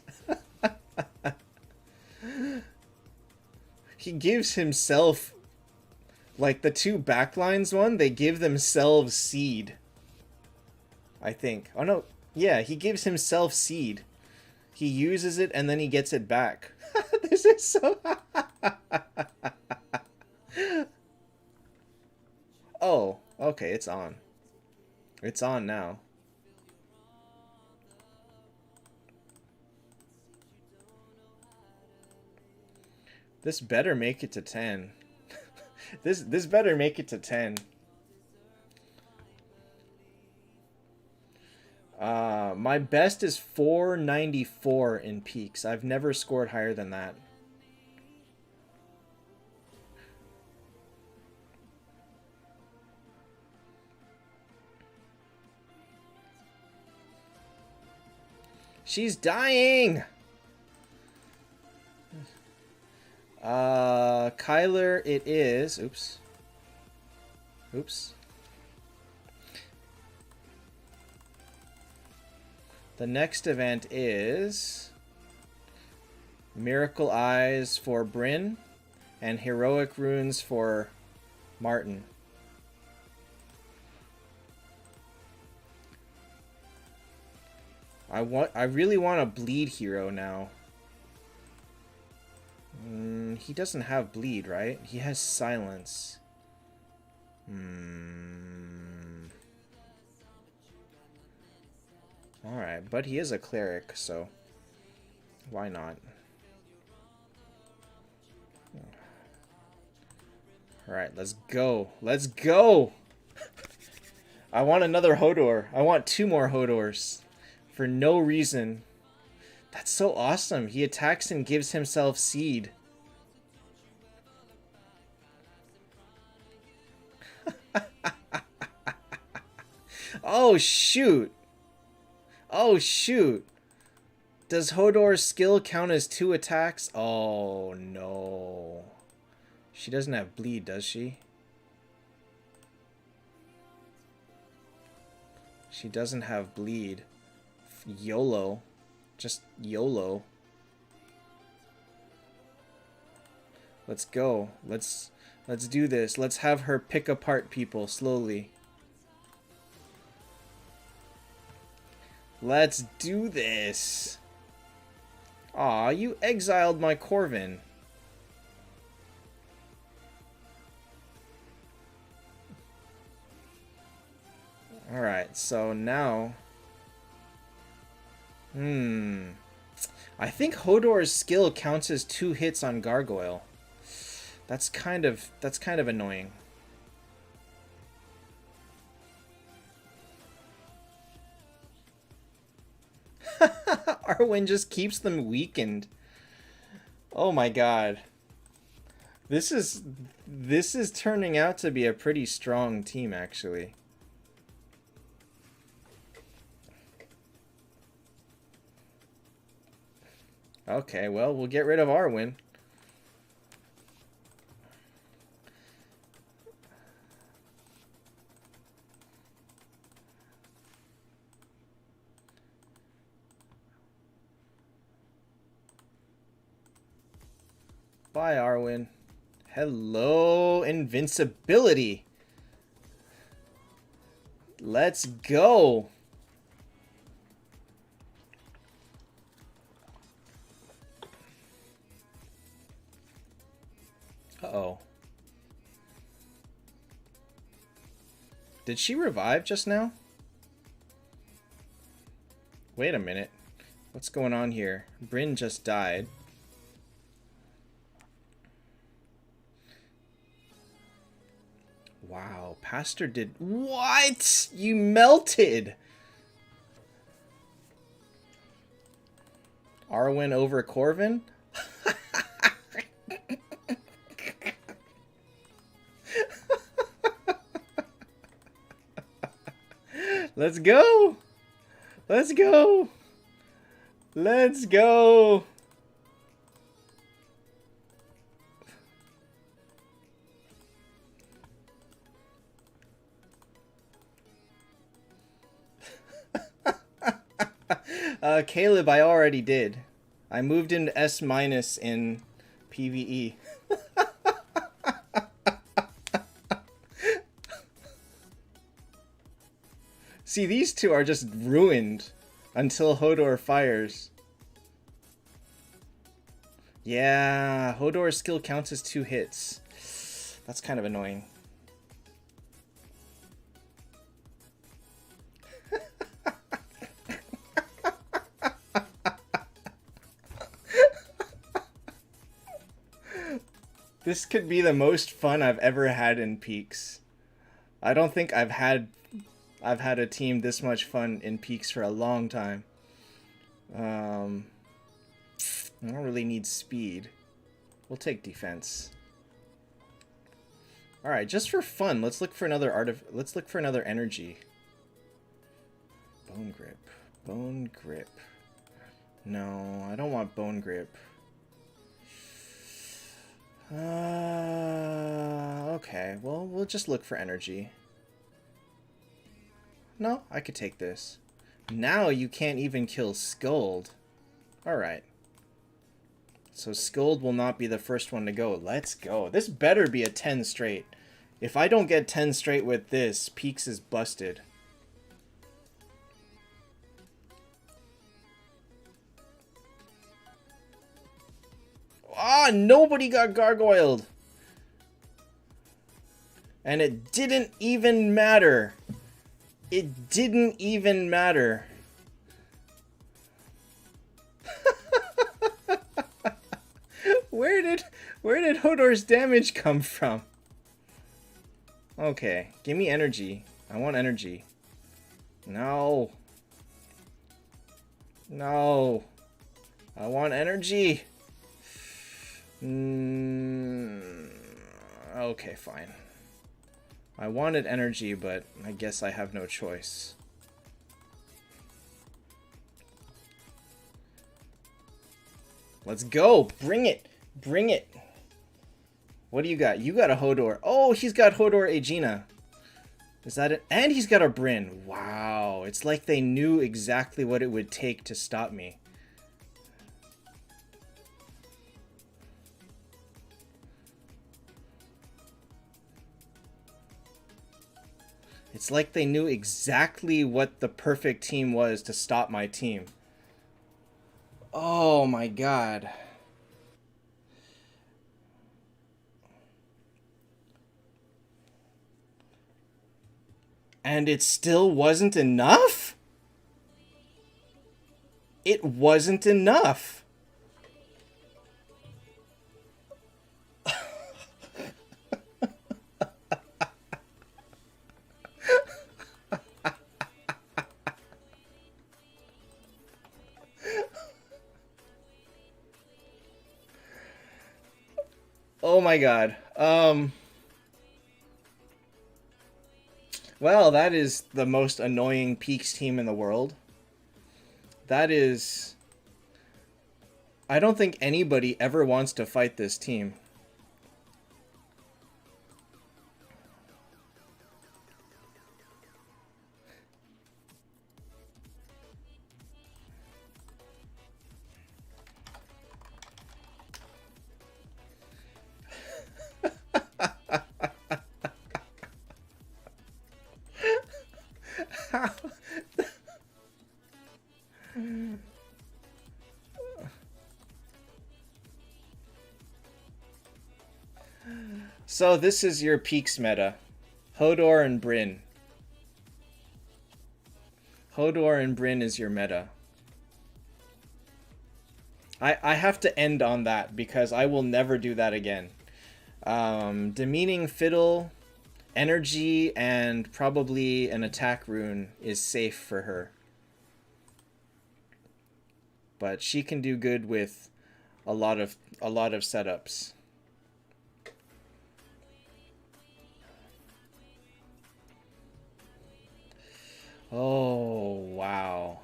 He gives himself, like the two backlines one, they give themselves seed. I think. Oh no, yeah, he gives himself seed. He uses it and then he gets it back. This is so... Oh, okay, it's on. It's on now. This better make it to 10. This better make it to 10. My best is 494 in peaks. I've never scored higher than that. She's dying! Kyler, it is. Oops. Oops. The next event is Miracle Eyes for Bryn and Heroic Runes for Martin. I really want a bleed hero now. He doesn't have bleed, right? He has silence. Alright, but he is a cleric, so why not? Alright, let's go. Let's go! I want another Hodor. I want 2 more Hodors. For no reason. That's so awesome. He attacks and gives himself seed. Oh, shoot. Oh, shoot. Does Hodor's skill count as 2 attacks? Oh, no. She doesn't have bleed, does she? She doesn't have bleed. YOLO. Just YOLO. Let's go. Let's do this. Let's have her pick apart people slowly. Let's do this. Aw, you exiled my Corvin. Alright, so now... I think Hodor's skill counts as 2 hits on Gargoyle. That's kind of annoying. Arwen just keeps them weakened. Oh my god. This is turning out to be a pretty strong team, actually. Okay, well, we'll get rid of Arwen. Bye, Arwen. Hello, invincibility. Let's go. Uh-oh. Did she revive just now? Wait a minute. What's going on here? Bryn just died. Wow, Pastor did... What? You melted! Arwen over Corvin? Let's go! Let's go! Let's go! Caleb, I already did. I moved into S- in PvE. See, these two are just ruined until Hodor fires. Yeah, Hodor's skill counts as 2 hits. That's kind of annoying. This could be the most fun I've ever had in Peaks. I don't think I've had a team this much fun in Peaks for a long time. I don't really need speed. We'll take defense. All right, just for fun, let's look for another let's look for another energy. Bone grip. Bone grip. No, I don't want bone grip. Okay, well, we'll just look for energy. No, I could take this. Now you can't even kill Skuld. Alright. So Skuld will not be the first one to go. Let's go. This better be a 10 straight. If I don't get 10 straight with this, Peaks is busted. Ah, nobody got gargoyled. And it didn't even matter. It didn't even matter. Where did Hodor's damage come from? Okay, give me energy. I want energy. No. No. I want energy. Okay, fine. I wanted energy, but I guess I have no choice. Let's go! Bring it! Bring it! What do you got? You got a Hodor. Oh, he's got Hodor Aegina. Is that it? And he's got a Bryn. Wow. It's like they knew exactly what it would take to stop me. It's like they knew exactly what the perfect team was to stop my team. Oh my god. And it still wasn't enough? It wasn't enough. Oh my god. Well, that is the most annoying Peaks team in the world. That is... I don't think anybody ever wants to fight this team. So this is your Peaks meta. Hodor and Bryn. Hodor and Bryn is your meta. I have to end on that because I will never do that again. Demeaning Fiddle, energy, and probably an attack rune is safe for her. But she can do good with a lot of setups. Oh, wow.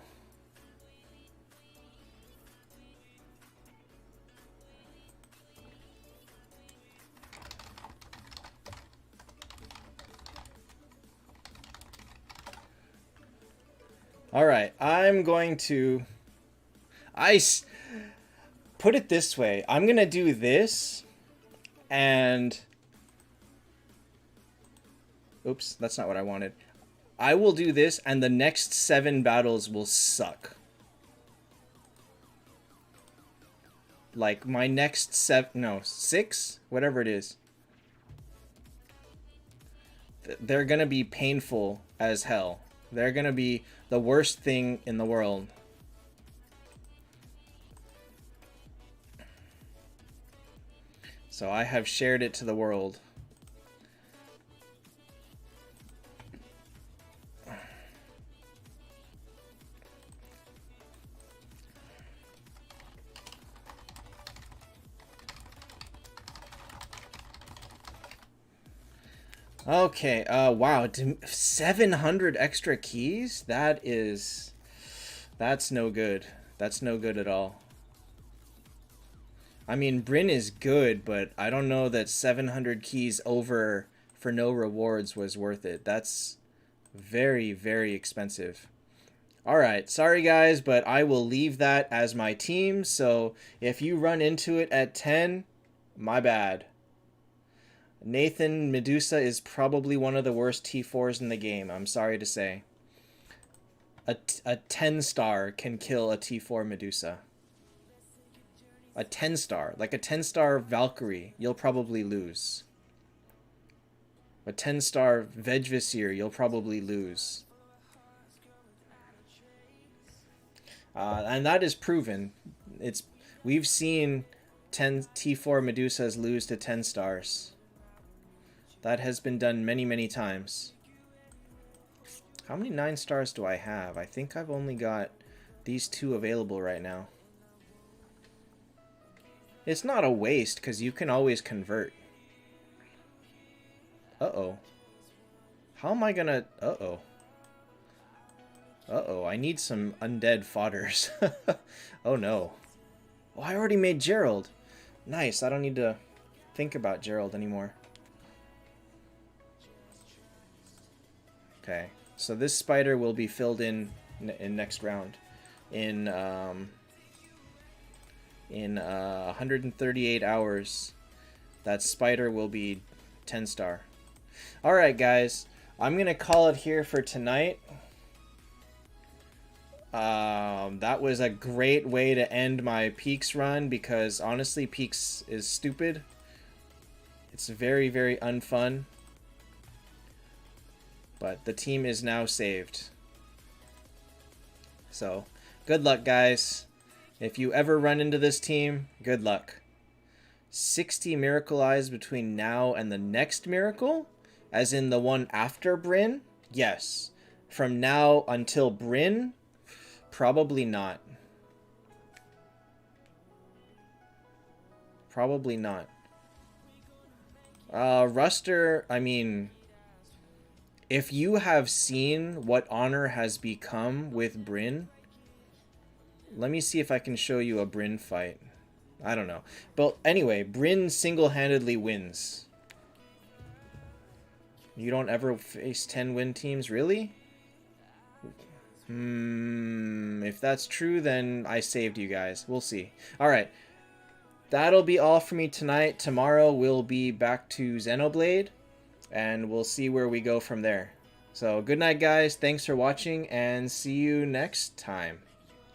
All right, I'm going to put it this way. I'm going to do this and oops, that's not what I wanted. I will do this and the next 7 battles will suck. Like my next 6, whatever it is. They're going to be painful as hell. They're going to be the worst thing in the world. So I have shared it to the world. Okay, wow, 700 extra keys? That's no good. That's no good at all. I mean, Bryn is good, but I don't know that 700 keys over for no rewards was worth it. That's very, very expensive. Alright, sorry guys, but I will leave that as my team, so if you run into it at 10, my bad. Nathan Medusa is probably one of the worst T4s in the game, I'm sorry to say. A 10-star can kill a T4 Medusa. A 10-star, like a 10-star Valkyrie, you'll probably lose. A 10-star Vegvisir, you'll probably lose. And that is proven. We've seen 10 T4 Medusas lose to 10 stars. That has been done many, many times. How many 9 stars do I have? I think I've only got these 2 available right now. It's not a waste, because you can always convert. Uh-oh. How am I gonna... Uh-oh. Uh-oh, I need some undead fodders. Oh no. Oh, I already made Gerald. Nice, I don't need to think about Gerald anymore. Okay, so this spider will be filled in next round. In 138 hours, that spider will be 10-star. Alright guys, I'm gonna call it here for tonight. That was a great way to end my Peaks run, because honestly Peaks is stupid. It's very, very unfun. But the team is now saved. So, good luck guys. If you ever run into this team, good luck. 60 Miracle Eyes between now and the next miracle? As in the one after Bryn? Yes. From now until Bryn? Probably not. Probably not. Ruster, I mean... If you have seen what Honor has become with Bryn, let me see if I can show you a Bryn fight. I don't know. But anyway, Bryn single-handedly wins. You don't ever face 10-win teams? Really? If that's true, then I saved you guys. We'll see. Alright. That'll be all for me tonight. Tomorrow we'll be back to Xenoblade. And we'll see where we go from there. So, good night, guys. Thanks for watching, and see you next time.